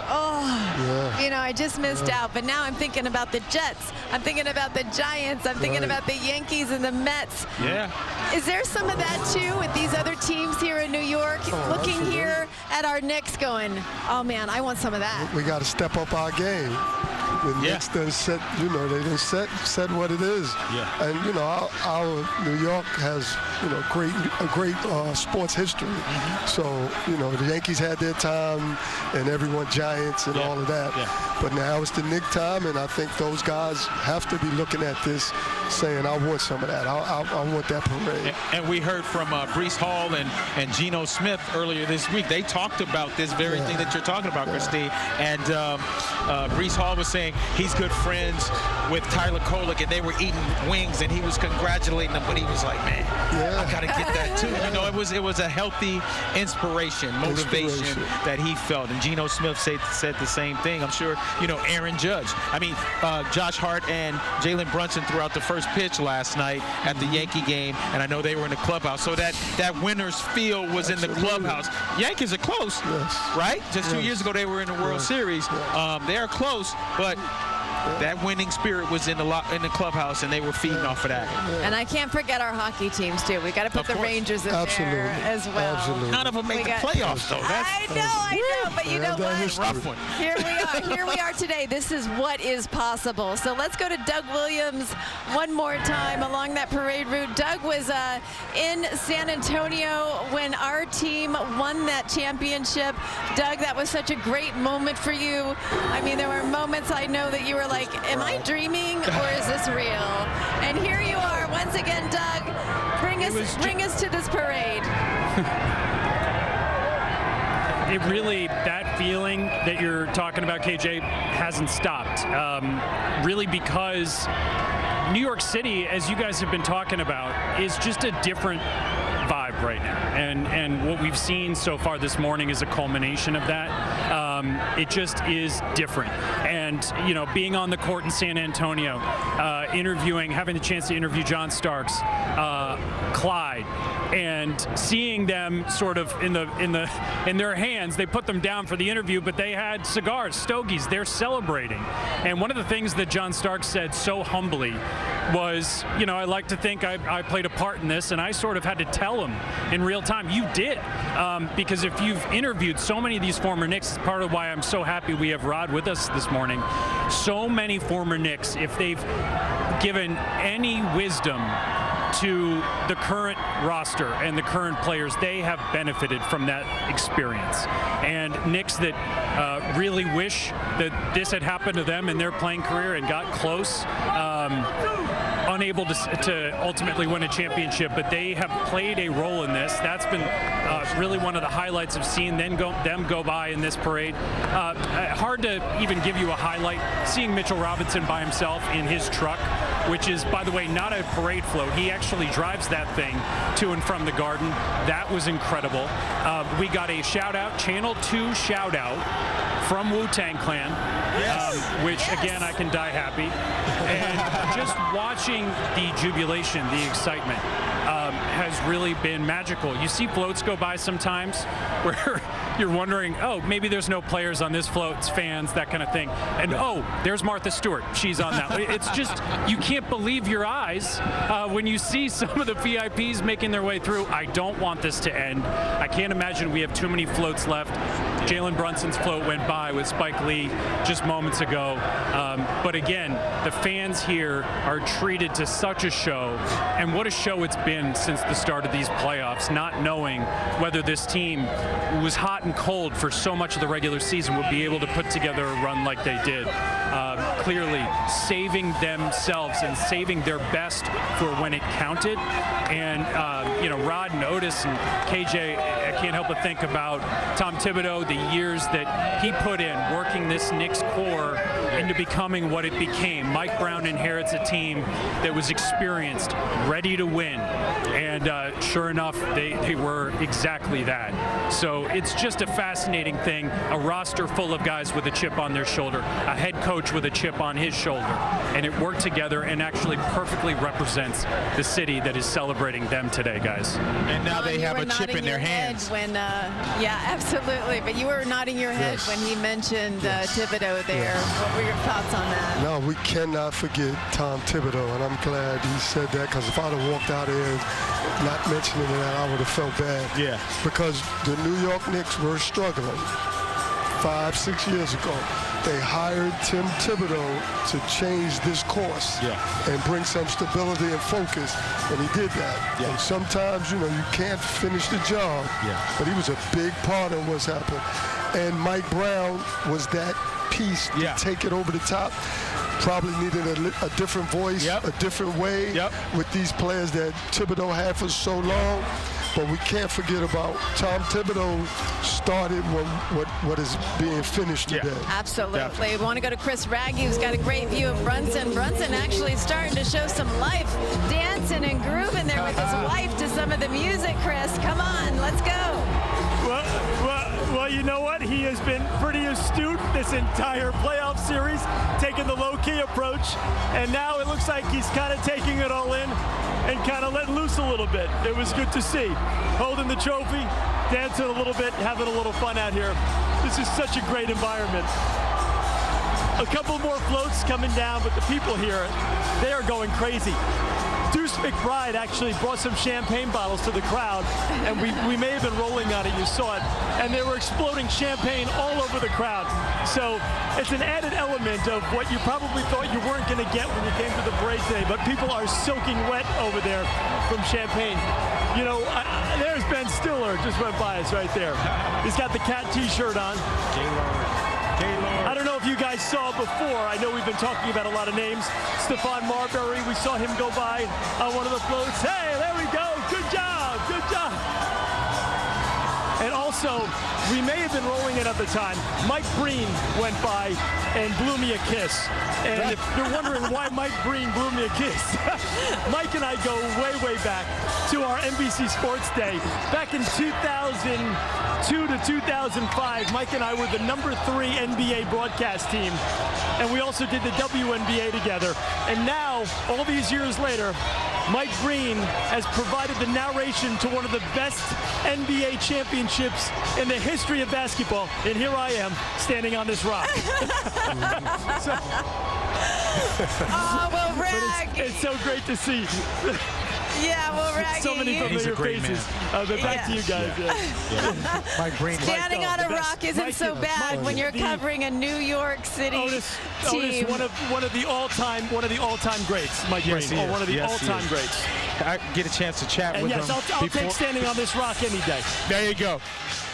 you know, I just missed out. But now I'm thinking about the Jets. I'm thinking about the Giants. I'm thinking about the Yankees and the Mets.
Yeah.
Is there some of that too with these other teams here in New York, looking
absolutely.
here at our Knicks going, oh man, I want some of that.
We got to step up our game. The Knicks done set, you know, they done set what it is.
Yeah.
And, you know, our New York has, you know, a great sports history. So, you know, the Yankees had their time and everyone Giants and all of that.
Yeah.
But now it's the Knicks time, and I think those guys have to be looking at this saying, I want some of that. I want that parade.
And we heard from Breece Hall and Geno Smith earlier this week. They talked about this very thing that you're talking about, Christine. And Breece Hall was saying saying he's good friends with Tyler Kolek, and they were eating wings, and he was congratulating them, but he was like, man, I got to get that too. You know, it was a healthy inspiration, motivation that he felt. And Geno Smith said the same thing. I'm sure, you know, Aaron Judge. I mean, Josh Hart and Jalen Brunson threw out the first pitch last night at the Yankee game, and I know they were in the clubhouse. So that winner's feel was in the clubhouse. Yankees are close, right? Just 2 years ago, they were in the World Series. They are close, but that winning spirit was in the clubhouse, and they were feeding off of that.
And I can't forget our hockey teams too. We got to put the Rangers in there as well.
Absolutely. None of them make the playoffs though.
I know, but you know what?
Rough one.
Here we are today. This is what is possible. So let's go to Doug Williams one more time along that parade route. Doug was in San Antonio when our team won that championship. Doug, that was such a great moment for you. I mean, there were moments I know that you were like, am I dreaming or is this real? And here you are once again, Doug. Bring us to this parade.
It really, that feeling that you're talking about, KJ, hasn't stopped. Really because New York City, as you guys have been talking about, is just a different vibe right now. And what we've seen so far this morning is a culmination of that. It just is different. And, you know, being on the court in San Antonio, having the chance to interview John Starks, Clyde, and seeing them sort of in their hands, they put them down for the interview, but they had cigars, stogies, they're celebrating. And one of the things that John Starks said so humbly was, you know, I like to think I played a part in this, and I sort of had to tell him in real time, you did. Because if you've interviewed so many of these former Knicks, it's part of why I'm so happy we have Rod with us this morning. So many former Knicks, if they've given any wisdom to the current roster and the current players, they have benefited from that experience. And Knicks that really wish that this had happened to them in their playing career and got close, unable to ultimately win a championship, but they have played a role in this. That's been really one of the highlights of seeing them go by in this parade. Hard to even give you a highlight. Seeing Mitchell Robinson by himself in his truck, which is, by the way, not a parade float. He actually drives that thing to and from the Garden. That was incredible. We got a shout-out, Channel 2 shout-out from Wu-Tang Clan, which, again, I can die happy. And just watching the jubilation, the excitement, has really been magical. You see floats go by sometimes where you're wondering, oh, maybe there's no players on this float, it's fans, that kind of thing. And, oh, there's Martha Stewart. She's on that. It's just, you can't believe your eyes when you see some of the VIPs making their way through. I don't want this to end. I can't imagine we have too many floats left. Jalen Brunson's float went by with Spike Lee just moments ago. But again, the fans here are treated to such a show, and what a show it's been since the start of these playoffs, not knowing whether this team was hot and cold for so much of the regular season would be able to put together a run like they did. Clearly saving themselves and saving their best for when it counted. And, you know, Rod and Otis and KJ, I can't help but think about Tom Thibodeau, the years that he put in working this Knicks core into becoming what it became. Mike Brown inherits a team that was experienced, ready to win. And sure enough, they were exactly that. So it's just a fascinating thing, a roster full of guys with a chip on their shoulder, a head coach with a chip on his shoulder, and it worked together and actually perfectly represents the city that is celebrating them today, guys.
And now they have a chip in their hands.
When, yeah, absolutely. But you were nodding your head when he mentioned Thibodeau there. What were your thoughts on that?
No, we cannot forget Tom Thibodeau, and I'm glad he said that, because if I'd have walked out here not mentioning that, I would have felt bad.
Yeah.
Because the New York Knicks were struggling 5-6 years ago. They hired Tim Thibodeau to change this course and bring some stability and focus, and he did that. And sometimes, you know, you can't finish the job, but he was a big part of what's happened. And Mike Brown was that piece to take it over the top. Probably needed a different voice, a different way with these players that Thibodeau had for so long. but we can't forget about Tom Thibodeau started what is being finished today.
Absolutely.
Definitely.
We want to go to Chris Raggy, who's got a great view of Brunson. Brunson actually starting to show some life, dancing and grooving there with his wife to some of the music, Chris. Come on, let's go.
Well, you know what? He has been pretty astute this entire playoff series, taking the low-key approach, and now it looks like he's kind of taking it all in and kind of letting loose a little bit. It was good to see. Holding the trophy, dancing a little bit, having a little fun out here. This is such a great environment. A couple more floats coming down, but the people here, they are going crazy. Deuce McBride actually brought some champagne bottles to the crowd, and we may have been rolling on it, you saw it, and they were exploding champagne all over the crowd. So it's an added element of what you probably thought you weren't going to get when you came to the parade today, but people are soaking wet over there from champagne. You know, there's Ben Stiller, just went by us right there. He's got the cat t-shirt on. I don't know if you guys saw before. I know we've been talking about a lot of names. Stephon Marbury, we saw him go by on one of the floats. Hey, there we go. Good job. Good job. And also, we may have been rolling it at the time. Mike Breen went by and blew me a kiss. And if you're wondering why Mike Breen blew me a kiss, Mike and I go way, way back to our NBC Sports Day. Back in 2002 to 2005, Mike and I were the #3 NBA broadcast team. And we also did the WNBA together. And now, all these years later, Mike Breen has provided the narration to one of the best NBA championships in the history of basketball. And here I am, standing on this rock.
Oh, well, Rag.
It's so great to see.
Yeah, well, Raggy.
So many familiar faces. But back to you guys. Yeah.
Mike Breen.
Standing on a rock isn't so bad when you're covering a New York City team.
Otis, one of the all-time greats, Mike Breen. Or one of the all-time greats.
I get a chance to chat with him.
Yes, I'll take standing on this rock any day.
There you go.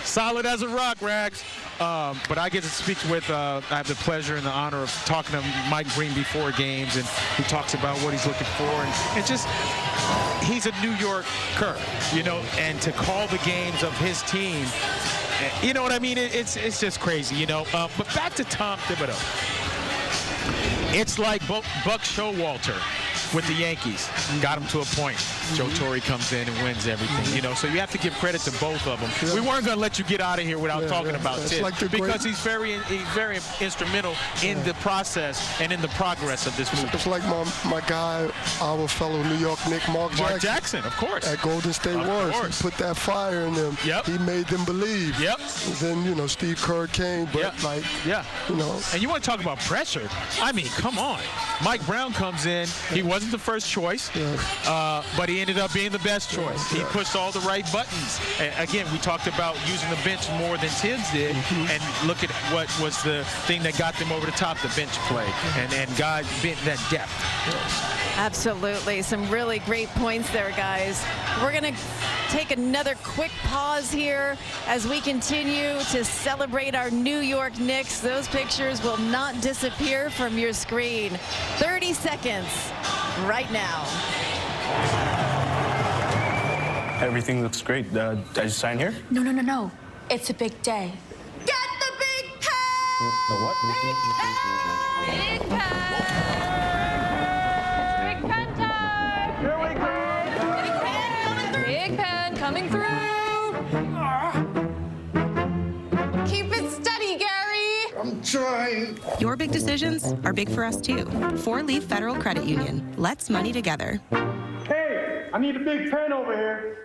Solid as a rock, Rags. But I get to speak with, I have the pleasure and the honor of talking to Mike Breen before games, and he talks about what he's looking for. And just, he's a New Yorker, you know, and to call the games of his team, you know what I mean? It's just crazy, you know. But back to Tom Thibodeau. It's like Buck Showalter with the Yankees. Got him to a point. Joe Torre comes in and wins everything, you know. So you have to give credit to both of them. We weren't going to let you get out of here without talking about Tibbs, like because he's very instrumental in the process and in the progress of this movement.
It's like my guy, our fellow New York Knicks, Mark
Jackson, of course.
At Golden State Warriors. He put that fire in them.
Yep.
He made them believe.
Yep.
And then, you know, Steve Kerr came, but you know.
And you want to talk about pressure? I mean, come on. Mike Brown comes in. He wasn't the first choice, but he ended up being the best choice. He pushed all the right buttons. And again, we talked about using the bench more than Tibbs did, and look at what was the thing that got them over the top, the bench play, and God bent that depth.
Absolutely. Some really great points there, guys. We're going to take another quick pause here as we continue to celebrate our New York Knicks. Those pictures will not disappear from your screen. 30 seconds right now.
Everything looks great. I just sign here?
No. It's a big day. Get the big pen!
The what?
Big pen! Big pen time! Here we go! Big pen coming through! Keep it steady, Gary!
I'm trying.
Your big decisions are big for us, too. 4-Leaf Federal Credit Union. Let's money together.
Hey, I need a big pen over here.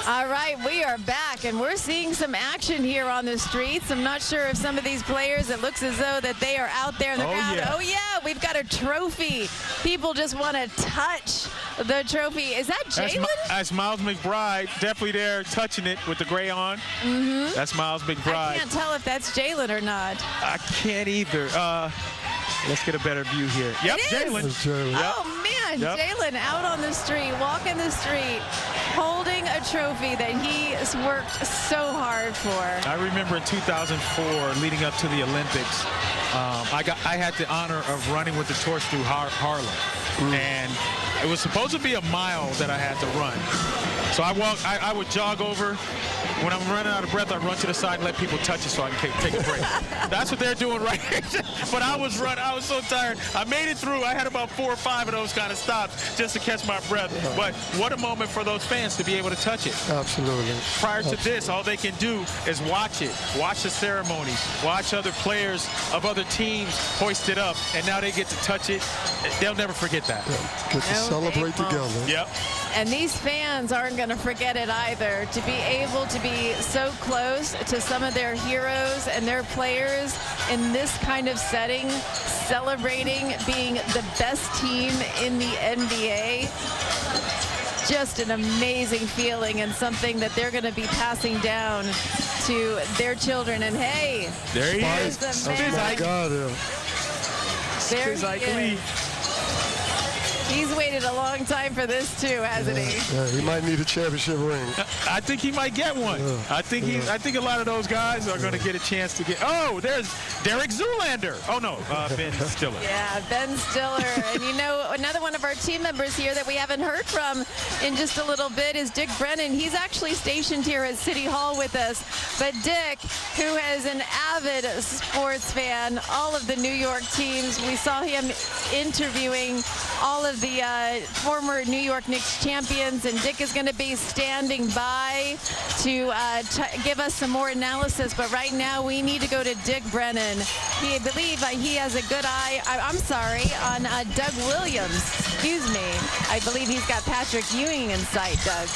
All right, we are back, and we're seeing some action here on the streets. I'm not sure if some of these players, it looks as though that they are out there in the crowd.
Yeah.
Oh, yeah, we've got a trophy. People just want to touch the trophy. Is that Jalen?
That's Miles McBride, definitely there touching it with the gray on. That's Miles McBride.
I can't tell if that's Jalen or not.
I can't either. Let's get a better view here. Yep, Jalen.
Oh, man, Jalen out on the street, walking the street, holding a trophy that he has worked so hard for.
I remember in 2004, leading up to the Olympics, I had the honor of running with the torch through Harlem. And It was supposed to be a mile that I had to run. So I would jog over. When I'm running out of breath, I run to the side and let people touch it so I can take a break. That's what they're doing right here. But I was so tired. I made it through. I had about 4 or 5 of those kind of stops just to catch my breath. But what a moment for those fans to be able to touch it.
Absolutely.
Prior to this, all they can do is watch it, watch the ceremony, watch other players of other teams hoist it up, and now they get to touch it. They'll never forget that.
Yeah. Get to celebrate together.
Yep.
And these fans aren't going to forget it either. To be able to be so close to some of their heroes and their players in this kind of setting, celebrating being the best team in the NBA, just an amazing feeling and something that they're going to be passing down to their children. And hey,
there he is.
Oh my God,
there he is. He's waited a long time for this too, hasn't he?
Yeah, he might need a championship ring.
I think he might get one.
Yeah.
I think a lot of those guys are going to get a chance to get. Oh, there's Derek Zoolander. Oh no, Ben Stiller.
Yeah, Ben Stiller. And you know, another one of our team members here that we haven't heard from in just a little bit is Dick Brennan. He's actually stationed here at City Hall with us. But Dick, who is an avid sports fan, all of the New York teams, we saw him interviewing all of the former New York Knicks champions, and Dick is going to be standing by to give us some more analysis. But right now we need to go to Dick Brennan. I believe he has a good eye, I'm sorry, on Doug Williams. Excuse me. I believe he's got Patrick Ewing in sight, Doug.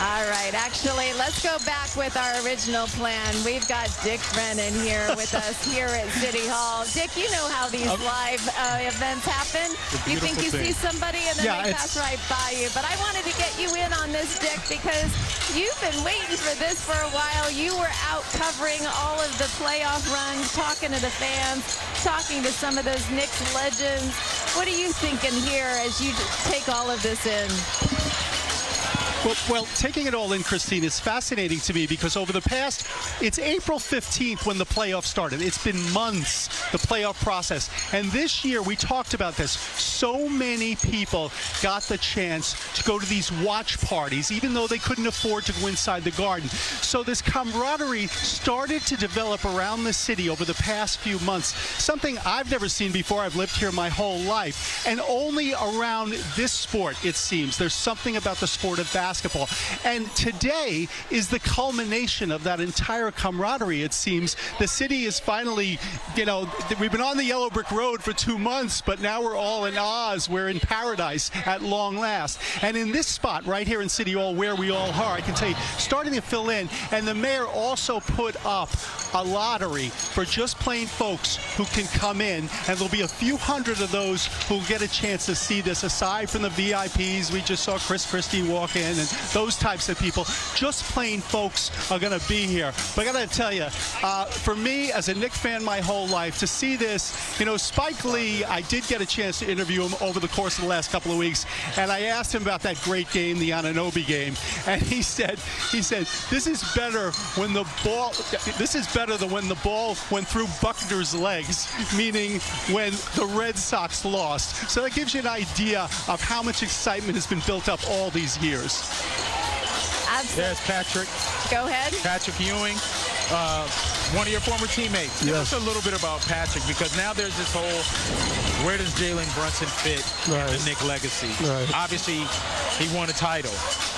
All right, actually, let's go back with our original plan. We've got Dick Brennan here with us here at City Hall. Dick, you know how these live events happen. You think you see somebody and then they pass right by you. But I wanted to get you in on this, Dick, because you've been waiting for this for a while. You were out covering all of the playoff runs, talking to the fans, talking to some of those Knicks legends. What are you thinking here as you take all of this in?
Well, taking it all in, Christine, is fascinating to me because over the past, it's April 15th when the playoffs started. It's been months, the playoff process. And this year, we talked about this. So many people got the chance to go to these watch parties, even though they couldn't afford to go inside the Garden. So this camaraderie started to develop around the city over the past few months, something I've never seen before. I've lived here my whole life. And only around this sport, it seems, there's something about the sport of basketball. And today is the culmination of that entire camaraderie, it seems. The city is finally, we've been on the yellow brick road for 2 months, but now we're all in Oz. We're in paradise at long last. And in this spot right here in City Hall where we all are, I can tell you, starting to fill in, and the mayor also put up a lottery for just plain folks who can come in, and there'll be a few hundred of those who'll get a chance to see this. Aside from the VIPs, we just saw Chris Christie walk in, and those types of people, just plain folks are going to be here. But I got to tell you, for me as a Knicks fan my whole life, to see this, Spike Lee, I did get a chance to interview him over the course of the last couple of weeks, and I asked him about that great game, the Anunoby game, and he said, this is better than when the ball went through Buckner's legs, meaning when the Red Sox lost. So that gives you an idea of how much excitement has been built up all these years.
Absolutely.
There's Patrick.
Go ahead.
Patrick Ewing, one of your former teammates. Tell us a little bit about Patrick, because now there's this whole, where does Jalen Brunson fit in the Knick legacy? Right. Obviously, he won a title.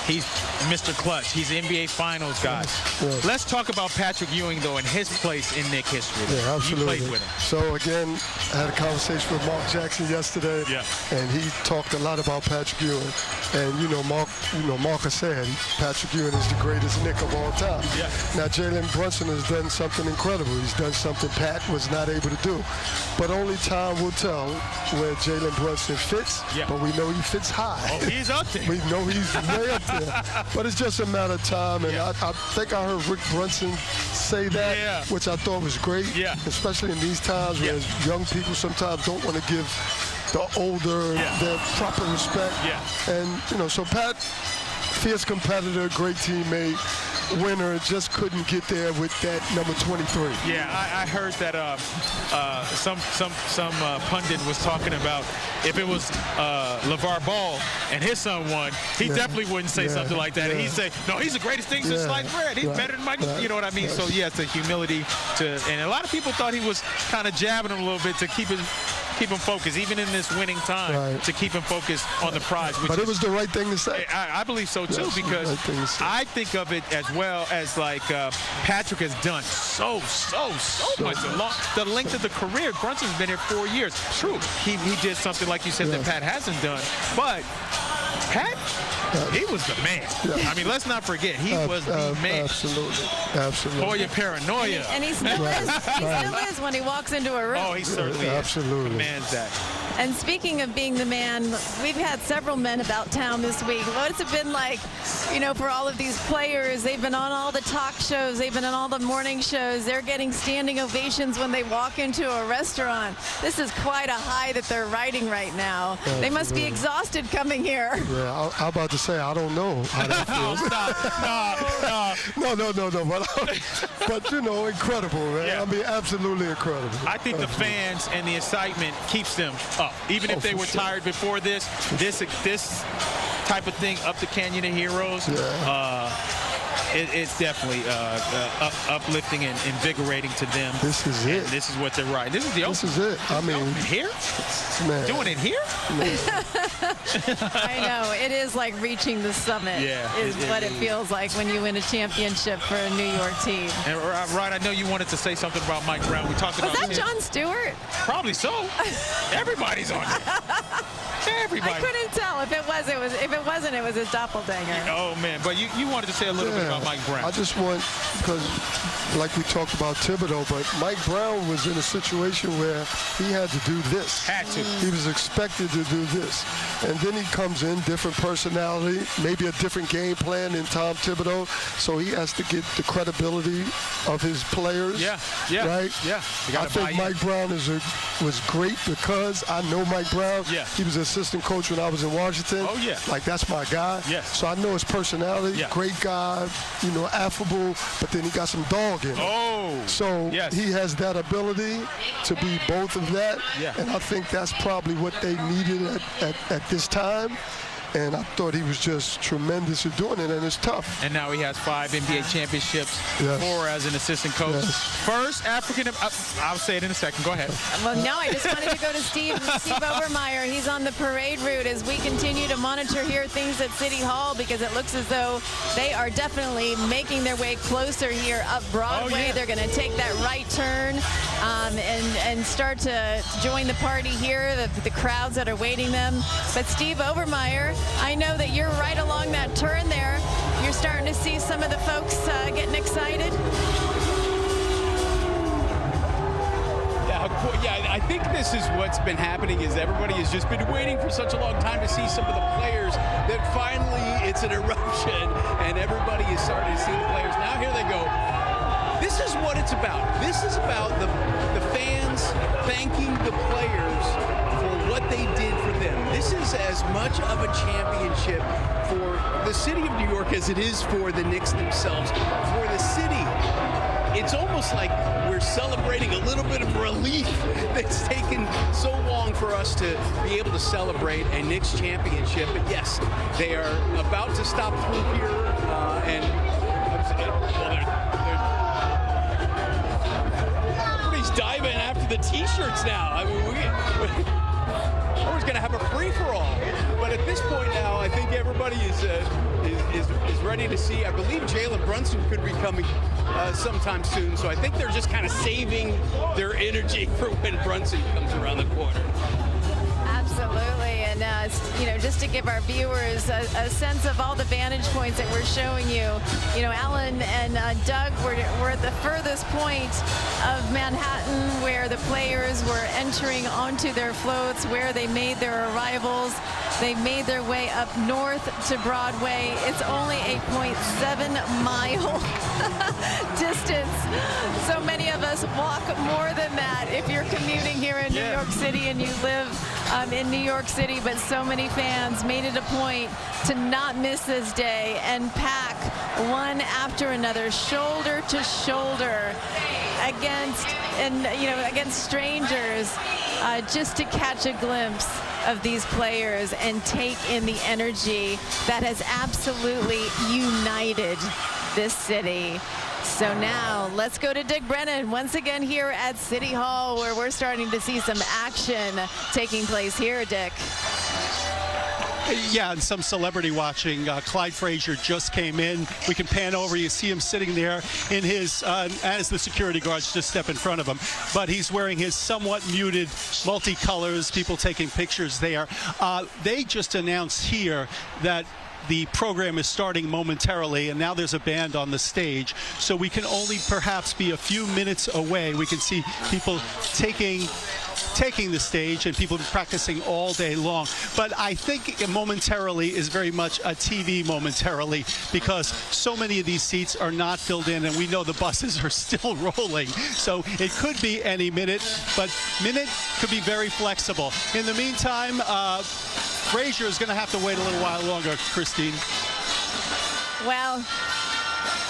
He's Mr. Clutch. He's the NBA Finals guy.
Right.
Let's talk about Patrick Ewing, though, and his place in Knick history.
Yeah, absolutely.
You played with him.
So, again, I had a conversation with Mark Jackson yesterday, and he talked a lot about Patrick Ewing. And, Marcus said Patrick Ewing is the greatest Knick of all time.
Yeah.
Now, Jalen Brunson has done something incredible. He's done something Pat was not able to do. But only time will tell where Jalen Brunson fits, but we know he fits high.
Oh, he's up there.
We know he's way up there. But it's just a matter of time, and I think I heard Rick Brunson say that, which I thought was great, especially in these times where young people sometimes don't want to give the older their proper respect. And, so Pat, fierce competitor, great teammate. winner just couldn't get there with that number 23.
Yeah, I heard that some pundit was talking about if it was LeVar Ball and his son won, he definitely wouldn't say something like that. He'd say, no, he's the greatest thing since sliced bread. He's better than Mike. You know what I mean? So, yeah, it's a humility and a lot of people thought he was kind of jabbing him a little bit to keep him focused, even in this winning time, to keep him focused on the prize.
But it was the right thing to say.
I believe so, too, because I think of it as well as, like, Patrick has done so much. The length of the career. Brunson's been here 4 years. True, he did something, like you said, that Pat hasn't done. But Pat, he was the man. I mean, let's not forget, he was the man.
Absolutely.
Boy, paranoia.
And he still is. He still is when he walks into a room.
Oh, he certainly
absolutely
commands that.
And speaking of being the man, we've had several men about town this week. What's it been like, for all of these players? They've been on all the talk shows. They've been on all the morning shows. They're getting standing ovations when they walk into a restaurant. This is quite a high that they're riding right now.
Absolutely.
They must be exhausted coming here.
Yeah, I'm about to say, I don't know how that feels. No. But, incredible, man.
Yeah.
I mean, absolutely incredible.
I think the fans and the excitement keeps them up. Even if they were tired before this type of thing, up the Canyon of Heroes, it's definitely uplifting and invigorating to them.
This is it.
This is what they're riding. This is the
This is it. I mean,
here?
Man.
Doing it here?
I know. It is like reaching the summit is what it feels like when you win a championship for a New York team.
And Ryan, I know you wanted to say something about Mike Brown. We talked about
that Jon Stewart?
Probably so. Everybody's on it. Everybody.
I couldn't tell. If it wasn't, it was his doppelganger.
Oh, man. But you wanted to say a little bit about Mike Brown.
I just want, because like we talked about Thibodeau, but Mike Brown was in a situation where he had to do this.
Had to.
He was expected to do this. And then he comes in, different personality, maybe a different game plan than Tom Thibodeau. So he has to get the credibility of his players.
Yeah.
Right?
Yeah.
I think Mike Brown was great because I know Mike Brown.
Yeah.
He was an assistant coach when I was in Washington.
Oh, yeah.
Like, that's my guy.
Yes.
So I know his personality.
Yeah.
Great guy, affable, but then he got some dog in him.
Oh.
So he has that ability to be both of that.
Yeah.
And I think that's probably what they needed at this time. And I thought he was just tremendous at doing it, and it's tough.
And now he has 5 NBA championships, 4 as an assistant coach.
Yes.
First African, I'll say it in a second. Go ahead.
Well, no, I just wanted to go to Steve Obermeyer. He's on the parade route as we continue to monitor here things at City Hall, because it looks as though they are definitely making their way closer here up Broadway.
Oh, yeah.
They're going to take that right turn and start to join the party here, the crowds that are waiting them. But Steve Obermeyer, I know that you're right along that turn there. You're starting to see some of the folks getting excited.
Yeah, I think this is what's been happening is everybody has just been waiting for such a long time to see some of the players that finally it's an eruption and everybody is starting to see the players. Now here they go. This is what it's about. This is about the fans thanking the players for what they did for them. This is as much of a championship for the city of New York as it is for the Knicks themselves. For the city, it's almost like we're celebrating a little bit of relief that's taken so long for us to be able to celebrate a Knicks championship. But yes, they are about to stop through here everybody's diving after the t-shirts now. I mean, we're going to have a free-for-all. But at this point now, I think everybody is ready to see. I believe Jalen Brunson could be coming sometime soon. So I think they're just kind of saving their energy for when Brunson comes around the corner.
Absolutely. And, just to give our viewers a sense of all the vantage points that we're showing you, Alan and Doug were at the furthest point of Manhattan where the players were entering onto their floats, where they made their arrivals. They made their way up north to Broadway. It's only a 0.7-mile distance. So many of us walk more than that if you're commuting here in New York City and you live in New York City, but so many fans made it a point to not miss this day and pack one after another, shoulder to shoulder, against strangers, just to catch a glimpse of these players and take in the energy that has absolutely united this city. So now let's go to Dick Brennan once again here at City Hall, where we're starting to see some action taking place here, Dick.
Yeah, and some celebrity watching. Clyde Frazier just came in. We can pan over. You see him sitting there in his, as the security guards just step in front of him. But he's wearing his somewhat muted multicolors, people taking pictures there. They just announced here that the program is starting momentarily, and now there's a band on the stage, so we can only perhaps be a few minutes away. We can see people taking the stage and people practicing all day long. But I think momentarily is very much a TV momentarily, because so many of these seats are not filled in, and we know the buses are still rolling. So it could be any minute, but minute could be very flexible. In the meantime, Frazier is going to have to wait a little while longer, Christine.
Well,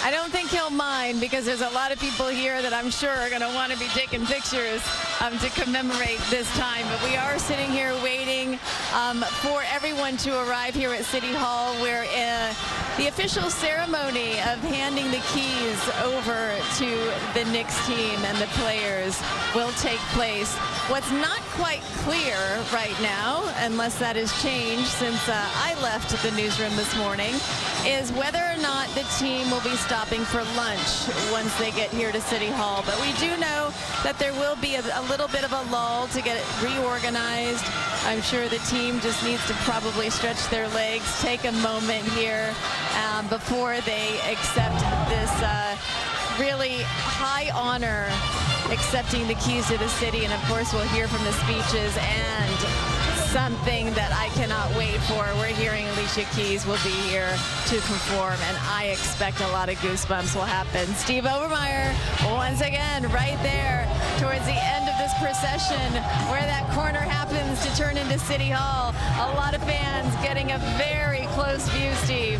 I don't think he'll mind, because there's a lot of people here that I'm sure are going to want to be taking pictures to commemorate this time. But we are sitting here waiting for everyone to arrive here at City Hall, where the official ceremony of handing the keys over to the Knicks team and the players will take place. What's not quite clear right now, unless that has changed since I left the newsroom this morning, is whether or not the team will be stopping for lunch once they get here to City Hall. But we do know that there will be a little bit of a lull to get it reorganized. I'm sure the team just needs to probably stretch their legs, take a moment here before they accept this really high honor, accepting the keys to the city. And of course we'll hear from the speeches, and something that I cannot wait for. We're hearing Alicia Keys will be here to perform, and I expect a lot of goosebumps will happen. Steve Obermeyer, once again, right there towards the end of this procession, where that corner happens to turn into City Hall. A lot of fans getting a very close view, Steve.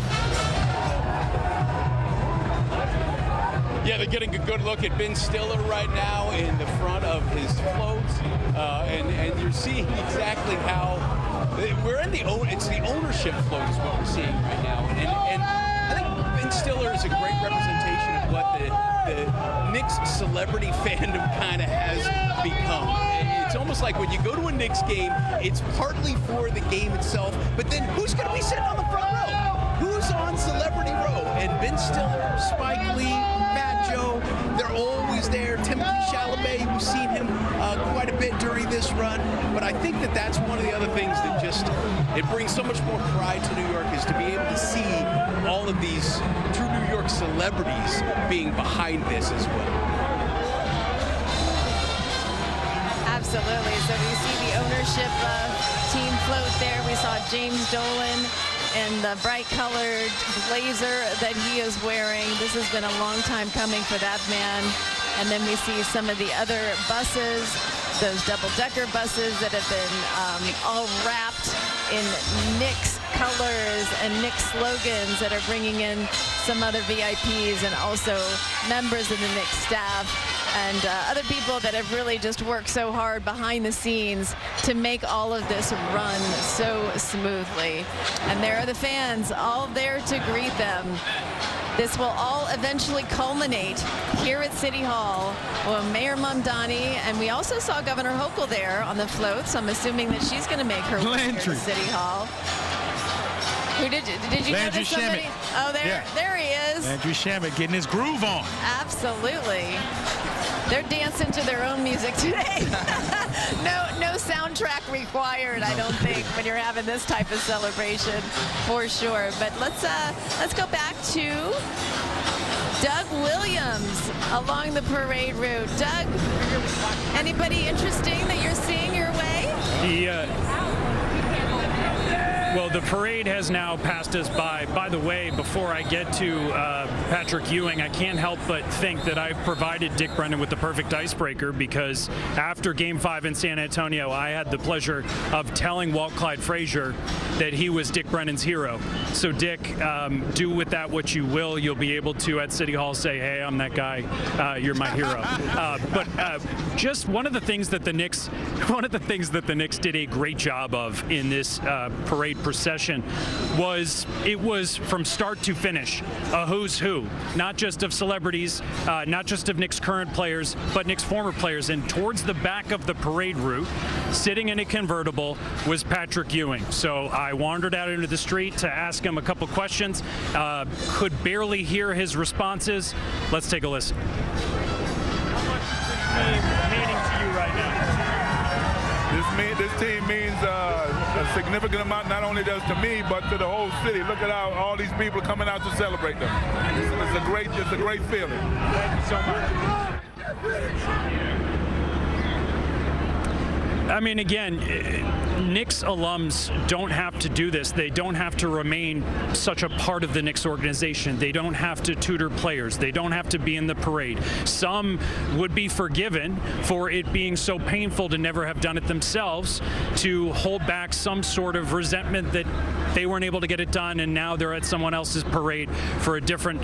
Yeah, they're getting a good look at Ben Stiller right now in the front of his float, and you're seeing exactly how we're in it's the ownership float is what we're seeing right now, and I think Ben Stiller is a great representation of what the Knicks celebrity fandom kind of has become. It's almost like when you go to a Knicks game, it's partly for the game itself, but then who's going to be sitting on the front row? Who's on Celebrity Row? And Ben Stiller, Spike Lee, Matt Joe, they're always there. Timothy Chalamet, we've seen him quite a bit during this run. But I think that that's one of the other things that it brings so much more pride to New York, is to be able to see all of these true New York celebrities being behind this as well.
Absolutely. So we see the ownership team float there. We saw James Dolan and the bright-colored blazer that he is wearing. This has been a long time coming for that man. And then we see some of the other buses, those double-decker buses that have been all wrapped in Knicks colors and Knicks slogans, that are bringing in some other VIPs and also members of the Knicks staff and other people that have really just worked so hard behind the scenes to make all of this run so smoothly. And there are the fans all there to greet them. This will all eventually culminate here at City Hall. Well, Mayor Mamdani, and we also saw Governor Hochul there on the float, so I'm assuming that she's going to make her way here to City Hall. Who did you
Landry
notice somebody?
Shamet.
Oh, there he is.
Landry Shamet getting his groove on.
Absolutely. They're dancing to their own music today. No soundtrack required, I don't think, when you're having this type of celebration, for sure. But let's go back to Doug Williams along the parade route. Doug, anybody interesting that you're seeing your way?
Well, the parade has now passed us by. By the way, before I get to Patrick Ewing, I can't help but think that I've provided Dick Brennan with the perfect icebreaker, because after Game 5 in San Antonio, I had the pleasure of telling Walt Clyde Frazier that he was Dick Brennan's hero. So, Dick, do with that what you will. You'll be able to at City Hall say, "Hey, I'm that guy. You're my hero." But just one of the things that the Knicks did a great job of in this parade procession was from start to finish a who's who, not just of celebrities, not just of Knicks current players, but Knicks former players. And towards the back of the parade route, sitting in a convertible, was Patrick Ewing. So I wandered out into the street to ask him a couple questions. Could barely hear his responses. Let's take a listen. How much is this meaning to you right now?
This team means a significant amount, not only does to me, but to the whole city. Look at how all these people are coming out to celebrate them. It's a great feeling.
Thank you so much. I mean, again, Knicks alums don't have to do this. They don't have to remain such a part of the Knicks organization. They don't have to tutor players. They don't have to be in the parade. Some would be forgiven for it being so painful to never have done it themselves, to hold back some sort of resentment that they weren't able to get it done, and now they're at someone else's parade for a different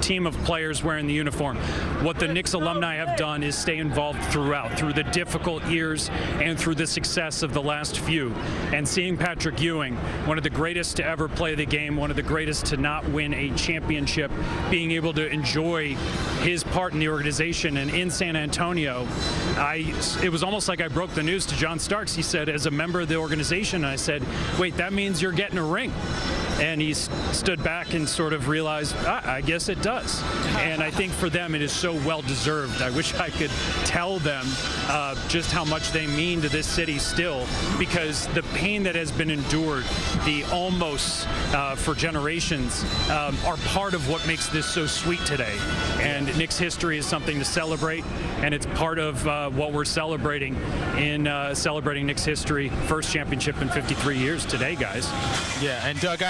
team of players wearing the uniform. What the Knicks alumni have done is stay involved throughout, through the difficult years and through the success of the last few. And seeing Patrick Ewing, one of the greatest to ever play the game, one of the greatest to not win a championship, being able to enjoy his part in the organization. And in San Antonio, it was almost like I broke the news to John Starks. He said, as a member of the organization, I said, wait, that means you're getting a ring. And he stood back and sort of realized, I guess it does. And I think for them, it is so well-deserved. I wish I could tell them just how much they mean to this city still, because the pain that has been endured, the almost for generations, are part of what makes this so sweet today. And Knicks history is something to celebrate, and it's part of what we're celebrating in celebrating Knicks history. First championship in 53 years today, guys.
Yeah, and Doug,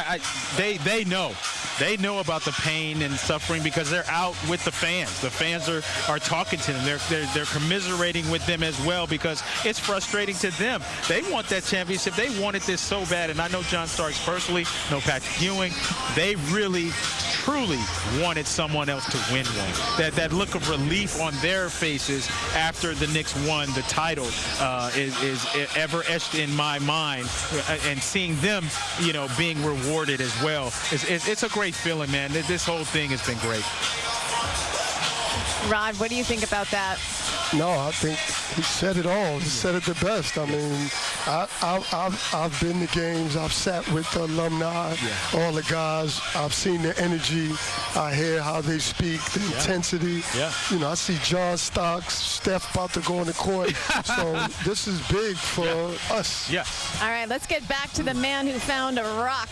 they know about the pain and suffering because they're out with the fans. The fans are talking to them. They're commiserating with them as well, because it's frustrating to them. They want that championship. They wanted this so bad, and I know John Starks personally, know Patrick Ewing. They really, truly wanted someone else to win one. That look of relief on their faces after the Knicks won the title is ever etched in my mind, and seeing them, being rewarded as well. It's a great feeling, man. This whole thing has been great.
Rod, what do you think about that?
No, I think he said it all. He said it the best. I mean, I've been to games. I've sat with the alumni, all the guys. I've seen the energy. I hear how they speak, the intensity.
Yeah.
I see John Starks, Steph about to go on the court. So this is big for us.
Yeah.
All right, let's get back to the man who found a rock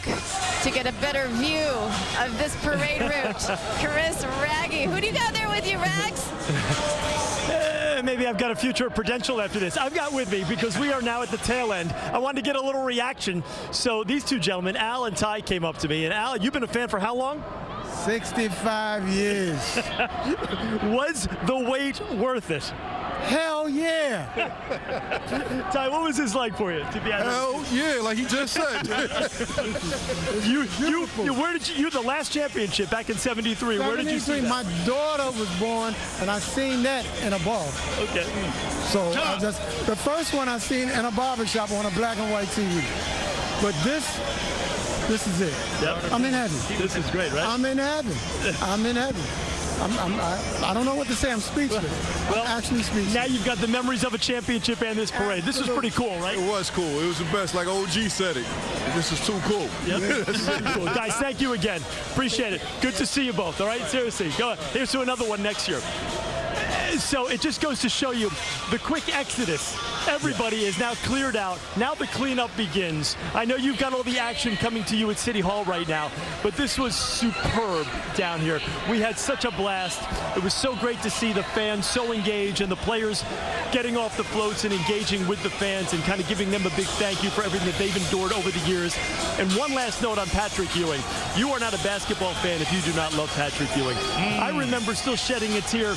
to get a better view of this parade route. Chris Raggy. Who do you got there with you, Rags?
Maybe I've got a future Prudential after this. I've got with me, because we are now at the tail end, I wanted to get a little reaction. So these two gentlemen, Al and Ty, came up to me. And Al, you've been a fan for how long?
65 years.
Was the wait worth it?
Hell yeah.
Ty, what was this like for you to be out
Hell yeah, like he just said.
Where did you the last championship back in 73, where did you see that?
My daughter was born, and I seen that in a bar.
Okay.
So the first one I seen in a barbershop on a black and white TV. But this is it.
Yep.
I'm in heaven.
This is great, right?
I'm in heaven. I'm in heaven. I don't know what to say. I'm speechless.
Well,
I'm actually speechless.
Now you've got the memories of a championship and this parade. This is pretty cool, right?
It was cool. It was the best. Like OG said it. This is too cool.
Yep. This is pretty cool. Guys, thank you again. Appreciate it. Good to see you both, all right? Seriously. Go on. Here's to another one next year. So it just goes to show you the quick exodus Everybody is now cleared out. Now the cleanup begins. I know you've got all the action coming to you at City Hall right now, but this was superb down here. We had such a blast. It was so great to see the fans so engaged and the players getting off the floats and engaging with the fans and kind of giving them a big thank you for everything that they've endured over the years. And one last note on Patrick Ewing. You are not a basketball fan if you do not love Patrick Ewing. I remember still shedding a tear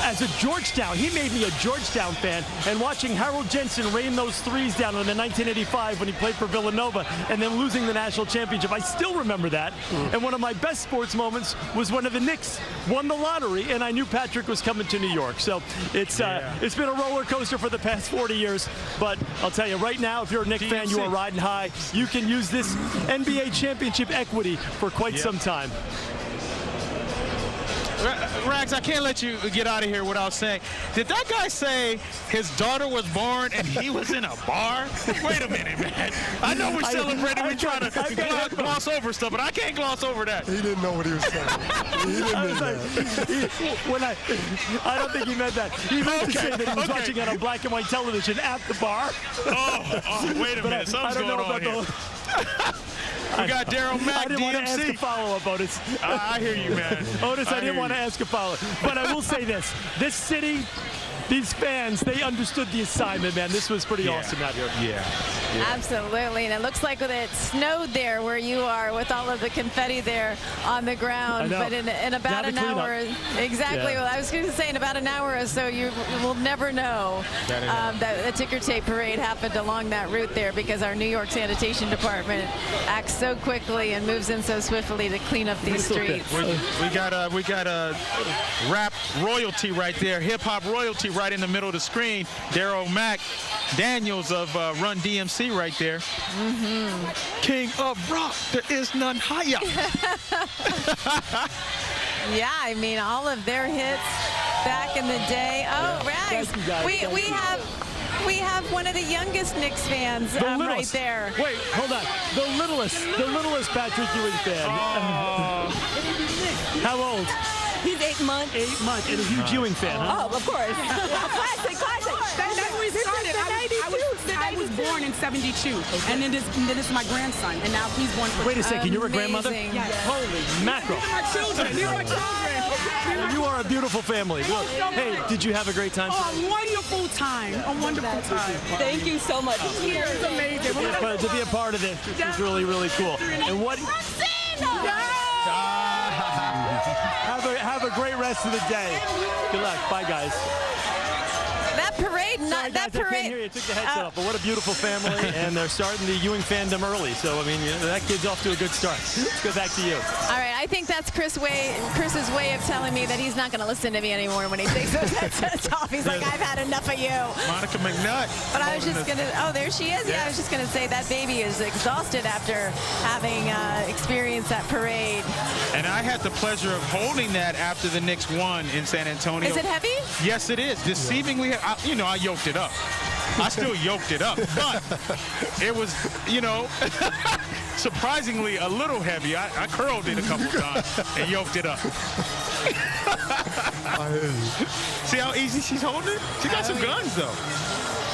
as a Georgetown. He made me a Georgetown fan, and watching Harold Jensen rain those threes down in the 1985 when he played for Villanova and then losing the national championship. I still remember that. And one of my best sports moments was when the Knicks won the lottery and I knew Patrick was coming to New York. So it's been a roller coaster for the past 40 years. But I'll tell you right now, if you're a Knicks fan, you are riding high. You can use this NBA championship equity for quite some time.
Rags, I can't let you get out of here without saying, did that guy say his daughter was born and he was in a bar? Wait a minute, man. I know we're celebrating, we're trying to gloss over stuff, but I can't gloss over that.
He didn't know what he was saying. He didn't mean that.
I don't think he meant that. He meant to say that he was watching on a black and white television at the bar.
Oh, wait a minute. Something's going on here. We got Daryl Mack,
I didn't want to ask a follow-up, Otis.
I hear you, man.
Otis, I didn't want to ask a follow-up. But I will say this. This city, these fans, they understood the assignment, man. This was pretty awesome out here.
Yeah.
Absolutely. And it looks like it snowed there where you are with all of the confetti there on the ground. But in about an hour. Exactly. Yeah. Well, I was going to say in about an hour or so, you will never know that the ticker tape parade happened along that route there because our New York Sanitation Department acts so quickly and moves in so swiftly to clean up these streets.
We got a rap royalty right there, hip-hop royalty right in the middle of the screen. Daryl Mack Daniels of Run DMC right there. King of rock, there is none higher.
Yeah, I mean, all of their hits back in the day. Oh, Rags, we have one of the youngest Knicks fans right there.
Wait, hold on. The littlest Patrick Ewing fan. How old?
He's 8 months.
8 months, and a huge Ewing fan, huh?
Oh, of course. Classic. That's when we started. I was born in 72, and then this is my grandson, and now he's born.
Wait a second, you're a grandmother?
Yes.
Holy mackerel.
These are my children. These are my children.
You are a beautiful family. Look, hey, did you have a great time?
Oh, a wonderful time. A wonderful time. Thank you so much. It's amazing.
But to be a part of it was really, really cool. And what? Have a great rest of the day. Good luck. Bye, guys.
That parade,
Sorry, guys, I couldn't hear you. Took the headset off. But what a beautiful family, and they're starting the Ewing fandom early. So, I mean, that kid's off to a good start. Let's go back to you.
All right, I think that's Chris's way of telling me that he's not going to listen to me anymore when he takes those headsets off. He's like, I've had enough of you.
Monica McNutt.
But I was just going to, oh, there she is. Yeah, I was just going to say that baby is exhausted after having experienced that parade.
And I had the pleasure of holding that after the Knicks won in San Antonio.
Is it heavy?
Yes, it is. Deceivingly, I yoked it up. I still yoked it up, but it was, surprisingly a little heavy. I curled it a couple times and yoked it up. See how easy she's holding it? She got some guns, though.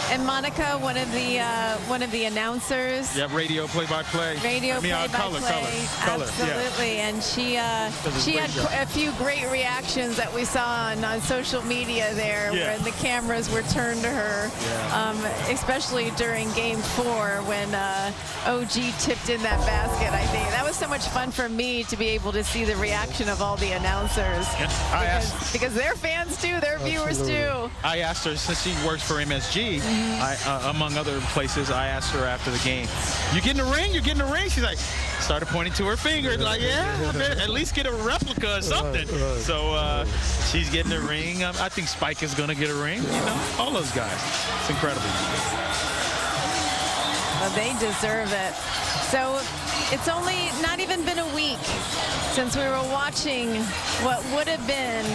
And Monica, one of the announcers.
Yeah, radio play-by-play.
Play-by-play. Absolutely. Yeah. And she had a few great reactions that we saw on social media there, where the cameras were turned to her, especially during Game 4 when OG tipped in that basket. I think that was so much fun for me to be able to see the reaction of all the announcers. Yeah, because they're fans too, they're viewers too.
I asked her, since she works for MSG. Among other places, I asked her after the game, you getting a ring? You getting a ring? She's like, started pointing to her finger, like, yeah, at least get a replica or something. So she's getting a ring. I think Spike is going to get a ring. All those guys. It's incredible.
Well, they deserve it. So it's only not even been a week since we were watching what would have been,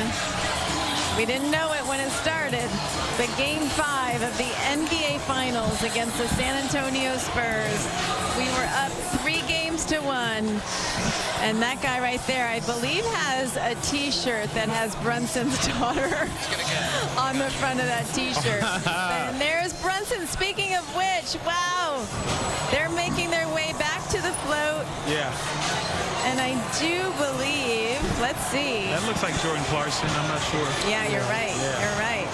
we didn't know it when it started, but Game 5 of the NBA Finals against the San Antonio Spurs. We were up 3-1, and that guy right there, I believe, has a T-shirt that has Brunson's daughter on the front of that T-shirt. And there's Brunson, speaking of which, wow, they're making their way back to the float.
Yeah.
And I do believe, let's see.
That looks like Jordan Clarkson. I'm not sure.
Yeah, you're right.
Yeah.
You're right.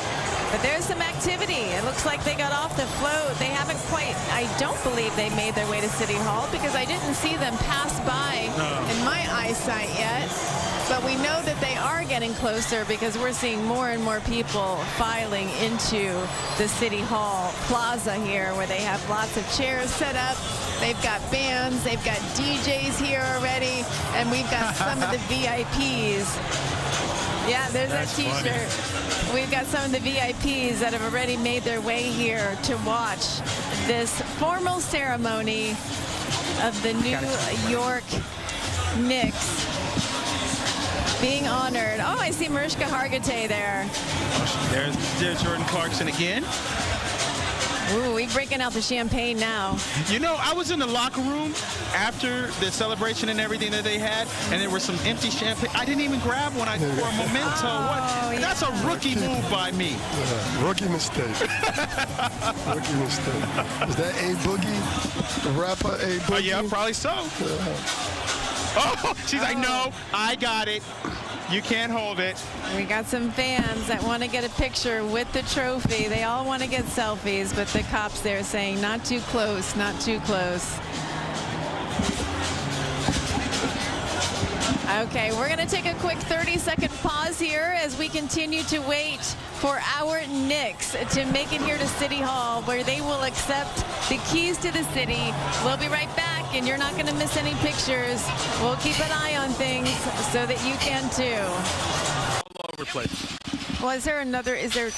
But there's some activity. It looks like they got off the float. They haven't quite, I don't believe they made their way to City Hall because I didn't see them pass by in my eyesight yet. But we know that they are getting closer because we're seeing more and more people filing into the City Hall Plaza here where they have lots of chairs set up. They've got bands, they've got DJs here already, and we've got some of the VIPs. Yeah, there's that T-shirt. We've got some of the VIPs that have already made their way here to watch this formal ceremony of the New York Knicks being honored. Oh, I see Mariska Hargitay there.
There's Jordan Clarkson again.
Ooh, we're breaking out the champagne now.
You know, I was in the locker room after the celebration and everything that they had, and there was some empty champagne. I didn't even grab one. I for a memento.
Oh,
That's a rookie move by me.
Yeah, rookie mistake. Rookie mistake. Is that A Boogie? The rapper A Boogie?
Oh, yeah, probably so. Oh, she's like, no, I got it. You can't hold it.
We got some fans that want to get a picture with the trophy. They all want to get selfies, but the cops there saying not too close, not too close. Okay, we're going to take a quick 30-second pause here as we continue to wait for our Knicks to make it here to City Hall, where they will accept the keys to the city. We'll be right back, and you're not going to miss any pictures. We'll keep an eye on things so that you can too.
All over the place.
Well, is there?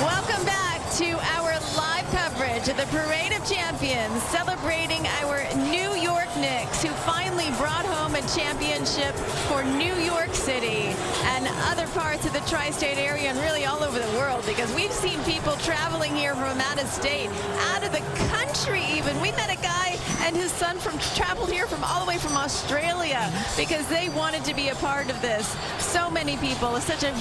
Welcome back to our live coverage of the Parade of Champions, celebrating our New York Knicks, who finally brought home a championship for New York City and other parts of the tri-state area and really all over the world, because we've seen people traveling here from out of state, out of the country even. We met a guy and his son traveled here from all the way from Australia because they wanted to be a part of this. So many people, such a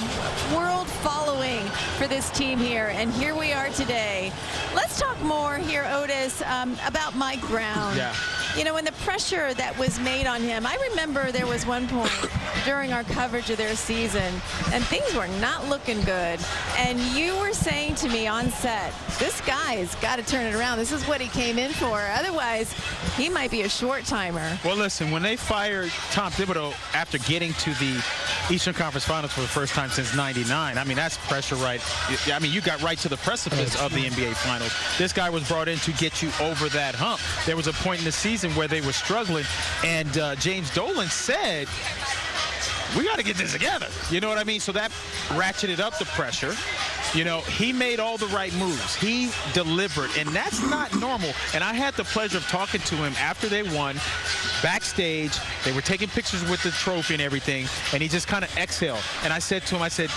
world following for this team here, and here we are today. Let's talk more here, Otis, about Mike Brown.
Yeah.
You know, and the pressure that was made on him. I remember there was one point during our coverage of their season, and things were not looking good. And you were saying to me on set, this guy's got to turn it around. This is what he came in for. Otherwise, he might be a short timer.
Well, listen, when they fired Tom Thibodeau after getting to the Eastern Conference Finals for the first time since '99, I mean, that's pressure, right? I mean, you got right to the precipice of the NBA Finals. This guy was brought in to get you over that hump. There was a point in the season where they were struggling, and James Dolan said, we got to get this together. You know what I mean? So that ratcheted up the pressure. You know, he made all the right moves. He delivered, and that's not normal. And I had the pleasure of talking to him after they won, backstage. They were taking pictures with the trophy and everything, and he just kind of exhaled. And I said to him, I said,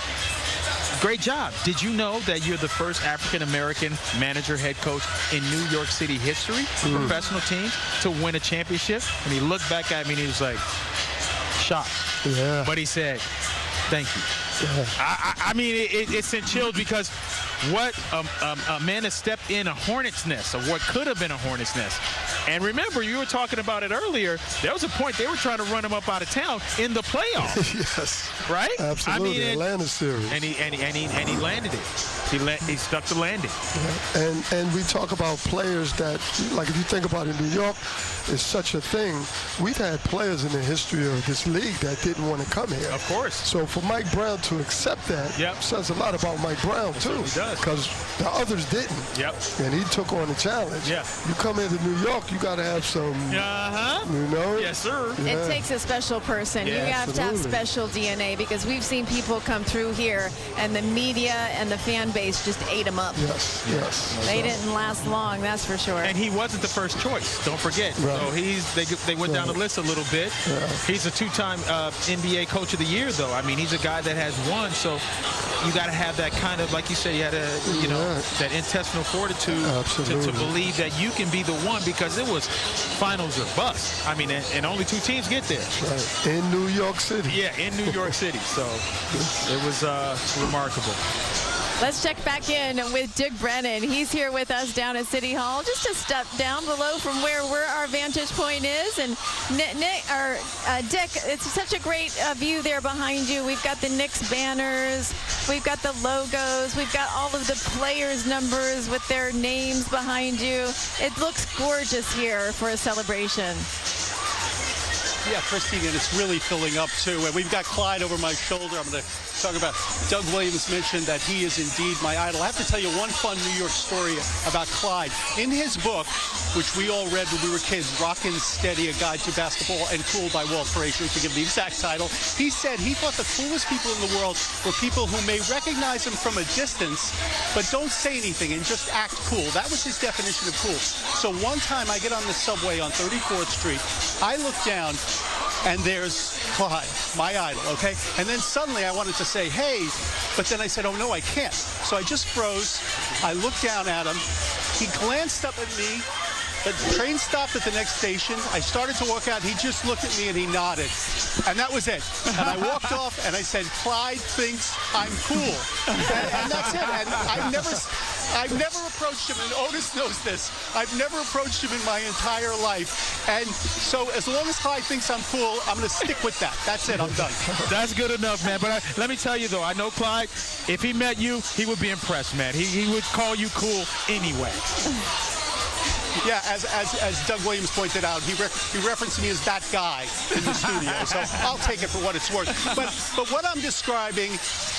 great job. Did you know that you're the first African-American manager, head coach in New York City history, professional team, to win a championship? And he looked back at me and he was like, shocked.
Yeah.
But he said, thank you. Yeah. I mean, it sent chills because what a man has stepped in a hornet's nest, or what could have been a hornet's nest. And remember, you were talking about it earlier. There was a point they were trying to run him up out of town in the playoffs.
Yes.
Right?
Absolutely.
I mean,
Atlanta series.
And he landed it. He stuck the landing.
Yeah. And we talk about players that, like, if you think about it, New York is such a thing. We've had players in the history of this league that didn't want to come here.
Of course.
So for Mike Brown to accept that says a lot about Mike Brown, too.
He does.
Because the others didn't.
Yep.
And he took on the challenge.
Yeah.
You come into New York, you got to have some, you know?
Yes, sir.
Yeah.
It takes a special person.
Yeah,
you have to have special DNA, because we've seen people come through here and the media and the fan base just ate them up.
Yes, yes.
They didn't last long, that's for sure.
And he wasn't the first choice, don't forget.
Right.
So they went down the list a little bit.
Yeah.
He's a two-time NBA Coach of the Year, though. I mean, he's a guy that has won, so you got to have that kind of, like you said, you had that intestinal fortitude to believe that you can be the one, because it was finals or bust. I mean, and only two teams get there.
Right. In New York City.
Yeah, in New York City. So it was remarkable.
Let's check back in with Dick Brennan. He's here with us down at City Hall, just a step down below from where our vantage point is. And Dick, it's such a great view there behind you. We've got the Knicks banners, we've got the logos, we've got all of the players' numbers with their names behind you. It looks gorgeous here for a celebration.
Yeah, Christine, and it's really filling up, too. And we've got Clyde over my shoulder. I'm going to talk about Doug Williams mentioned that he is indeed my idol. I have to tell you one fun New York story about Clyde. In his book, which we all read when we were kids, Rockin' Steady, A Guide to Basketball and Cool by Walt Frazier, to give the exact title, he said he thought the coolest people in the world were people who may recognize him from a distance, but don't say anything and just act cool. That was his definition of cool. So one time I get on the subway on 34th Street, I look down, and there's Clyde, my idol, okay? And then suddenly I wanted to say, hey, but then I said, oh, no, I can't. So I just froze. I looked down at him. He glanced up at me. The train stopped at the next station. I started to walk out. He just looked at me and he nodded. And that was it. And I walked off and I said, Clyde thinks I'm cool. And that's it. And I've never approached him, and Otis knows this. I've never approached him in my entire life. And so as long as Clyde thinks I'm cool, I'm going to stick with that. That's it. I'm done.
That's good enough, man. But let me tell you, though, I know Clyde, if he met you, he would be impressed, man. He would call you cool anyway.
Yeah, as Doug Williams pointed out, he referenced me as that guy in the studio. So I'll take it for what it's worth. But what I'm describing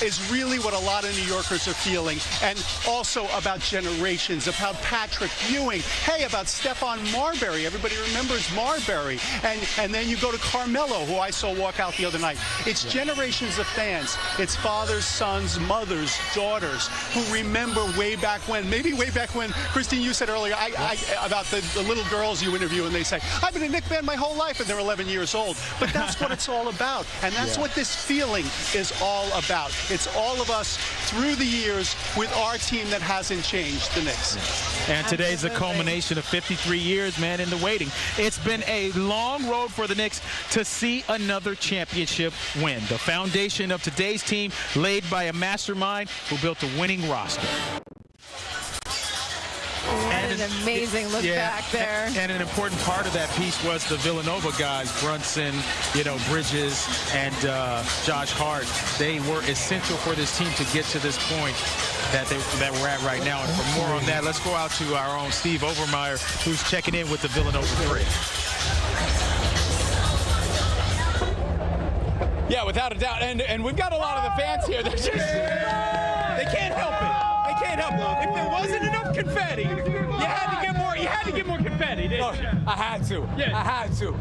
is really what a lot of New Yorkers are feeling, and also about generations, about Patrick Ewing, hey, about Stephon Marbury. Everybody remembers Marbury. And then you go to Carmelo, who I saw walk out the other night. It's generations of fans. It's fathers, sons, mothers, daughters who remember way back when. Maybe way back when, Christine, you said earlier, about the little girls you interview, and they say, I've been a Knicks fan my whole life, and they're 11 years old. But that's what it's all about. And that's what this feeling is all about. It's all of us through the years with our team that hasn't changed, the Knicks.
And today's a culmination of 53 years, man, in the waiting. It's been a long road for the Knicks to see another championship win. The foundation of today's team laid by a mastermind who built a winning roster.
What an amazing look back there.
And an important part of that piece was the Villanova guys, Brunson, Bridges, and Josh Hart. They were essential for this team to get to this point that we're at right now. And for more on that, let's go out to our own Steve Overmeyer, who's checking in with the Villanova Three.
Yeah, without a doubt. And we've got a lot of the fans here. They're just, they can't help it. They can't help it. If there wasn't enough confetti, you had to get more. You had to get more confetti, didn't you?
I had to.
Yeah.
I had to.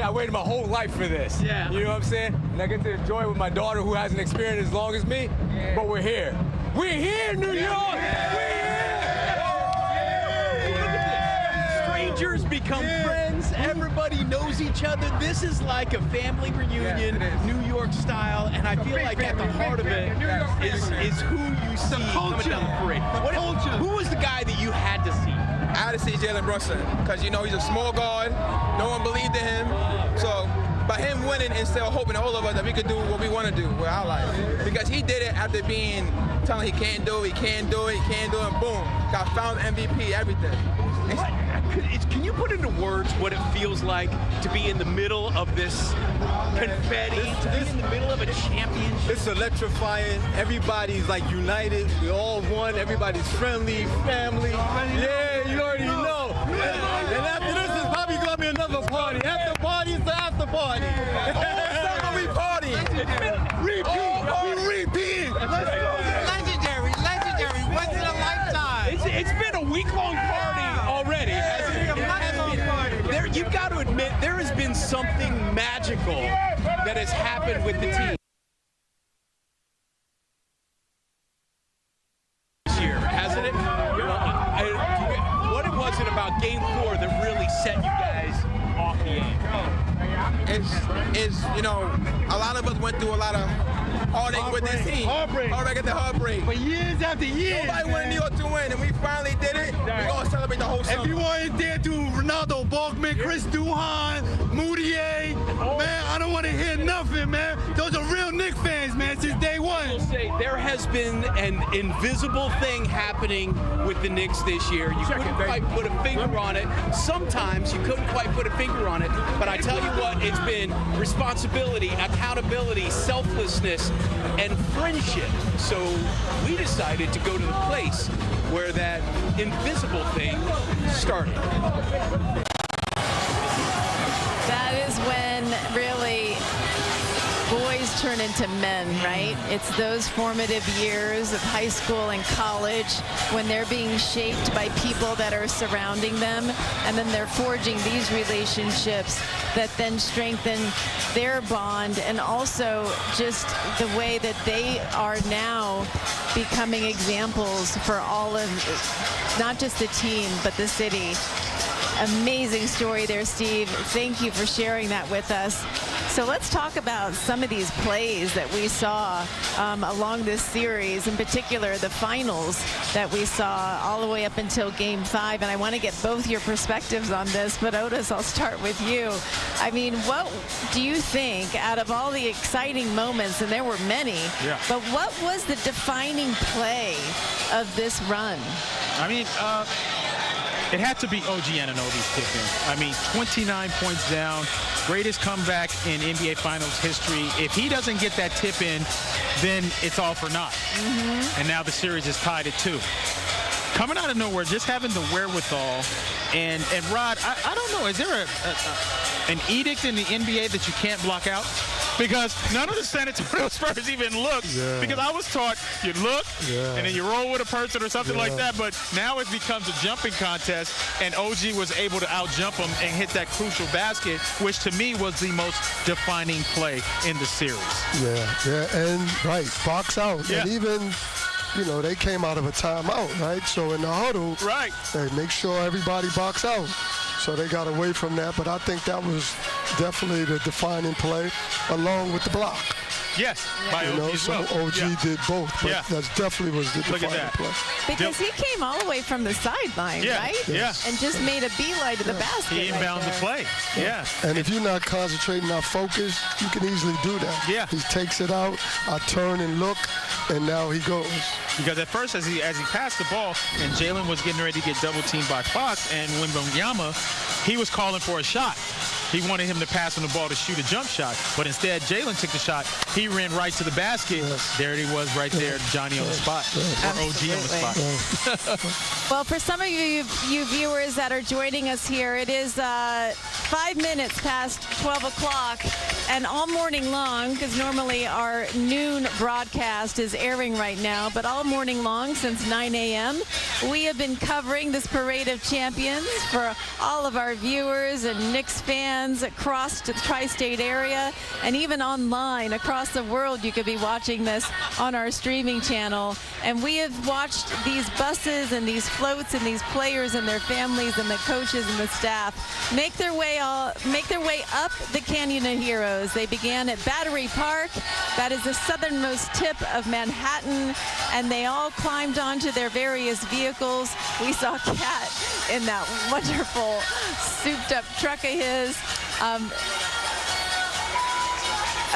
I waited my whole life for this.
Yeah.
You know what I'm saying? And I get to enjoy it with my daughter, who hasn't experienced as long as me. Yeah. But we're here. We're here, New York. Yeah. We're here.
Look at this. Strangers become friends. Everybody knows each other. This is like a family reunion, New York style, and I feel like at the heart of it is who you see coming down the parade. Who was the guy that you had to see?
I had to see Jalen Brunson because, he's a small guard. No one believed in him. So by him winning and still hoping all of us that we could do what we want to do with our life. Because he did it after telling he can't do it, and boom, got found MVP, everything.
Can you put into words what it feels like to be in the middle of this confetti, to be in the middle of a championship?
It's electrifying. Everybody's united. We all one. Everybody's friendly, family. Yeah, you already know. And after this is probably going to be another party. After party is the after party. All summer we party. Repeat.
Legendary. Once in a lifetime. It's been a week-long party already. You've got to admit, there has been something magical that has happened with the team this year, hasn't it? What was it about Game 4 that really set you guys off the aim?
It's a lot of us went through a lot of heartache with this team. Heartbreak after heartbreak.
But years after years.
Nobody wanted New York to win, and we finally did it. We're going to celebrate the whole summer.
Everyone in there to Ronaldo Balkman, Chris Duhon, Moutier. Man, I don't want to hear nothing, man. Those are real Knicks fans, man, since day one. there has been an invisible thing happening with the Knicks this year. You couldn't quite put a finger on it. Sometimes you couldn't quite put a finger on it, but I tell you what, it's been responsibility, accountability, selflessness, and friendship. So we decided to go to the place where that invisible thing started.
That is when really boys turn into men, right? It's those formative years of high school and college when they're being shaped by people that are surrounding them, and then they're forging these relationships that then strengthen their bond, and also just the way that they are now becoming examples for all of, not just the team, but the city. Amazing story there, Steve. Thank you for sharing that with us. So let's talk about some of these plays that we saw along this series, in particular the finals that we saw all the way up until Game 5. And I want to get both your perspectives on this, but Otis, I'll start with you. I mean, what do you think out of all the exciting moments, and there were many, but what was the defining play of this run?
I mean, it had to be OG Anunoby's tip in. I mean, 29 points down, greatest comeback in NBA Finals history. If he doesn't get that tip in, then it's all for naught. And now the series is tied at 2. Coming out of nowhere, just having the wherewithal. And Rod, I don't know, is there an edict in the NBA that you can't block out? Because none of the San Antonio Spurs even looked. Because I was taught you look, and then you roll with a person or something like that. But now it becomes a jumping contest, and OG was able to out-jump him and hit that crucial basket, which to me was the most defining play in the series.
And right, box out. And even, you know, they came out of a timeout, right? So in the huddle, they make sure everybody box out. So they got away from that, but I think that was definitely the defining play, along with the block.
Yes, by OG as well.
So OG did both, but that definitely was the defining play.
Because he came all the way from the sideline, right? And just made a beeline to the basket.
He inbounded the play.
And if you're not concentrating, not focused, you can easily do that. He takes it out, I turn and look, and now he goes.
Because at first, as he passed the ball, and Jalen was getting ready to get double-teamed by Fox and Wembanyama, he was calling for a shot. He wanted him to pass him the ball to shoot a jump shot, but instead Jalen took the shot. He ran right to the basket. There he was right there, Johnny on the spot, or OG on the spot.
Well, for some of you viewers that are joining us here, it is 5 minutes past 12 o'clock, and all morning long, because normally our noon broadcast is airing right now, but all morning long since 9 a.m., we have been covering this Parade of Champions for all of our viewers and Knicks fans across the tri-state area, and even online across the world. You could be watching this on our streaming channel. And we have watched these buses and these floats and these players and their families and the coaches and the staff make their way up the Canyon of Heroes. They began at Battery Park. That is the southernmost tip of Manhattan, and they all climbed onto their various vehicles. We saw Kat in that wonderful souped up truck of his.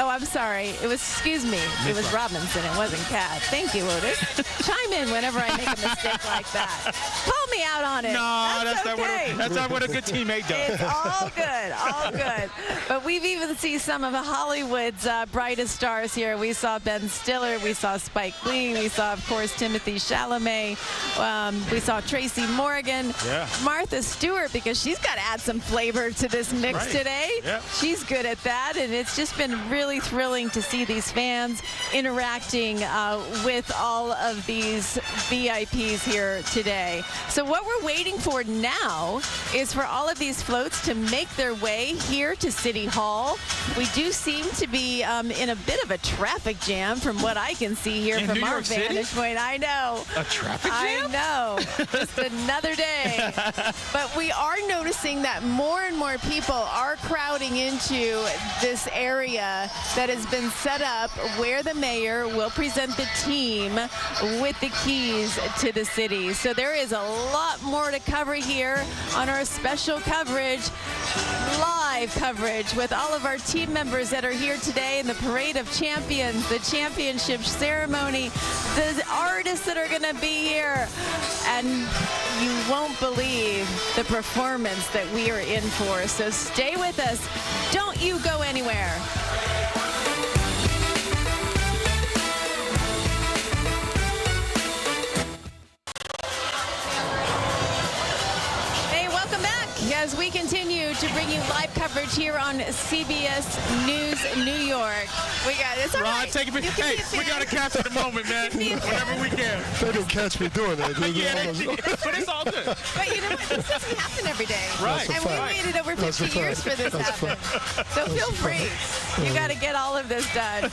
Oh, I'm sorry. It was, excuse me, it was Robinson. It wasn't Kat. Thank you, Otis. Chime in whenever I make a mistake like that. Call me out on it.
No, that's
okay.
not what a good teammate does.
It's all good, all good. But we've even seen some of Hollywood's brightest stars here. We saw Ben Stiller. We saw Spike Lee. We saw, of course, Timothée Chalamet. We saw Tracy Morgan. Martha Stewart, because she's got to add some flavor to this mix today. She's good at that, and it's just been really thrilling to see these fans interacting with all of these VIPs here today. So what we're waiting for now is for all of these floats to make their way here to City Hall. We do seem to be in a bit of a traffic jam from what I can see here from our vantage point. I know.
A traffic jam?
I know. Just another day. But we are noticing that more and more people are crowding into this area that has been set up where the mayor will present the team with the keys to the city. So there is a lot more to cover here on our special coverage live live coverage with all of our team members that are here today in the Parade of Champions, the championship ceremony, the artists that are going to be here. And you won't believe the performance that we are in for. So stay with us. Don't you go anywhere. As we continue to bring you live coverage here on CBS News New York. We got it's all right.
Take a picture. Hey, we got to capture the moment, man. Whenever we can.
They didn't catch me doing that.
But it's all good.
But you know what? This doesn't happen every day.
Right.
And we waited over 50 years for this to happen. So feel free. You got to get all of this done.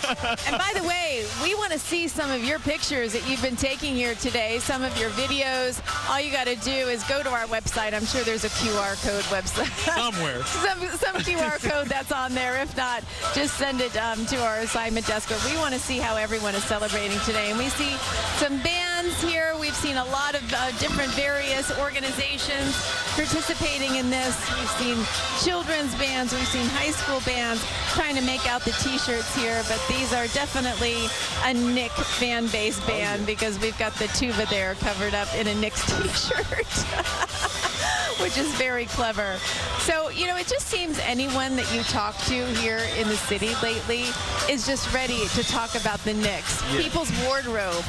And by the way, we want to see some of your pictures that you've been taking here today, some of your videos. All you got to do is go to our website. I'm sure there's a QR code website.
Somewhere.
some QR code that's on there. If not, just send it to our assignment desk. We want to see how everyone is celebrating today. And we see some bands here. We've seen a lot of different various organizations participating in this. We've seen children's bands. We've seen high school bands trying to make out the T-shirts here. But these are definitely a Knick fan base band because we've got the tuba there covered up in a Knicks T-shirt. Which is very clever. So, you know, it just seems anyone that you talk to here in the city lately is just ready to talk about the Knicks. Yeah. People's wardrobe,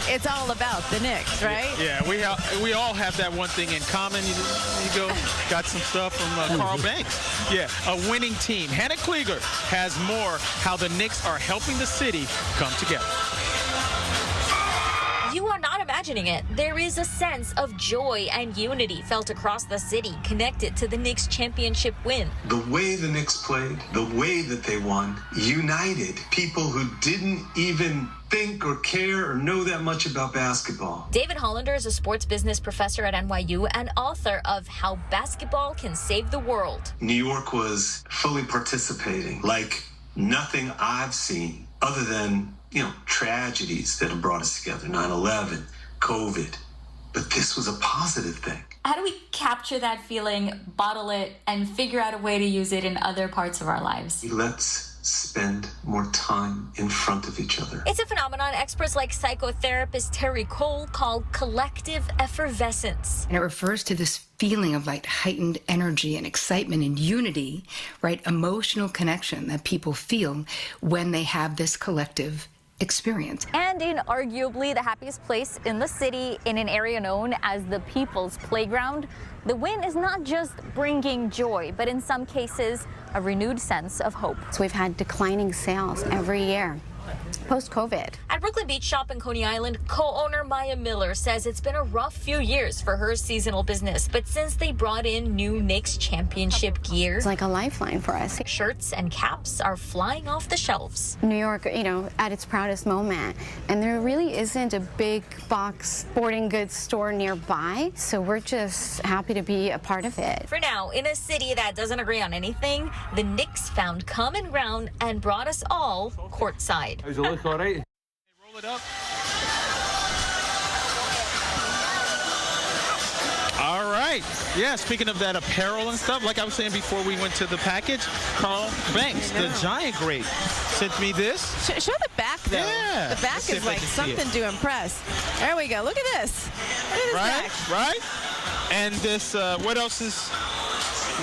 it's all about the Knicks, right?
Yeah, we all have that one thing in common. You go, got some stuff from Carl Banks. Yeah, a winning team. Hannah Klieger has more how the Knicks are helping the city come together.
You are not imagining it. There is a sense of joy and unity felt across the city connected to the Knicks championship win.
The way the Knicks played, the way that they won, united people who didn't even think or care or know that much about basketball.
David Hollander is a sports business professor at NYU and author of How Basketball Can Save the World.
New York was fully participating like nothing I've seen other than tragedies that have brought us together, 9/11, COVID. But this was a positive thing.
How do we capture that feeling, bottle it, and figure out a way to use it in other parts of our lives?
Let's spend more time in front of each other.
It's a phenomenon experts like psychotherapist Terry Cole call collective effervescence.
And it refers to this feeling of like heightened energy and excitement and unity, right? Emotional connection that people feel when they have this collective experience.
And in arguably the happiest place in the city, in an area known as the People's Playground, the win is not just bringing joy, but in some cases, a renewed sense of hope.
So we've had declining sales every year post-COVID.
At Brooklyn Beach Shop in Coney Island, co-owner Maya Miller says it's been a rough few years for her seasonal business, but since they brought in new Knicks championship gear,
it's like a lifeline for us.
Shirts and caps are flying off the shelves.
New York, at its proudest moment, and there really isn't a big box sporting goods store nearby, so we're just happy to be a part of it.
For now, in a city that doesn't agree on anything, the Knicks found common ground and brought us all courtside.
Does it look all right?
Roll it up. All right. Yeah, speaking of that apparel and stuff, like I was saying before we went to the package, Carl Banks, the Giant Great, sent me this.
Show the back, though.
Yeah.
The back is like something to impress. There we go. Look at this. Look at this back.
Right? And this, what else is...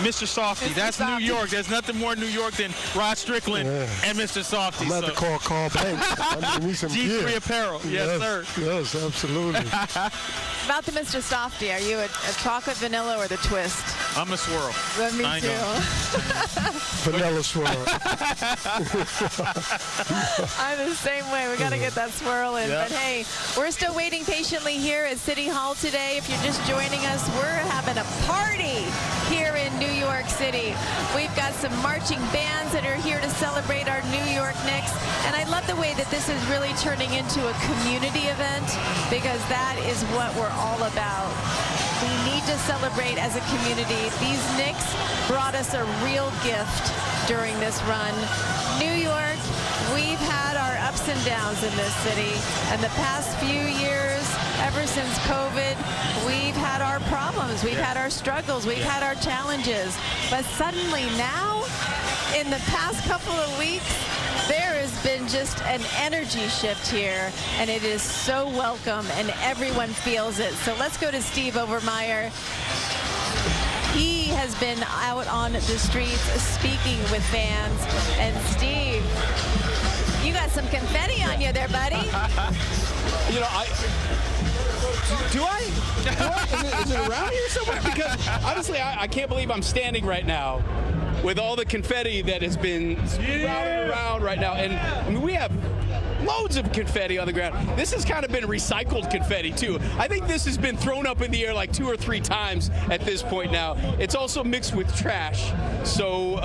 Mr. Softy. That's Softy. New York. There's nothing more New York than Rod Strickland and Mr. Softy.
I'm about to call Carl Banks. I need some
G3
gear.
Apparel. Yes, sir.
Yes, absolutely.
About the Mr. Softy, are you a chocolate vanilla or the twist?
I'm a swirl.
Me too.
Vanilla swirl.
I'm the same way. We got to get that swirl in. Yep. But hey, we're still waiting patiently here at City Hall today. If you're just joining us, we're having a party here in New York City. We've got some marching bands that are here to celebrate our New York Knicks. And I love the way that this is really turning into a community event, because that is what we're all about. We need to celebrate as a community. These Knicks brought us a real gift during this run. New York, we've had our ups and downs in this city. And the past few years, ever since COVID, we've had our problems. We've had our struggles. We've had our challenges. But suddenly now, in the past couple of weeks, there has been just an energy shift here, and it is so welcome, and everyone feels it. So let's go to Steve Overmeyer. He has been out on the streets speaking with fans. And Steve, you got some confetti on you there, buddy.
You know, do I? Is it around here somewhere? Because honestly, I can't believe I'm standing right now with all the confetti that has been sprouting around right now. And I mean, we have loads of confetti on the ground. This has kind of been recycled confetti too. I think this has been thrown up in the air like 2 or 3 times at this point now. It's also mixed with trash. So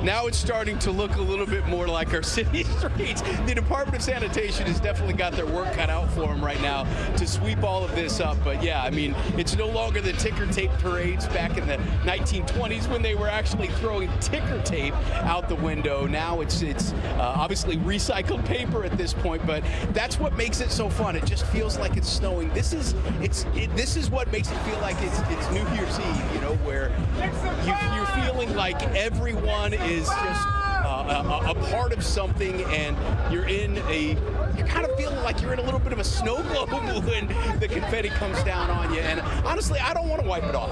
now it's starting to look a little bit more like our city streets. The Department of Sanitation has definitely got their work cut out for them right now to sweep all of this up. But yeah, I mean, it's no longer the ticker tape parades back in the 1920s when they were actually throwing ticker tape out the window. Now it's obviously recycled paper at this point, but that's what makes it so fun. It just feels like it's snowing. This is what makes it feel like it's New Year's Eve, you know, where you're feeling like everyone is just a part of something, and you're kind of feeling like you're in a little bit of a snow globe when the confetti comes down on you. And honestly, I don't want to wipe it off.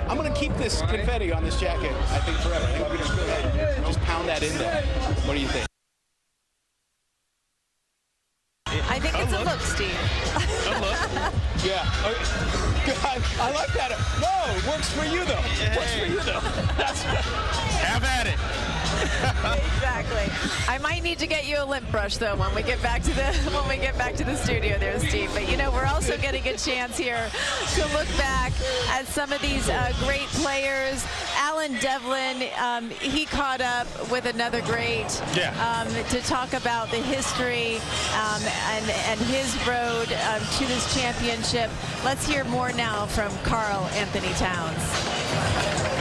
I'm going to keep this confetti on this jacket, I think, forever. I think I'm going to go ahead and just pound that in there. What do you think?
I think it's a look, Steve.
A look?
Yeah. I like that. No, it works for you, though. It works for you, though.
Have at it.
Exactly. I might need to get you a lint brush though when we get back to the studio there, Steve. But you know, we're also getting a chance here to look back at some of these great players. Alan Devlin, he caught up with another great to talk about the history and his road to this championship. Let's hear more now from Karl Anthony Towns.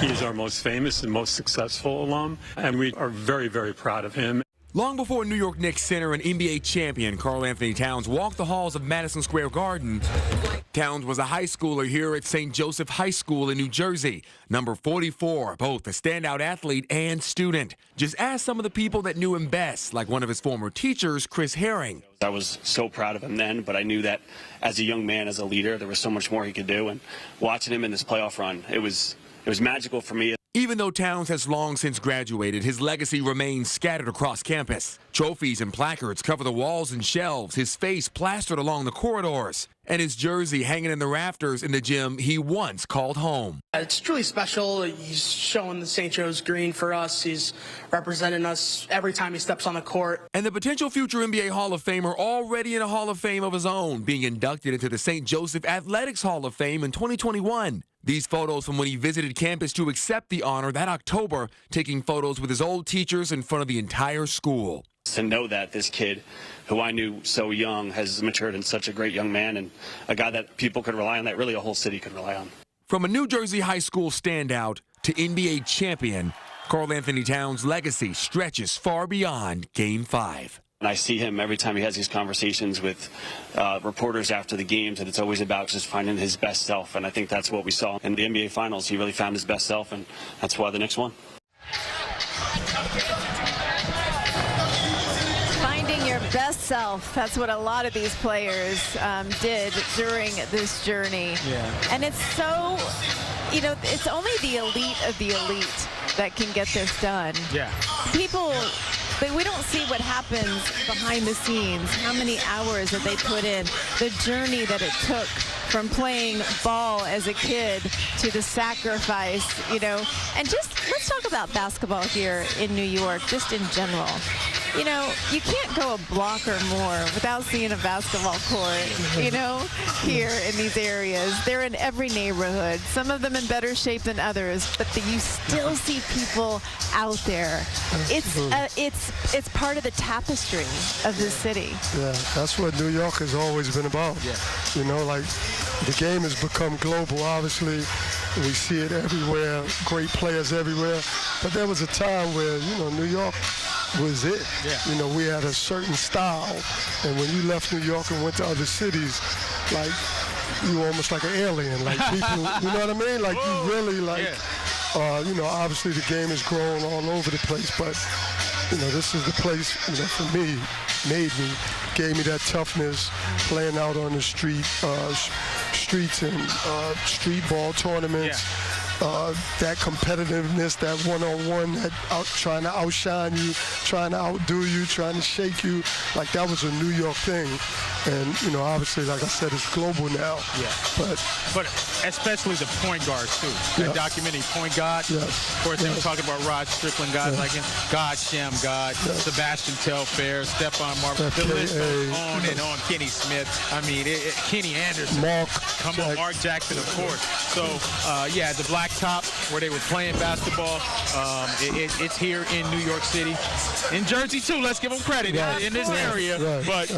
He is our most famous and most successful alum, and we are very, very proud of him.
Long before New York Knicks center and NBA champion Karl Anthony Towns walked the halls of Madison Square Garden, Towns was a high schooler here at St. Joseph High School in New Jersey, number 44, both a standout athlete and student. Just ask some of the people that knew him best, like one of his former teachers, Chris Herring.
I was so proud of him then, but I knew that as a young man, as a leader, there was so much more he could do. And watching him in this playoff run, it was magical for me.
Even though Towns has long since graduated, his legacy remains scattered across campus. Trophies and placards cover the walls and shelves, his face plastered along the corridors, and his jersey hanging in the rafters in the gym he once called home.
It's truly special. He's showing the St. Joe's green for us. He's representing us every time he steps on the court.
And the potential future NBA Hall of Famer already in a Hall of Fame of his own, being inducted into the St. Joseph Athletics Hall of Fame in 2021. These photos from when he visited campus to accept the honor that October, taking photos with his old teachers in front of the entire school.
To know that this kid, who I knew so young, has matured into such a great young man and a guy that people could rely on, that really a whole city could rely on.
From a New Jersey high school standout to NBA champion, Karl Anthony Towns' legacy stretches far beyond Game 5.
And I see him every time he has these conversations with reporters after the games, and it's always about just finding his best self. And I think that's what we saw in the NBA Finals. He really found his best self, and that's why the Knicks won.
Finding your best self, that's what a lot of these players did during this journey.
Yeah.
And it's so, you know, it's only the elite of the elite that can get this done.
Yeah.
People, we don't see what happens behind the scenes, how many hours that they put in, the journey that it took from playing ball as a kid to the sacrifice, you know. And just let's talk about basketball here in New York, just in general. You know, you can't go a block or more without seeing a basketball court, you know, here in these areas. They're in every neighborhood, some of them in better shape than others, but you still see people out there. It's part of the tapestry of this city.
Yeah, that's what New York has always been about. Yeah. You know, like the game has become global, obviously. We see it everywhere, great players everywhere. But there was a time where, you know, New York was it.
Yeah.
You know, we had a certain style, and when you left New York and went to other cities, like, you were almost like an alien. Like, people, you know what I mean? Like, you really, like, you know, obviously the game has grown all over the place, but, you know, this is the place, you know, for me, made me, gave me that toughness, playing out on the streets and street ball tournaments. That competitiveness, that one-on-one, that trying to outshine you, trying to outdo you, trying to shake you, like that was a New York thing. And, you know, obviously, like I said, it's global now.
Yeah. But especially the point guards, too.
Yeah.
That documentary, Point God.
Yes.
Of course, they were talking about Rod Strickland, guys like him, God, Shem, God, Sebastian Telfair, Stephon Marbury. The list goes on and on. Kenny Smith. I mean, Kenny Anderson. Mark Jackson, of course. So, yeah, the Black Top, where they were playing basketball, it's here in New York City. In Jersey, too. Let's give them credit in this area.
Right.
But,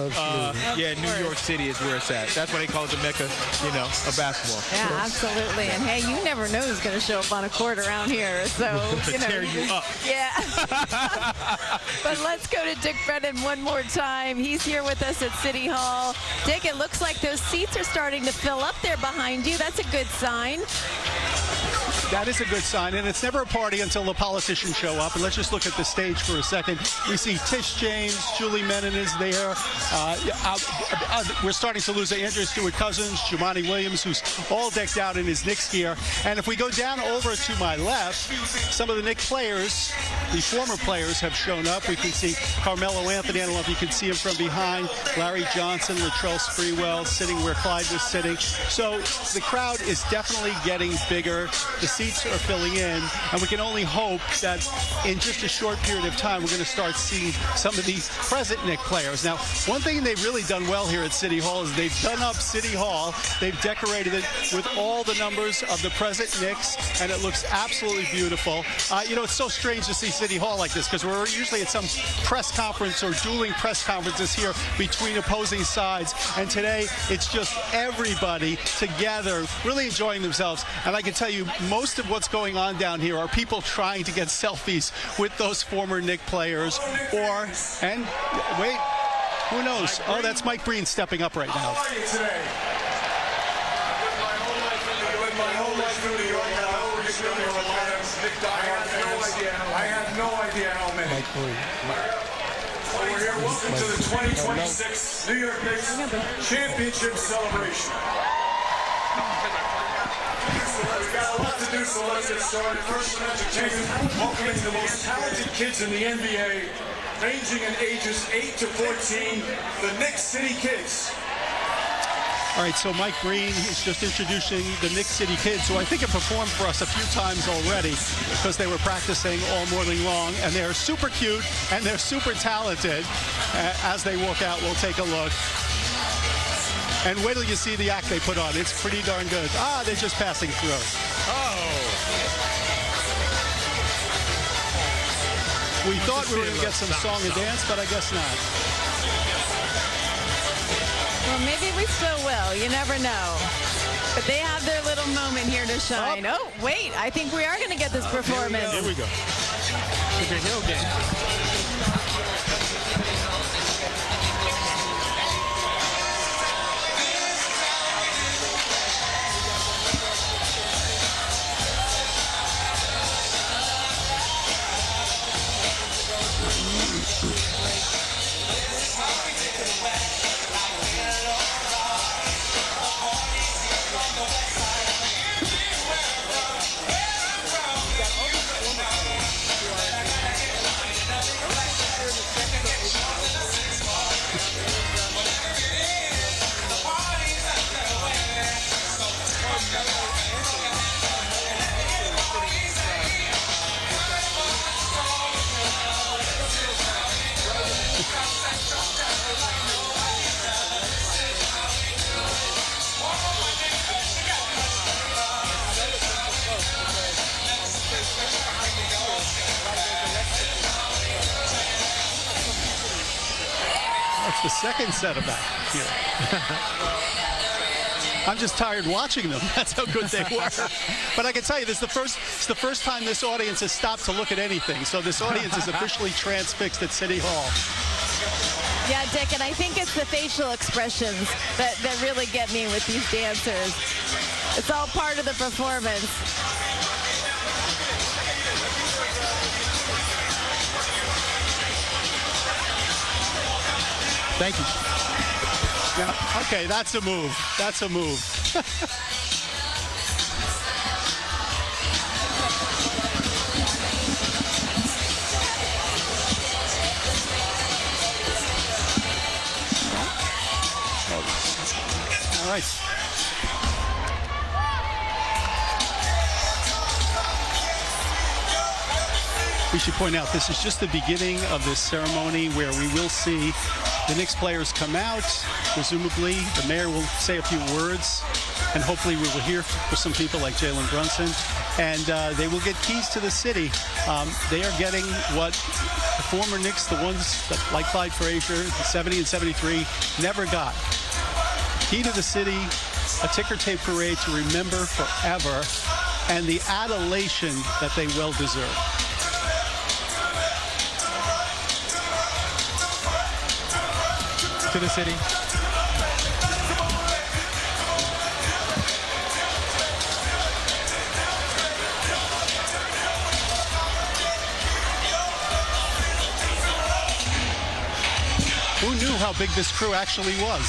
yeah, New York City is where it's at. That's why they call it the Mecca, you know, of basketball.
Yeah, absolutely. And hey, you never know who's going to show up on a court around here. So, you know,
tear you up.
Yeah. But let's go to Dick Brennan one more time. He's here with us at City Hall. Dick, it looks like those seats are starting to fill up there behind you. That's a good sign.
That is a good sign, and it's never a party until the politicians show up. And let's just look at the stage for a second. We see Tish James, Julie Menon is there. We're starting to lose Andrew Stewart-Cousins, Jumaane Williams, who's all decked out in his Knicks gear. And if we go down over to my left, some of the Knicks players, the former players, have shown up. We can see Carmelo Anthony. I don't know if you can see him from behind. Larry Johnson, Latrell Sprewell sitting where Clyde was sitting. So the crowd is definitely getting bigger. The seats are filling in, and we can only hope that in just a short period of time we're going to start seeing some of these present Knicks players. Now, one thing they've really done well here at City Hall is they've done up City Hall. They've decorated it with all the numbers of the present Knicks, and it looks absolutely beautiful. You know, it's so strange to see City Hall like this because we're usually at some press conference or dueling press conferences here between opposing sides, and today it's just everybody together really enjoying themselves. And I can tell you, most of what's going on down here are people trying to get selfies with those former Knicks players, and wait, who knows? Oh, that's Mike Breen stepping up right now.
How are you today? My whole life in New York, I always knew there were a lot of Knick diehard fans. I had no idea how many.
Mike Breen.
We're here. Welcome to the 2026 New York Knicks Championship Celebration. We've got a lot to do, so let's get started. First, an entertainment welcoming the most talented kids in the NBA, ranging in ages 8 to 14, the Knicks City Kids.
All right, so Mike Breen is just introducing the Knicks City Kids, who I think have performed for us a few times already because they were practicing all morning long, and they're super cute and they're super talented. As they walk out, we'll take a look. And wait till you see the act they put on. It's pretty darn good. They're just passing through. We thought we were going to get some song and dance, but I guess not.
Well, maybe we still will. You never know. But they have their little moment here to shine. Oh, wait. I think we are going to get this performance.
Here we go. Sugar Hill game.
That's the second set of that here. I'm just tired watching them. That's how good they were. But I can tell you, it's the first time this audience has stopped to look at anything. So this audience is officially transfixed at City Hall.
Yeah, Dick, and I think it's the facial expressions that really get me with these dancers. It's all part of the performance.
Thank you. Yeah, okay, that's a move. That's a move. All right. We should point out this is just the beginning of this ceremony where we will see the Knicks players come out. Presumably, the mayor will say a few words, and hopefully we will hear from some people like Jalen Brunson, and they will get keys to the city. They are getting what the former Knicks, the ones that, like Clyde Frazier, 70 and 73, never got. Key to the city, a ticker tape parade to remember forever, and the adulation that they well deserve.
To the city.
Who knew how big this crew actually was?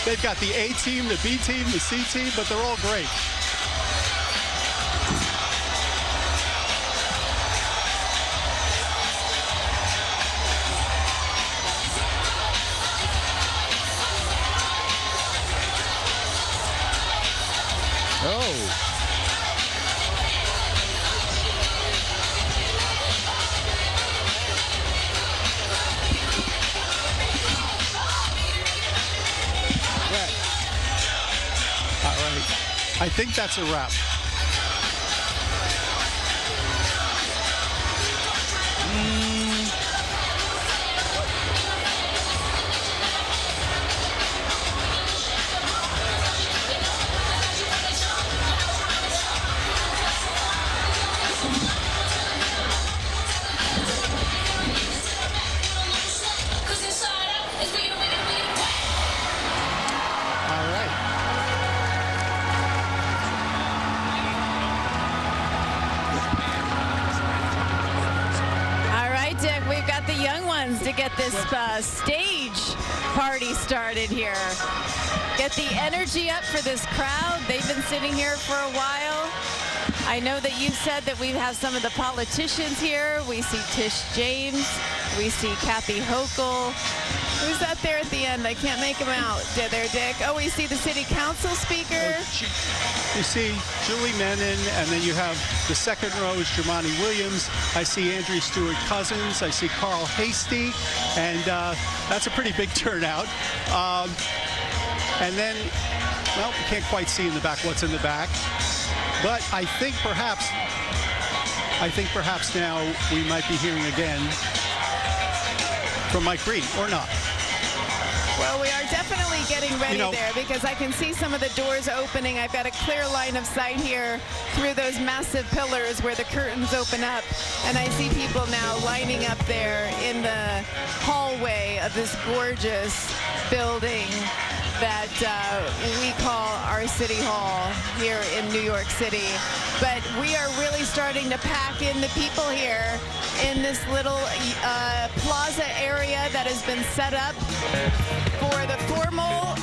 They've got the A team, the B team, the C team, but they're all great. I think that's a wrap.
To get this stage party started here. Get the energy up for this crowd. They've been sitting here for a while. I know that you said that we have some of the politicians here. We see Tish James. We see Kathy Hochul. Who's that there at the end? I can't make him out. There, Dick. Oh, we see the city council speaker.
You see Julie Menon, and then you have the second row is Jermani Williams. I see Andrew Stewart Cousins. I see Carl Hasty, and that's a pretty big turnout. And then, well, we can't quite see in the back what's in the back, but I think perhaps now we might be hearing again from Mike Green, or not.
Well, we are definitely getting ready there because I can see some of the doors opening. I've got a clear line of sight here through those massive pillars where the curtains open up. And I see people now lining up there in the hallway of this gorgeous building that we call our City Hall here in New York City. But we are really starting to pack in the people here in this little plaza area that has been set up for the formal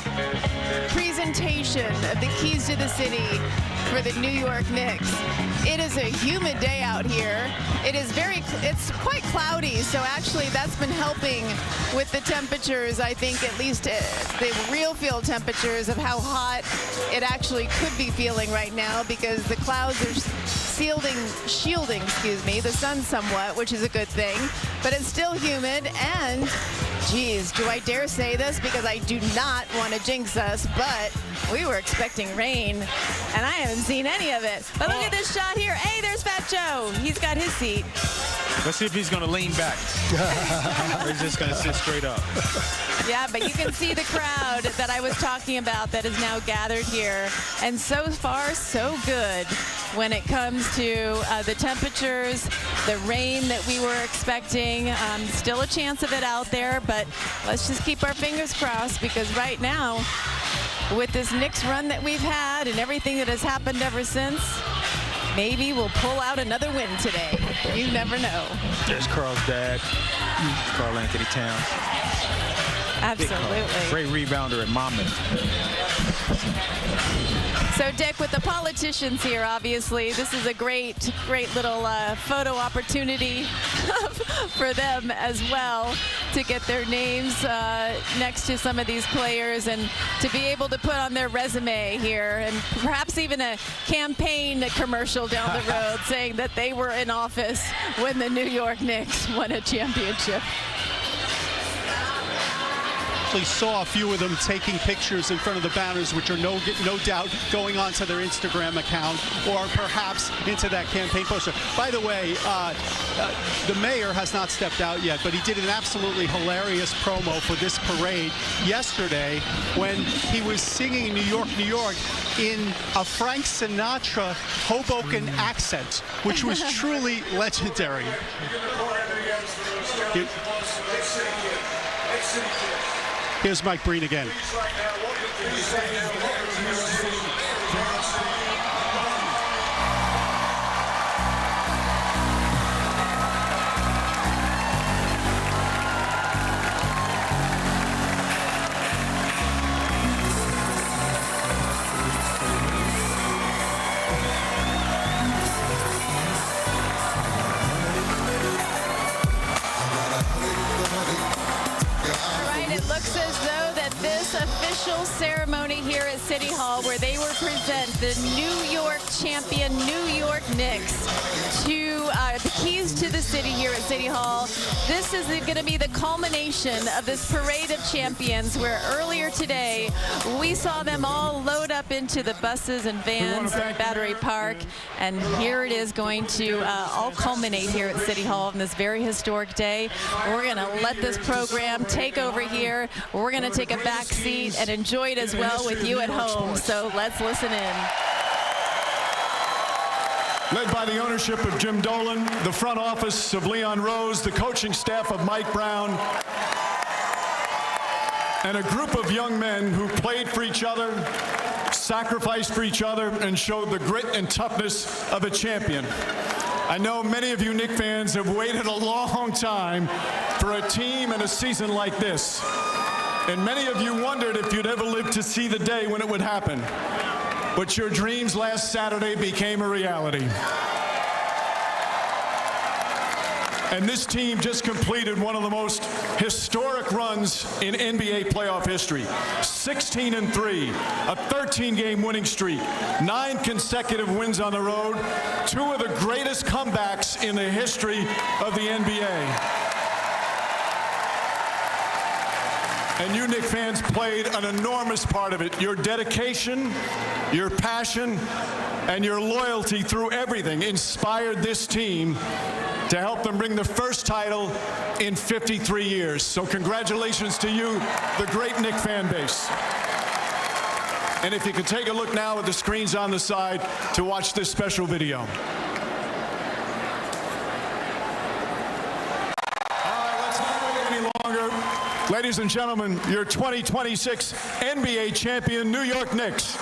presentation of the keys to the city for the New York Knicks. It is a humid day out here. It's quite cloudy, so actually that's been helping with the temperatures. I think at least the real field temperatures of how hot it actually could be feeling right now, because the clouds are shielding the sun somewhat, which is a good thing, but it's still humid, and Geez, do I dare say this? Because I do not want to jinx us, but we were expecting rain, and I haven't seen any of it. But look at this shot here. Hey, there's Fat Joe. He's got his seat.
Let's see if he's going to lean back. Or he's just going to sit straight up.
Yeah, but you can see the crowd that I was talking about that is now gathered here. And so far, so good when it comes to the temperatures, the rain that we were expecting. Still a chance of it out there, but let's just keep our fingers crossed, because right now, with this Knicks run that we've had and everything that has happened ever since, maybe we'll pull out another win today. You never know.
There's Carl's dad, Karl Anthony Towns.
Absolutely.
Great rebounder at Monmouth.
So, Dick, with the politicians here, obviously, this is a great little photo opportunity for them as well to get their names next to some of these players and to be able to put on their resume here, and perhaps even a campaign commercial down the road saying that they were in office when the New York Knicks won a championship.
Saw a few of them taking pictures in front of the banners, which are no doubt going onto their Instagram account or perhaps into that campaign poster. By the way, the mayor has not stepped out yet, but he did an absolutely hilarious promo for this parade yesterday when he was singing New York, New York in a Frank Sinatra Hoboken accent, which was truly legendary. Here's Mike Breen again.
Looks as though that this official ceremony here at City Hall, where they will present the New York champion New York Knicks to the keys to the city here at City Hall. This is going to be the culmination of this parade of champions, where earlier today we saw them all load up into the buses and vans at Battery Park, and here it is going to all culminate here at City Hall on this very historic day. We're going to let this program take over here. We're going to take a back seat and enjoy it as well with you at home. So let's listen in.
Led by the ownership of Jim Dolan, the front office of Leon Rose, the coaching staff of Mike Brown, and a group of young men who played for each other, sacrificed for each other, and showed the grit and toughness of a champion. I know many of you Knicks fans have waited a long time for a team and a season like this. And many of you wondered if you'd ever live to see the day when it would happen. But your dreams last Saturday became a reality. And this team just completed one of the most historic runs in NBA playoff history. 16-3, a 13-game winning streak, 9 consecutive wins on the road, 2 of the greatest comebacks in the history of the NBA. And you Knicks fans played an enormous part of it. Your dedication, your passion, and your loyalty through everything inspired this team to help them bring the first title in 53 years. So congratulations to you, the great Knicks fan base. And if you could take a look now at the screens on the side to watch this special video. All right, let's not wait any longer. Ladies and gentlemen, your 2026 NBA champion New York Knicks.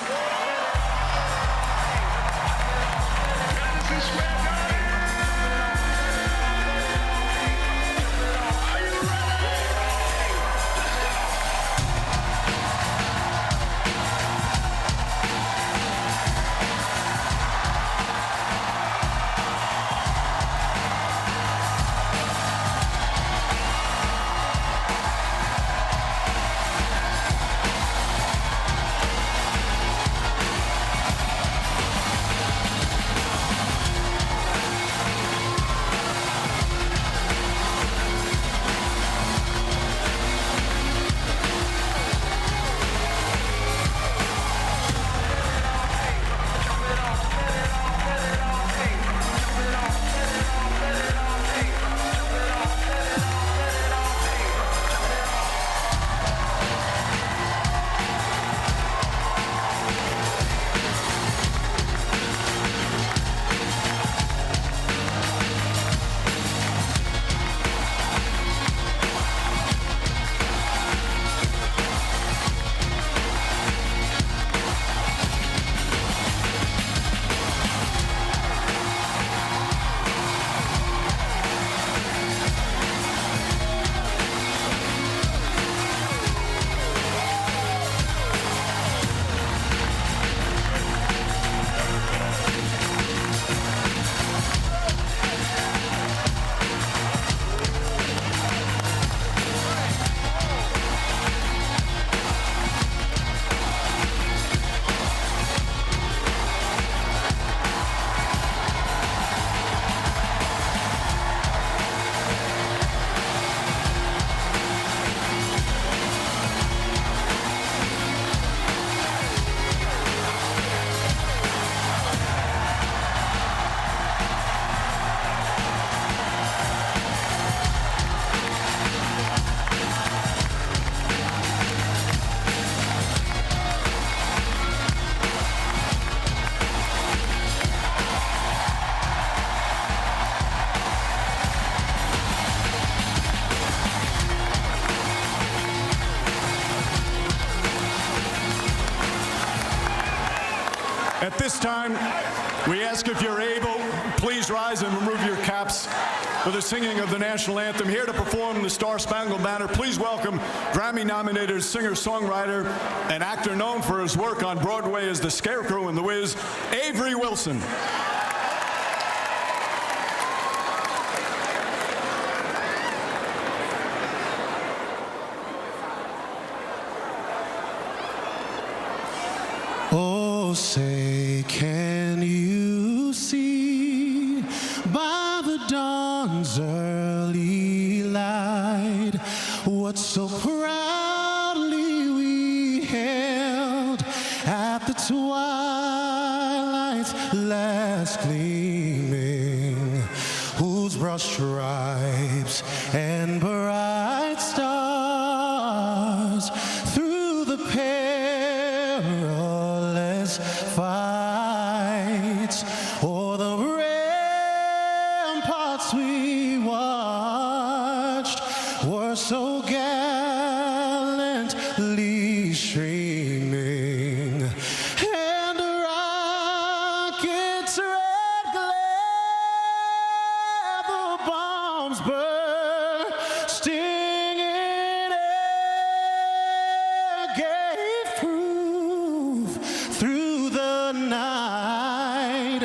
At this time, we ask if you're able, please rise and remove your caps for the singing of the national anthem. Here to perform the Star-Spangled Banner, please welcome Grammy-nominated singer-songwriter and actor known for his work on Broadway as the Scarecrow in The Wiz, Avery Wilson.
Oh, say, can you see by the dawn's early light what so proudly we hailed at the twilight's last gleaming, whose broad stripes and bright stars through the perilous fights o'er the ramparts we watched were so gallantly streaming, and a rocket's red glare, the bombs bursting in air gave proof through the night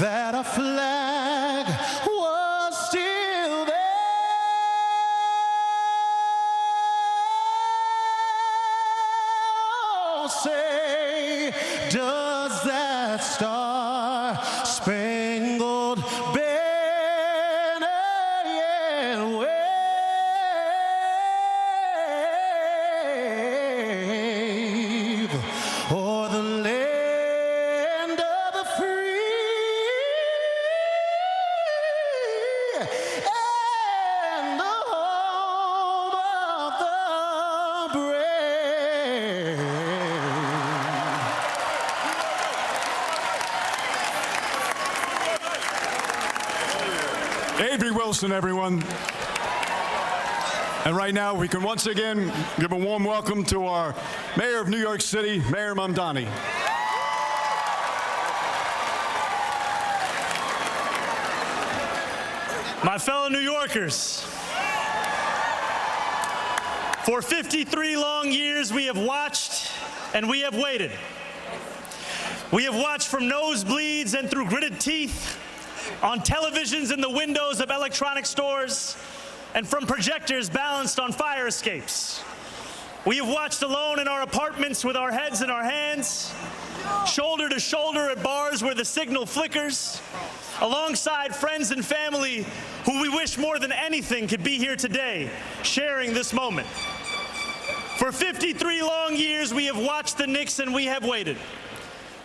that a flag was still there. Oh, say, does that star-spangled banner yet wave o'er the land of the free and the home of the brave?
Avery Wilson, everyone. And right now, we can once again give a warm welcome to our Mayor of New York City, Mayor Mamdani.
My fellow New Yorkers, for 53 long years we have watched and we have waited. We have watched from nosebleeds and through gritted teeth, on televisions in the windows of electronic stores, and from projectors balanced on fire escapes. We have watched alone in our apartments with our heads in our hands, shoulder to shoulder at bars where the signal flickers, alongside friends and family who we wish more than anything could be here today, sharing this moment. For 53 long years, we have watched the Knicks and we have waited.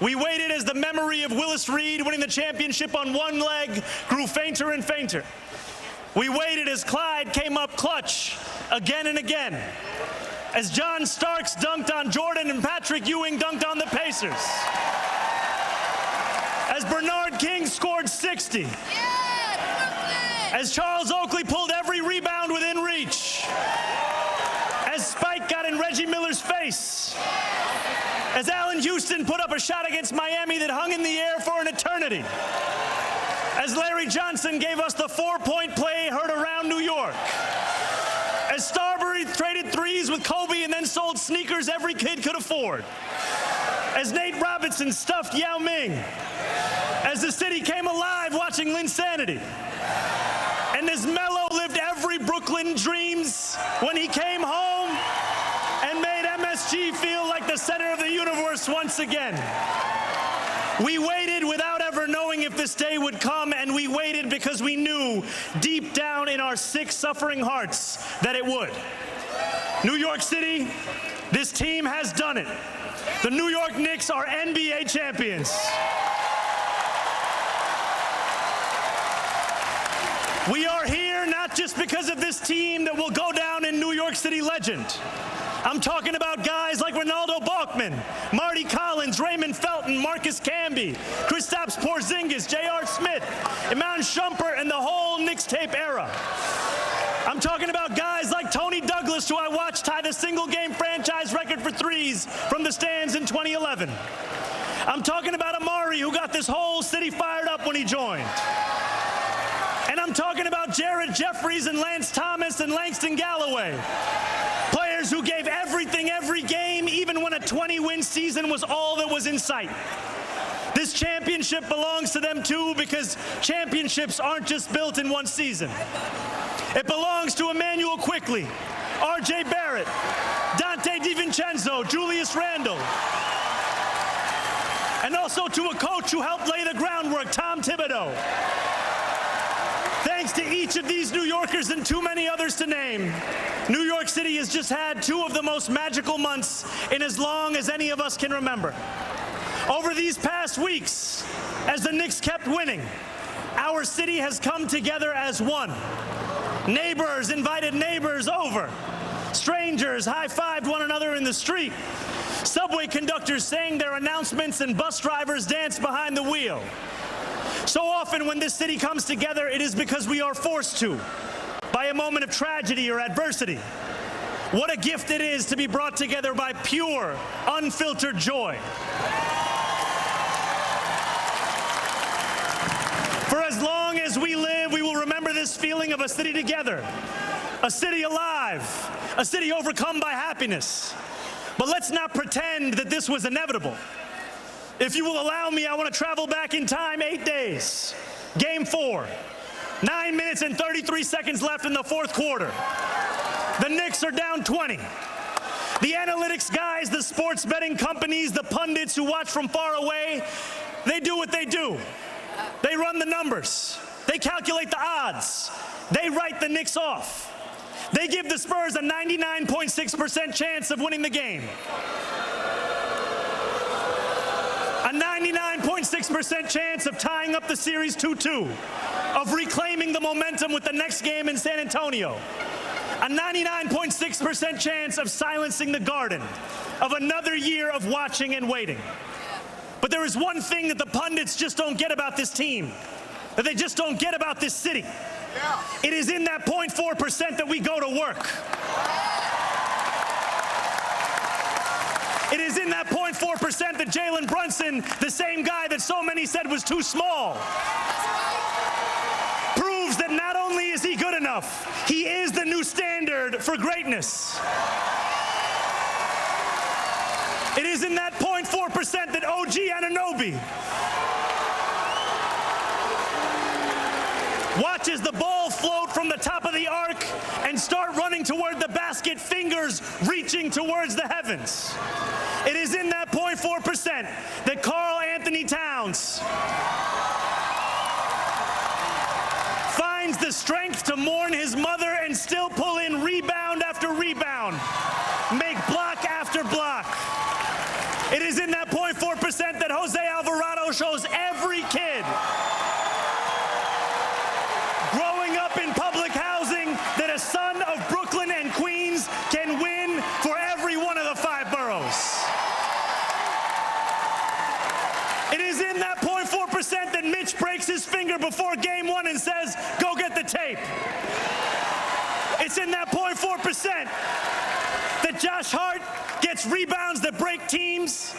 We waited as the memory of Willis Reed winning the championship on one leg grew fainter and fainter. We waited as Clyde came up clutch again and again, as John Starks dunked on Jordan and Patrick Ewing dunked on the Pacers, as Bernard King scored 60, as Charles Oakley pulled every rebound within reach, as Spike got in Reggie Miller's face, as Allen Houston put up a shot against Miami that hung in the air for an eternity, as Larry Johnson gave us the four-point play heard around New York, as Starbury traded threes with Kobe and then sold sneakers every kid could afford, as Nate Robinson stuffed Yao Ming, as the city came alive watching Linsanity, and as Melo lived every Brooklyn dreams when he came home and made MSG feel like the center of the universe once again. We waited without ever knowing if this day would come, and we waited because we knew deep down in our sick, suffering hearts that it would. New York City, this team has done it. The New York Knicks are NBA champions. We are here not just because of this team that will go down in New York City legend. I'm talking about guys like Ronaldo Balkman, Marty Collins, Raymond Felton, Marcus Camby, Kristaps Porzingis, J.R. Smith, Iman Shumpert, and the whole Knicks tape era. I'm talking about guys like Tony Douglas, who I watched tie the single-game franchise record for threes from the stands in 2011. I'm talking about Amari, who got this whole city fired up when he joined. And I'm talking about Jared Jeffries and Lance Thomas and Langston Galloway. Players who gave everything every game, even when a 20-win season was all that was in sight. This championship belongs to them too, because championships aren't just built in one season. It belongs to Emmanuel Quickley, R.J. Barrett, Dante DiVincenzo, Julius Randle, and also to a coach who helped lay the groundwork, Tom Thibodeau. Thanks to each of these New Yorkers and too many others to name, New York City has just had two of the most magical months in as long as any of us can remember. Over these past weeks, as the Knicks kept winning, our city has come together as one. Neighbors invited neighbors over. Strangers high-fived one another in the street. Subway conductors sang their announcements and bus drivers danced behind the wheel. So often when this city comes together, it is because we are forced to, by a moment of tragedy or adversity. What a gift it is to be brought together by pure, unfiltered joy. For as long as we live, we will remember this feeling of a city together, a city alive, a city overcome by happiness. But let's not pretend that this was inevitable. If you will allow me, I want to travel back in time 8 days. Game 4. 9 minutes and 33 seconds left in the fourth quarter. The Knicks are down 20. The analytics guys, the sports betting companies, the pundits who watch from far away, they do what they do. They run the numbers. They calculate the odds. They write the Knicks off. They give the Spurs a 99.6% chance of winning the game. A 99.6% chance of tying up the series 2-2, of reclaiming the momentum with the next game in San Antonio. A 99.6% chance of silencing the Garden, of another year of watching and waiting. But there is one thing that the pundits just don't get about this team, that they just don't get about this city. It is in that 0.4% that we go to work. It is in that 0.4% that Jalen Brunson, the same guy that so many said was too small, proves that not only is he good enough, he is the new standard for greatness. It is in that 0.4% that OG Anunoby watches the ball float from the top of the arc and start running toward the basket, fingers reaching towards the heavens. It is in that 0.4% that Karl Anthony Towns finds the strength to mourn his mother and still pull in rebound after rebound, make block after block. It is in that 0.4% that Jose Alvarado shows every kid growing up in public housing that a son of Brooklyn and Queens can win for every one of the 5 boroughs. It is in that 0.4% that Mitch breaks his finger before game 1 and says, go get the tape. It's in that 0.4% that Josh Hart gets rebounds that break teams,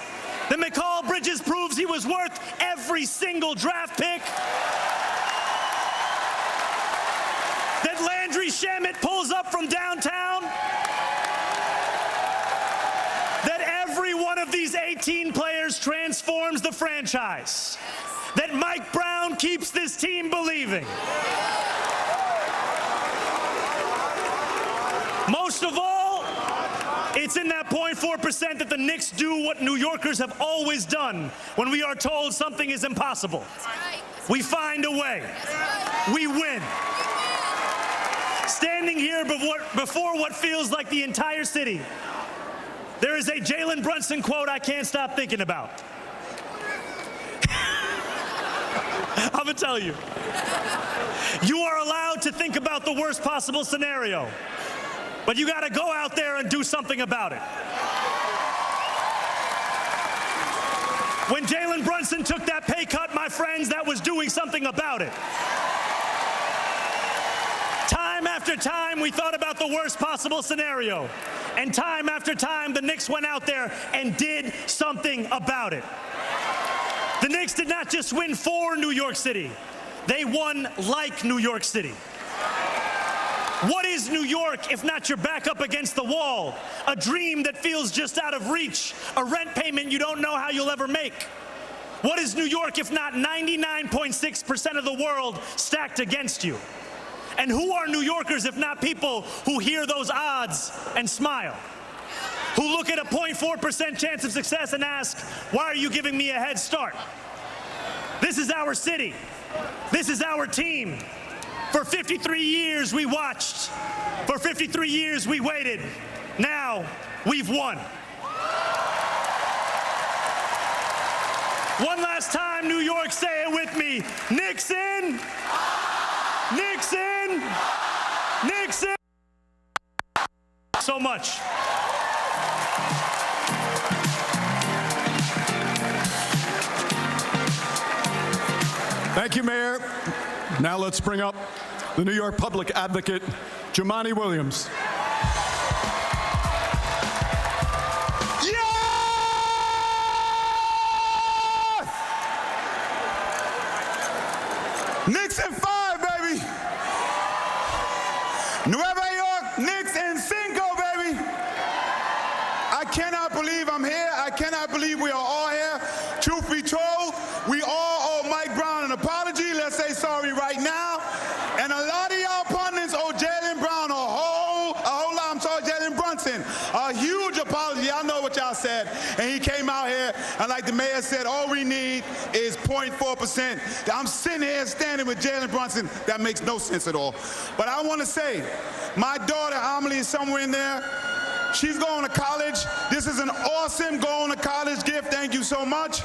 that McCall Bridges proves he was worth every single draft pick, that Landry Shamet pulls up from downtown, that every one of these 18 players transforms the franchise, that Mike Brown keeps this team believing. Most of all, it's in that 0.4% that the Knicks do what New Yorkers have always done when we are told something is impossible. We find a way. We win. Standing here before what feels like the entire city, there is a Jalen Brunson quote I can't stop thinking about. I'm gonna tell you. You are allowed to think about the worst possible scenario, but you gotta go out there and do something about it. When Jalen Brunson took that pay cut, my friends, that was doing something about it. Time after time, we thought about the worst possible scenario. And time after time, the Knicks went out there and did something about it. The Knicks did not just win for New York City. They won like New York City. What is New York if not your back up against the wall? A dream that feels just out of reach. A rent payment you don't know how you'll ever make. What is New York if not 99.6% of the world stacked against you? And who are New Yorkers if not people who hear those odds and smile? Who look at a 0.4% chance of success and ask, why are you giving me a head start? This is our city. This is our team. For 53 years we watched. For 53 years we waited. Now we've won. One last time, New York, say it with me. Knicks in. Knicks in. Knicks in. So much.
Thank you, Mayor. Now let's bring up the New York Public Advocate, Jumaane Williams.
Knicks in 5, baby. Nueva York, Knicks in 5, baby. I cannot believe I'm here. I cannot believe we are all here. Truth be told, we all owe Mike Brown an apology. Let's say sorry right now. And a lot of y'all pundits owe Jaylen Brown a whole lot. I'm sorry, Jalen Brunson, a huge apology. I know what y'all said. And he came out here, and like the mayor said, all we need is 0.4%. I'm sitting here standing with Jalen Brunson. That makes no sense at all. But I want to say, my daughter, Amelie, is somewhere in there. She's going to college. This is an awesome going to college gift. Thank you so much.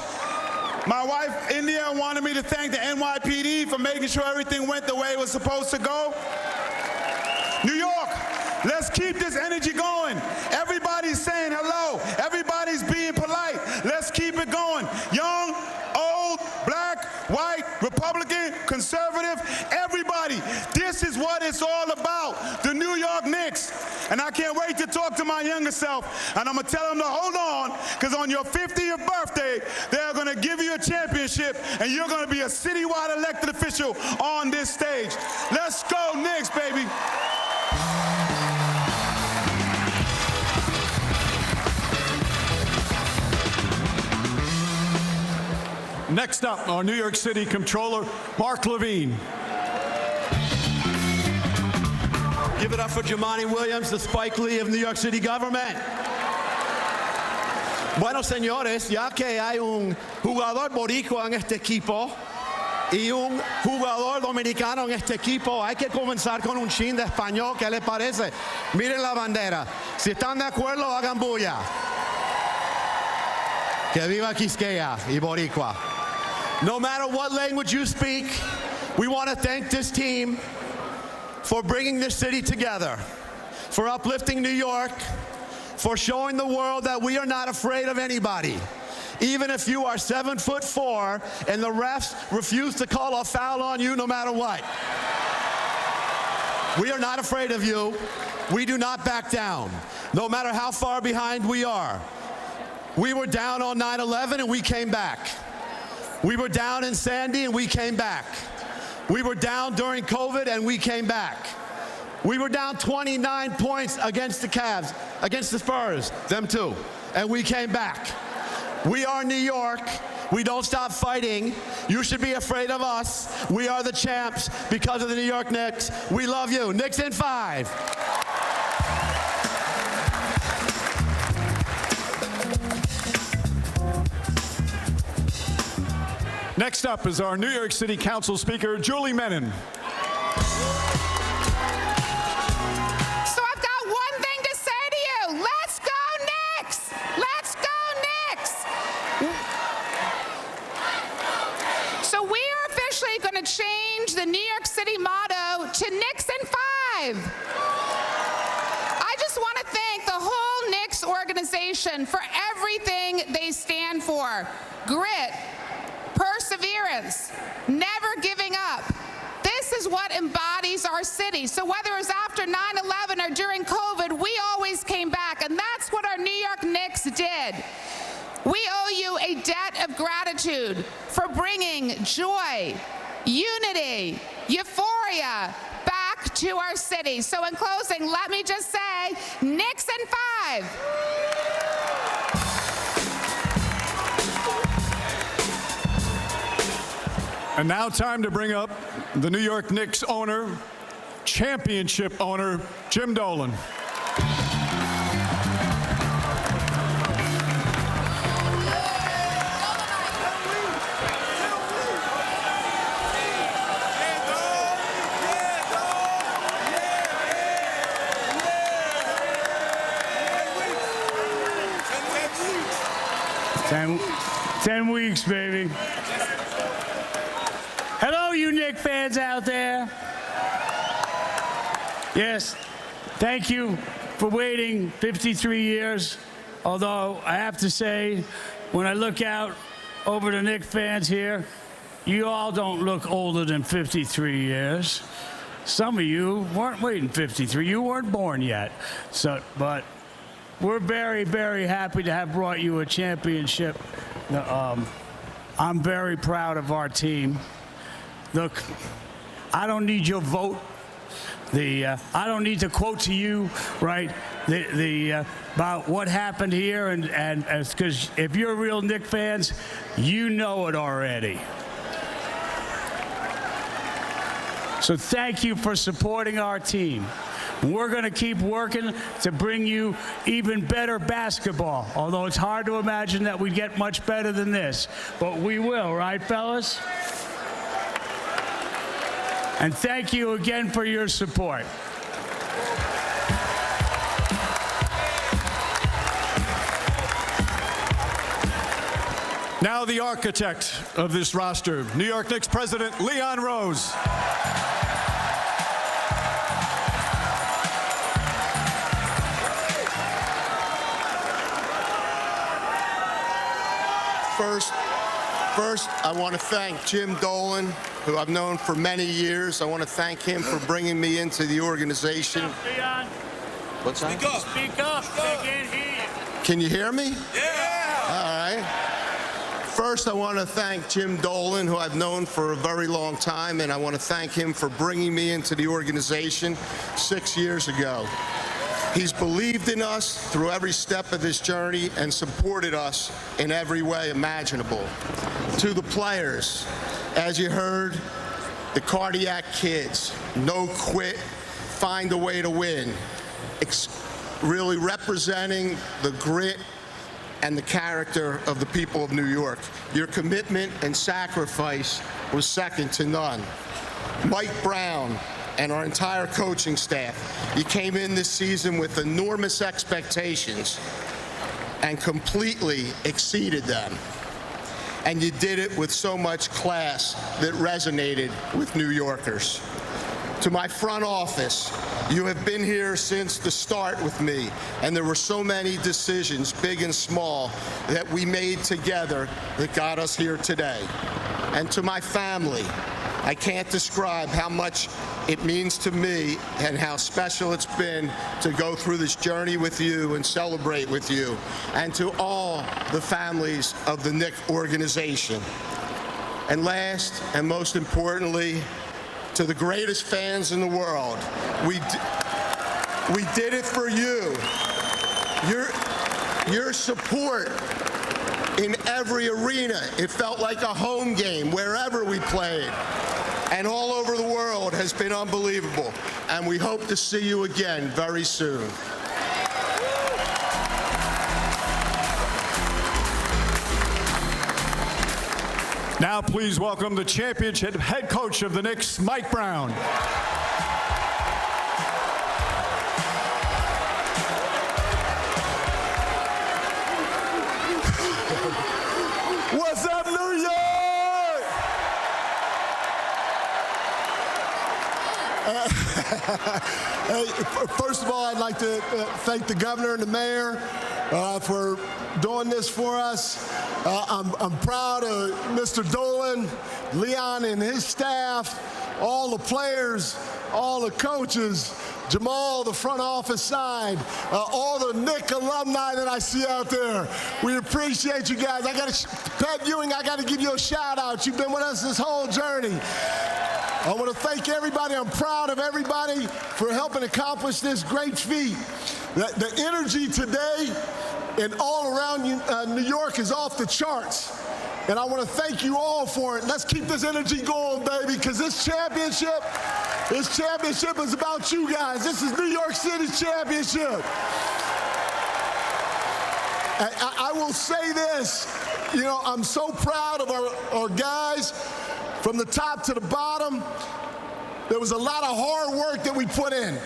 My wife, India, wanted me to thank the NYPD for making sure everything went the way it was supposed to go. New York, let's keep this energy going. Everybody's saying hello. Everybody's being polite. Let's keep it going. Young, old, black, white, Republican, conservative, everybody. This is what it's all about, the New York Knicks. And I can't wait to talk to my younger self, and I'm going to tell them to hold on, because on your 50th birthday, they're going to give you a championship, and you're going to be a citywide elected official on this stage. Let's go, Knicks, baby.
Next up, our New York City Comptroller, Mark Levine.
Give it up for Jumaane Williams, the Spike Lee of New York City government. Bueno, señores, ya que hay un jugador boricua en este equipo y un jugador dominicano en este equipo, hay que comenzar con un chin de español. ¿Qué les parece? Miren la bandera. Si están de acuerdo, hagan bulla. Que viva Quisqueya y Boricua. No matter what language you speak, we want to thank this team for bringing this city together, for uplifting New York, for showing the world that we are not afraid of anybody. Even if you are 7'4" and the refs refuse to call a foul on you no matter what. We are not afraid of you. We do not back down, no matter how far behind we are. We were down on 9/11 and we came back. We were down in Sandy and we came back. We were down during COVID and we came back. We were down 29 points against the Cavs, against the Spurs, them too, and we came back. We are New York. We don't stop fighting. You should be afraid of us. We are the champs because of the New York Knicks. We love you. Knicks in 5.
Next up is our New York City Council Speaker, Julie Menin.
So I've got one thing to say to you. Let's go Knicks! Let's go Knicks! So we are officially going to change the New York City motto to Knicks in 5. I just want to thank the whole Knicks organization for everything they stand for. Grit, perseverance, never giving up. This is what embodies our city. So whether it was after 9/11 or during COVID, we always came back, and that's what our New York Knicks did. We owe you a debt of gratitude for bringing joy, unity, euphoria back to our city. So in closing, let me just say, Knicks in 5.
And now time to bring up the New York Knicks owner, championship owner, Jim Dolan.
10 weeks, baby. Hello, you Knicks fans out there. Yes, thank you for waiting 53 years. Although I have to say, when I look out over the Knicks fans here, you all don't look older than 53 years. Some of you weren't waiting 53. You weren't born yet. But we're very, very happy to have brought you a championship. I'm very proud of our team. Look, I don't need your vote. I don't need to quote to you, right, about what happened here, and because if you're real Knicks fans, you know it already. So thank you for supporting our team. We're going to keep working to bring you even better basketball, although it's hard to imagine that we get much better than this. But we will, right, fellas? And thank you again for your support.
Now the architect of this roster, New York Knicks president Leon Rose.
First, I want to thank Jim Dolan, who I've known for many years. I want to thank him for bringing me into the organization. What's that?
Speak up. Speak up. They can't hear you.
Can you hear me?
Yeah.
All right. First, I want to thank Jim Dolan, who I've known for a very long time, and I want to thank him for bringing me into the organization 6 years ago. He's believed in us through every step of this journey and supported us in every way imaginable. To the players, as you heard, the cardiac kids, no quit, find a way to win, really representing the grit and the character of the people of New York. Your commitment and sacrifice was second to none. Mike Brown and our entire coaching staff, you came in this season with enormous expectations and completely exceeded them. And you did it with so much class that resonated with New Yorkers. To my front office, you have been here since the start with me, and there were so many decisions, big and small, that we made together that got us here today. And to my family, I can't describe how much it means to me and how special it's been to go through this journey with you and celebrate with you, and to all the families of the Knicks organization. And last and most importantly, to the greatest fans in the world, we did it for you. Your support in every arena, it felt like a home game wherever we played. And all over the world has been unbelievable. And we hope to see you again very soon.
Now please welcome the championship head coach of the Knicks, Mike Brown.
What's up, New York? Hey, first of all, I'd like to thank the governor and the mayor for doing this for us. I'm proud of Mr. Dolan, Leon and his staff, all the players, all the coaches
Jamal, the front office side, all the Knick alumni that I see out there. We appreciate you guys. Pat Ewing, I got to give you a shout out. You've been with us this whole journey. I want to thank everybody. I'm proud of everybody for helping accomplish this great feat. The energy today and all around New York is off the charts. And I want to thank you all for it. Let's keep this energy going, baby, because this championship is about you guys. This is New York City's championship. I will say this, I'm so proud of our guys from the top to the bottom. There was a lot of hard work that we put in,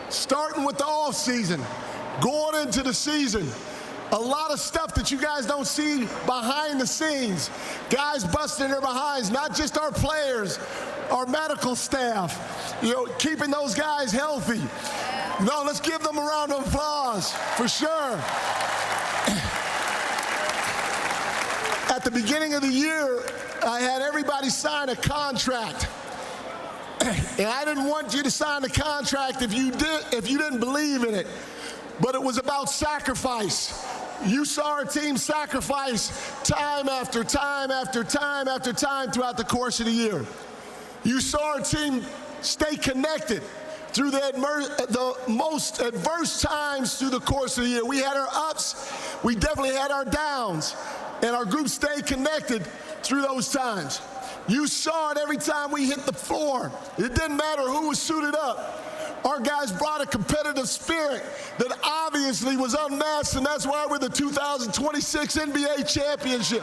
starting with the off season, going into the season. A lot of stuff that you guys don't see behind the scenes. Guys busting their behinds, not just our players, our medical staff, keeping those guys healthy. No, let's give them a round of applause, for sure. At the beginning of the year, I had everybody sign a contract. And I didn't want you to sign the contract if you didn't believe in it. But it was about sacrifice. You saw our team sacrifice time after time after time after time throughout the course of the year. You saw our team stay connected through the most adverse times through the course of the year. We had our ups, we definitely had our downs, and our group stayed connected through those times. You saw it every time we hit the floor. It didn't matter who was suited up. Our guys brought a competitive spirit that obviously was unmatched, and that's why we're the 2026 NBA championship.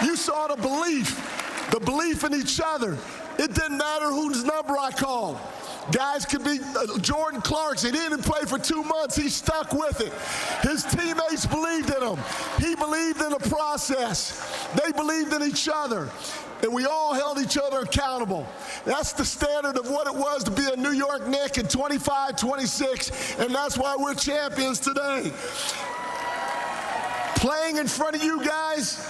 You saw the belief in each other. It didn't matter whose number I called. Guys could be Jordan Clarkson. He didn't play for 2 months. He stuck with it. His teammates believed in him. He believed in the process. They believed in each other. And we all held each other accountable. That's the standard of what it was to be a New York Knick in 25-26, and that's why we're champions today. Playing in front of you guys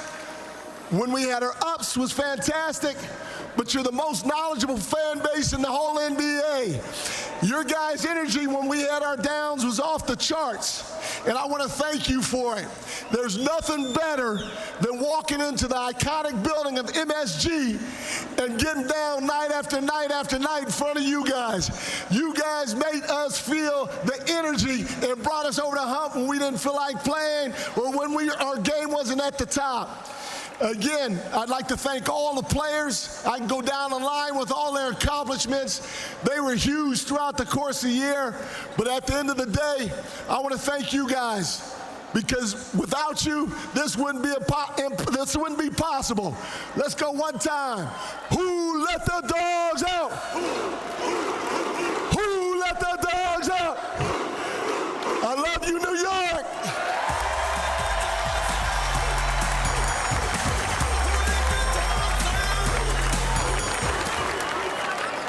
when we had our ups was fantastic, but you're the most knowledgeable fan base in the whole NBA. Your guys' energy when we had our downs was off the charts, and I want to thank you for it. There's nothing better than walking into the iconic building of MSG and getting down night after night after night in front of you guys. You guys made us feel the energy and brought us over the hump when we didn't feel like playing or when our game wasn't at the top. Again, I'd like to thank all the players. I can go down the line with all their accomplishments. They were huge throughout the course of the year. But at the end of the day, I want to thank you guys, because without you, this wouldn't be possible. Let's go one time. Who let the dogs out? Who let the dogs out? I love you, New York.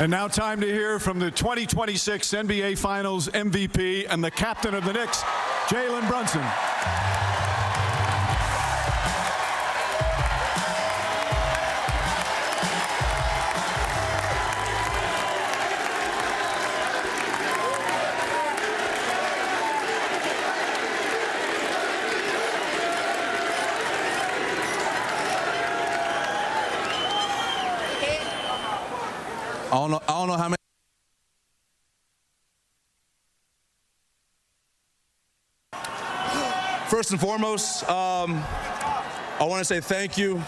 And now time to hear from the 2026 NBA Finals MVP and the captain of the Knicks, Jalen Brunson.
I don't know how many. First and foremost, I want to say thank you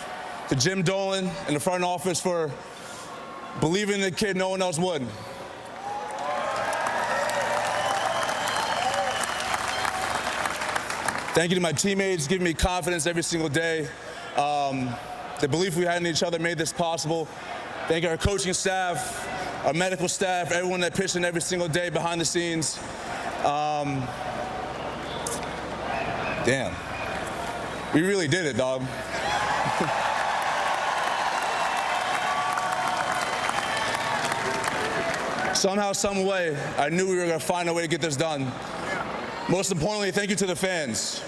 to Jim Dolan and the front office for believing in the kid no one else would. Thank you to my teammates, giving me confidence every single day. The belief we had in each other made this possible. Thank our coaching staff, our medical staff, everyone that pitched in every single day behind the scenes. Damn. We really did it, dog. Somehow, some way, I knew we were going to find a way to get this done. Most importantly, thank you to the fans.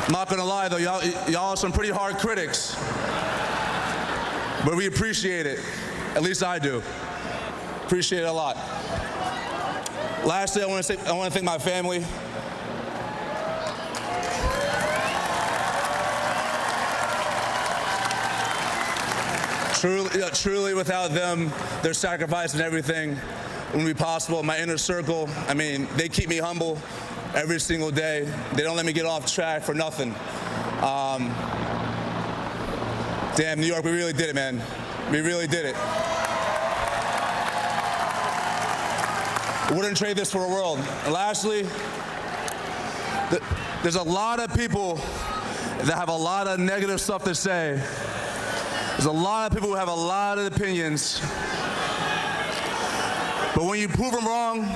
I'm not gonna lie though, y'all are some pretty hard critics. but we appreciate it. At least I do. Appreciate it a lot. Lastly, I want to thank my family. Truly, without them, their sacrifice and everything wouldn't be possible. My inner circle, I mean, they keep me humble every single day. They don't let me get off track for nothing. Damn, New York, we really did it, man. We really did it. Wouldn't trade this for a world. And lastly, there's a lot of people that have a lot of negative stuff to say. There's a lot of people who have a lot of opinions. But when you prove them wrong,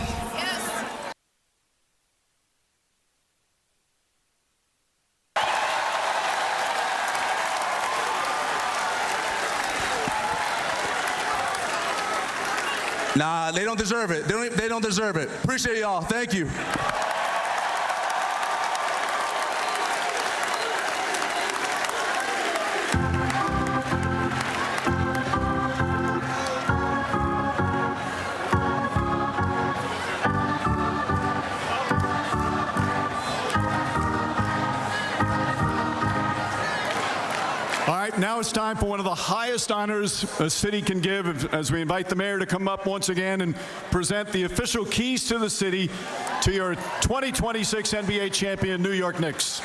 nah, they don't deserve it. They don't deserve it. Appreciate y'all. Thank you.
All right, now it's time for one of the highest honors a city can give as we invite the mayor to come up once again and present the official keys to the city to your 2026 NBA champion, New York Knicks.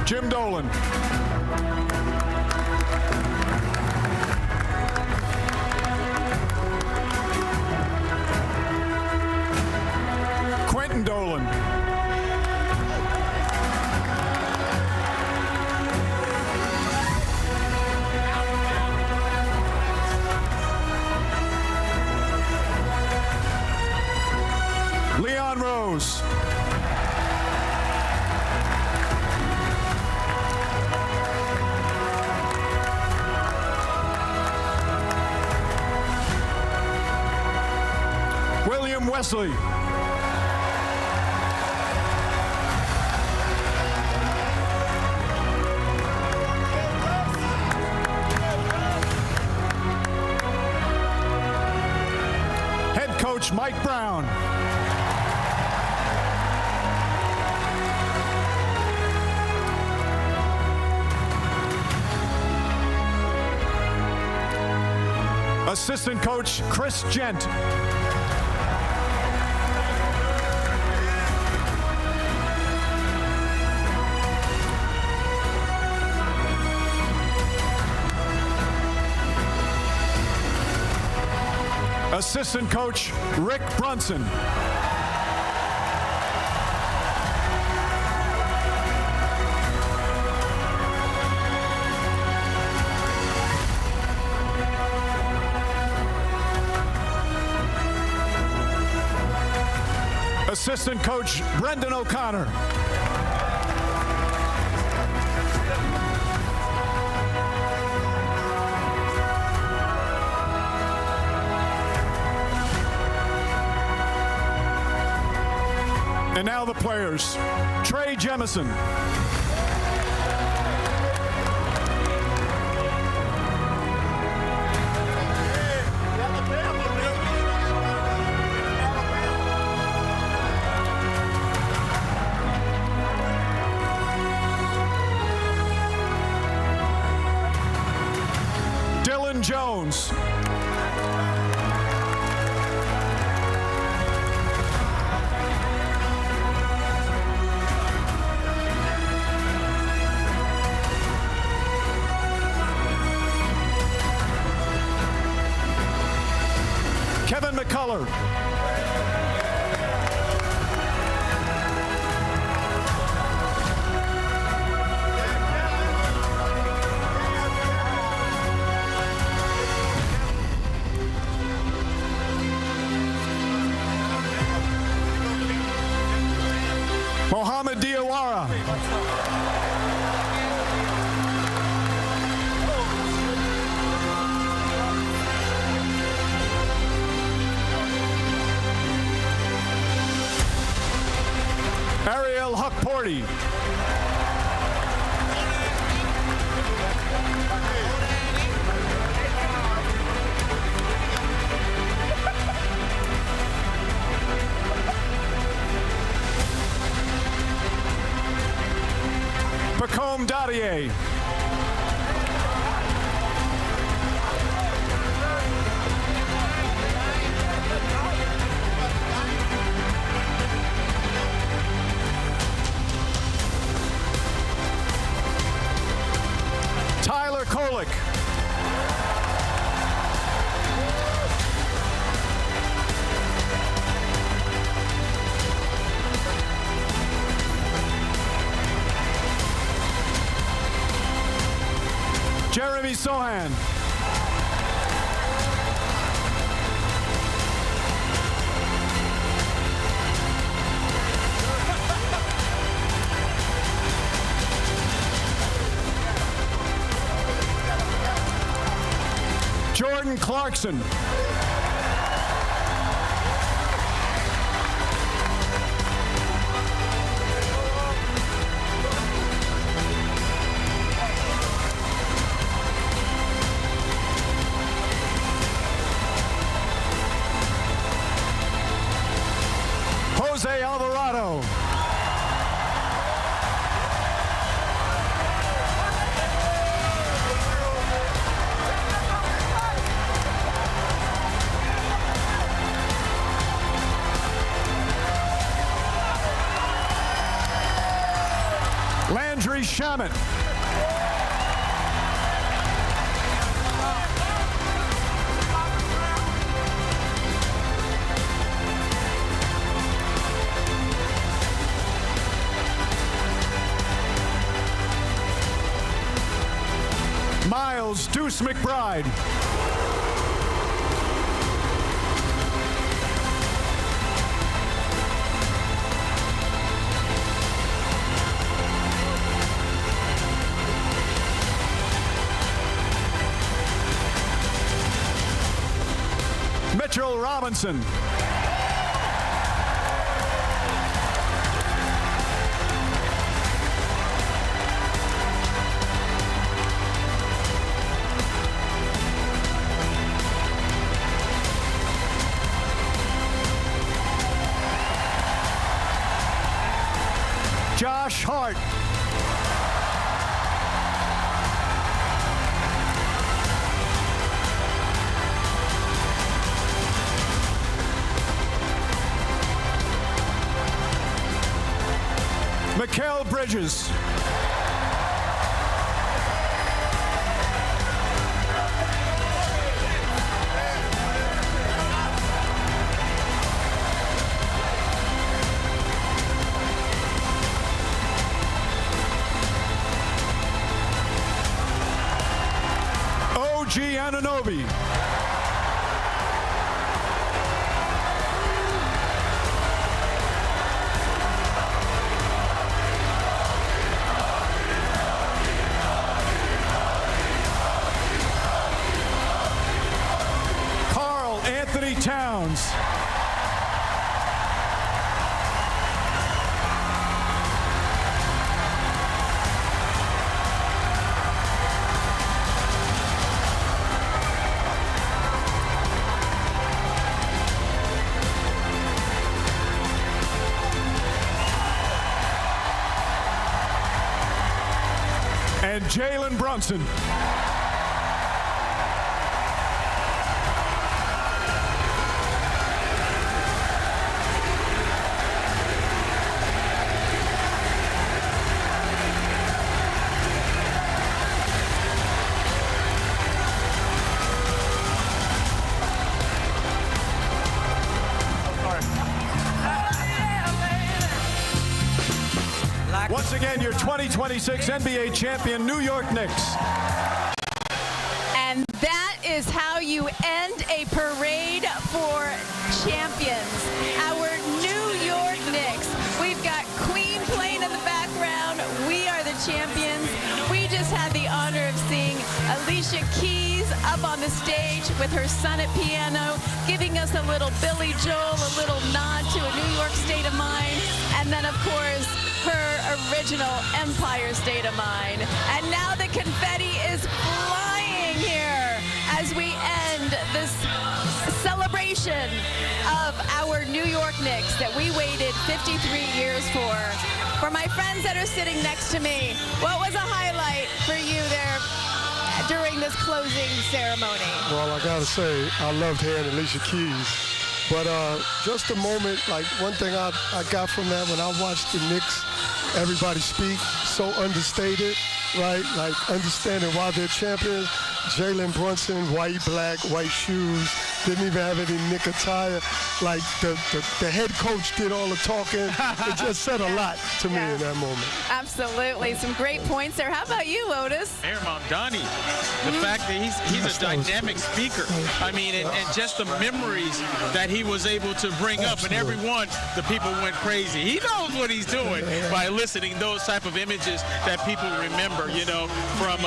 Jim Dolan. Dolan. Leon Rose. William Wesley. Coach Mike Brown. Assistant coach Chris Gent. Assistant coach Rick Brunson. Assistant coach Brendan O'Connor. And now the players. Trey Jemison. Dylan Jones. Kevin McCullough. Mohamed Diawara. McCourty. Pacome Dadier. Tyler Kolick. Jeremy Sohan. Jordan Clarkson. Jose Alvarado. Landry Shamet. Miles Deuce McBride. Mitchell Robinson. Josh Hart. Mikal Bridges. OG Anunoby. Karl Anthony Towns. And Jalen Brunson. Once again, your 2026 NBA champion, New York Knicks.
And that is how you end a parade for champions. Our New York Knicks. We've got Queen playing in the background. We are the champions. We just had the honor of seeing Alicia Keys up on the stage with her son at piano, giving us a little Billy Joel, a little nod to a New York state of mind. And then, of course, her original Empire State of Mind. And now the confetti is flying here as we end this celebration of our New York Knicks that we waited 53 years for. For my friends that are sitting next to me, what was a highlight for you there during this closing ceremony?
Well, I gotta say, I loved hearing Alicia Keys. But just a moment, like one thing I got from that when I watched the Knicks, everybody speak, so understated, right? Like understanding why they're champions. Jalen Brunson, white, black, white shoes, didn't even have any Knick attire. Like the head coach did all the talking. It just said a lot to me in that moment.
Absolutely. Some great points there. How about you, Otis?
Air Mamdani, the fact that he's a dynamic speaker. I mean, and just the memories that he was able to bring up, and everyone, the people went crazy. He knows what he's doing by eliciting those type of images that people remember, you know, from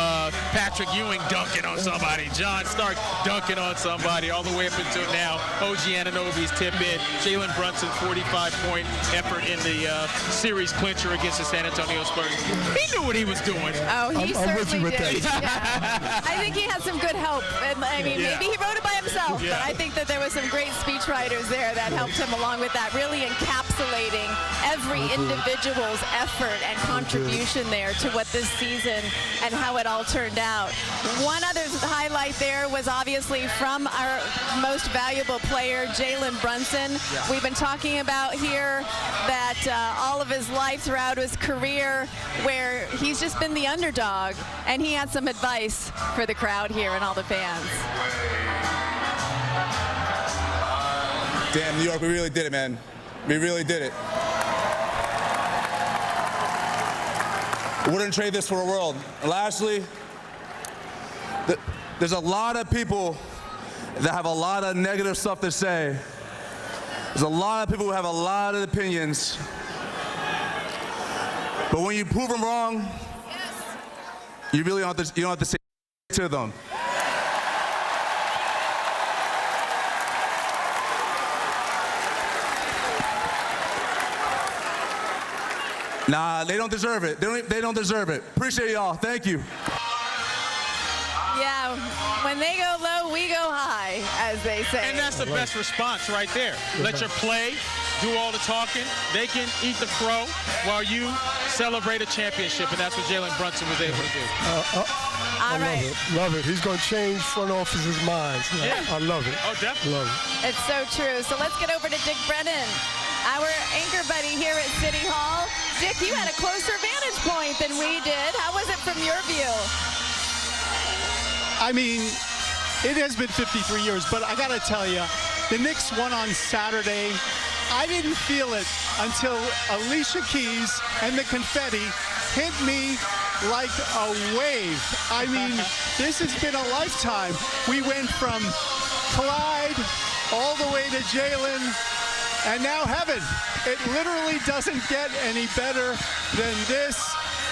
Patrick Ewing dunking on somebody, John Stark dunking on somebody, all the way up until now, OG Anunoby's tip in, Jalen Brunson's 45-point effort in the series clincher against the San Antonio Spurs. He knew what he was doing.
Oh, he certainly did.
That.
Yeah. I think he had some good help. And, I mean, maybe he wrote it by himself, but I think that there was some great speechwriters there that helped him along with that, really encapsulating every individual's effort and contribution there to what this season and how it all turned out. One other highlight there was obviously from our most valuable player, Jalen Brunson.
Yeah.
We've been talking about here that all of his life throughout his career where he's just been the underdog, and he had some advice for the crowd here and all the fans.
Damn, New York, we really did it, man. We really did it. Wouldn't trade this for a world. And lastly, there's a lot of people that have a lot of negative stuff to say. There's a lot of people who have a lot of opinions. But when you prove them wrong, you really don't have to say to them. Nah, they don't deserve it. They don't deserve it. Appreciate y'all. Thank you.
Yeah, when they go low, we go high, as they say.
And that's the best response right there. Let your play do all the talking. They can eat the crow while you celebrate a championship, and that's what Jalen Brunson was able to do.
Love it. He's going to change front offices' minds.
Yeah.
I love it.
Oh, definitely.
Love it.
It's so true. So let's get over to Dick Brennan, our anchor buddy here at City Hall. Dick, you had a closer vantage point than we did. How was it from your view?
I mean, it has been 53 years, but I got to tell you, the Knicks won on Saturday. I didn't feel it until Alicia Keys and the confetti hit me like a wave. I mean, this has been a lifetime. We went from Clyde all the way to Jalen, and now heaven. It literally doesn't get any better than this.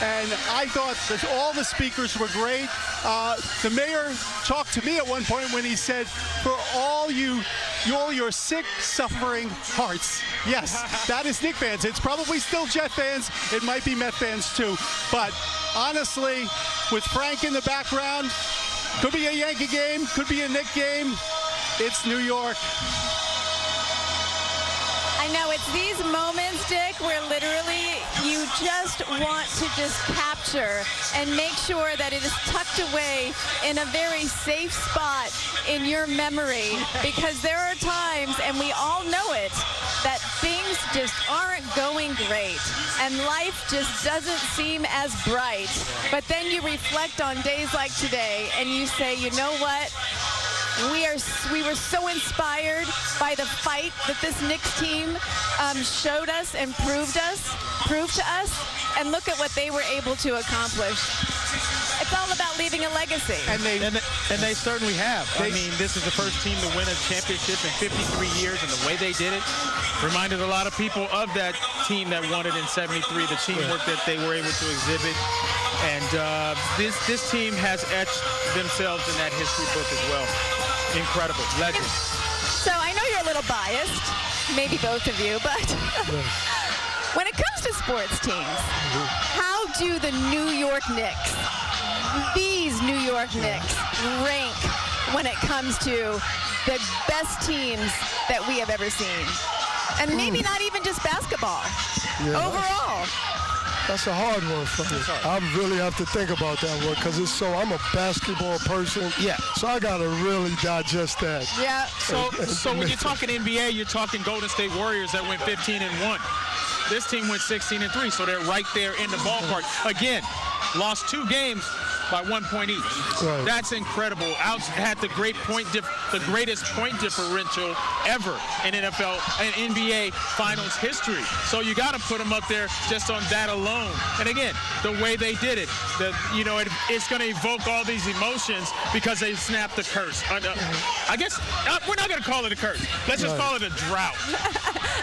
And I thought that all the speakers were great. The mayor talked to me at one point when he said, for all your sick, suffering hearts. Yes, that is Knicks fans. It's probably still Jet fans. It might be Met fans too. But honestly, with Frank in the background, could be a Yankee game, could be a Knicks game. It's New York.
I know, it's these moments, Dick, where literally you just want to just capture and make sure that it is tucked away in a very safe spot in your memory, because there are times, and we all know it, that things just aren't going great and life just doesn't seem as bright. But then you reflect on days like today and you say, you know what? We were so inspired by the fight that this Knicks team showed us and proved to us, and look at what they were able to accomplish. It's all about leaving a legacy.
And they certainly have. I mean, this is the first team to win a championship in 53 years, and the way they did it reminded a lot of people of that team that won it in '73, the teamwork that they were able to exhibit. And this team has etched themselves in that history book as well. Incredible. Legends.
So I know you're a little biased, maybe both of you, but when it comes to sports teams. How do the New York Knicks, these New York Knicks, rank when it comes to the best teams that we have ever seen? And maybe not even just basketball.
Yeah,
overall.
That's a hard one for me. I really have to think about that one because I'm a basketball person.
Yeah.
So I got to really digest that.
Yeah.
So when you're talking NBA, you're talking Golden State Warriors that went 15-1. This team went 16-3, so they're right there in the ballpark. Again, lost 2 games by 1 point each.
Right.
That's incredible. Had the greatest point differential ever in NFL and NBA Finals history. So you got to put them up there just on that alone. And again, the way they did it, it's going to evoke all these emotions because they snapped the curse. I guess we're not going to call it a curse. Let's just call it a drought.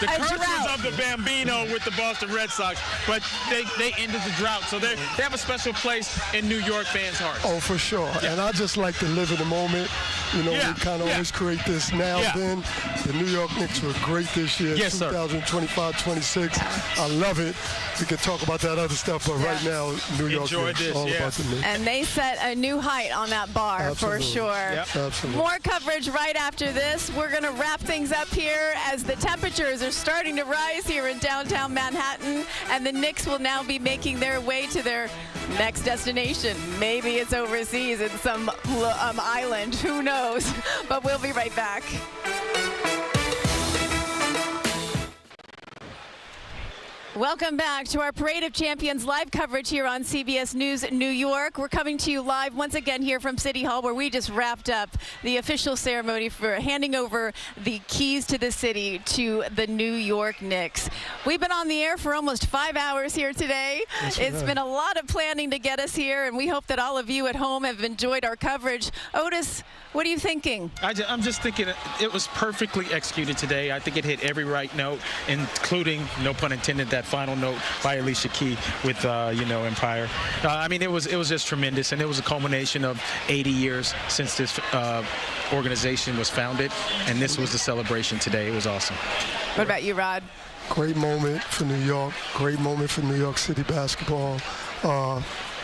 The curse was of the Bambino with the Boston Red Sox, but they ended the drought. So they have a special place in New York fans' hearts.
Oh, for sure. Yeah. And I just like to live in the moment. We kind of always create this now then. The New York Knicks were great this year, 2025-26. I love it. We can talk about that other stuff, but right now, New York Knicks, all about the Knicks.
And they set a new height on that bar for sure.
Yep. Absolutely.
More coverage right after this. We're going to wrap things up here as the temperatures are starting to rise here in downtown Manhattan, and the Knicks will now be making their way to their next destination. Maybe it's overseas in some island. Who knows? But we'll be right back. Welcome back to our Parade of Champions live coverage here on CBS News New York. We're coming to you live once again here from City Hall, where we just wrapped up the official ceremony for handing over the keys to the city to the New York Knicks. We've been on the air for almost 5 hours here today. It's been a lot of planning to get us here, and we hope that all of you at home have enjoyed our coverage. Otis, what are you thinking?
I'm just thinking it was perfectly executed today. I think it hit every right note, including, no pun intended, that final note by Alicia Key with Empire. I mean, it was just tremendous, and it was a culmination of 80 years since this organization was founded, and this was the celebration today. It was awesome.
What about you, Rod?
Great moment for New York. Great moment for New York City basketball.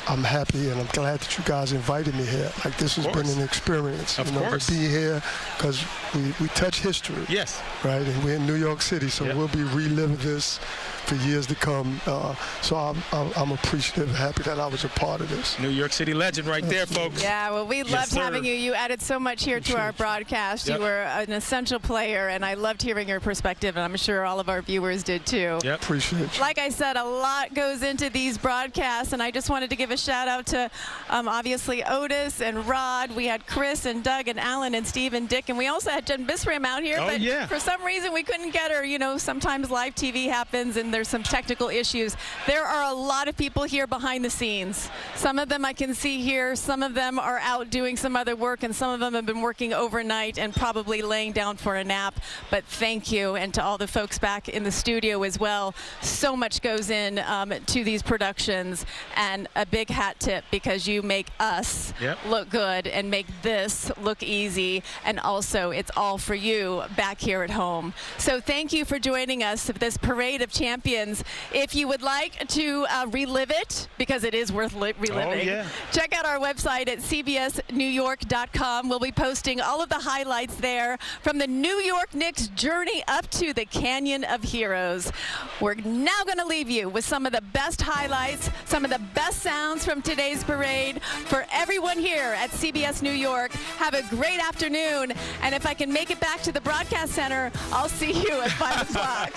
I'm happy and I'm glad that you guys invited me here. Like, this has been an experience,
to
be here, because we touch history.
Yes.
Right, and we're in New York City, so we'll be reliving this for years to come. So I'm appreciative and happy that I was a part of this.
New York City legend right there, folks.
Yeah, well, we loved having you. You added so much here to our broadcast. You were an essential player, and I loved hearing your perspective, and I'm sure all of our viewers did too.
Yep.
Appreciate you.
Like I said, a lot goes into these broadcasts, and I just wanted to give a shout out to obviously Otis and Rod. We had Chris and Doug and Alan and Steve and Dick, and we also had Jen Bisram out here, but for some reason we couldn't get her. Sometimes live TV happens and there's some technical issues. There are a lot of people here behind the scenes. Some of them I can see here, some of them are out doing some other work, and some of them have been working overnight and probably laying down for a nap. But thank you, and to all the folks back in the studio as well. So much goes in to these productions, and a big hat tip, because you make us look good and make this look easy, and also it's all for you back here at home. So thank you for joining us for this Parade of Champions. If you would like to relive it, because it is worth reliving, check out our website at cbsnewyork.com. We'll be posting all of the highlights there from the New York Knicks journey up to the Canyon of Heroes. We're now going to leave you with some of the best highlights, some of the best sounds from today's parade. For everyone here at CBS New York, have a great afternoon, and if I can make it back to the broadcast center, I'll see you at 5 o'clock.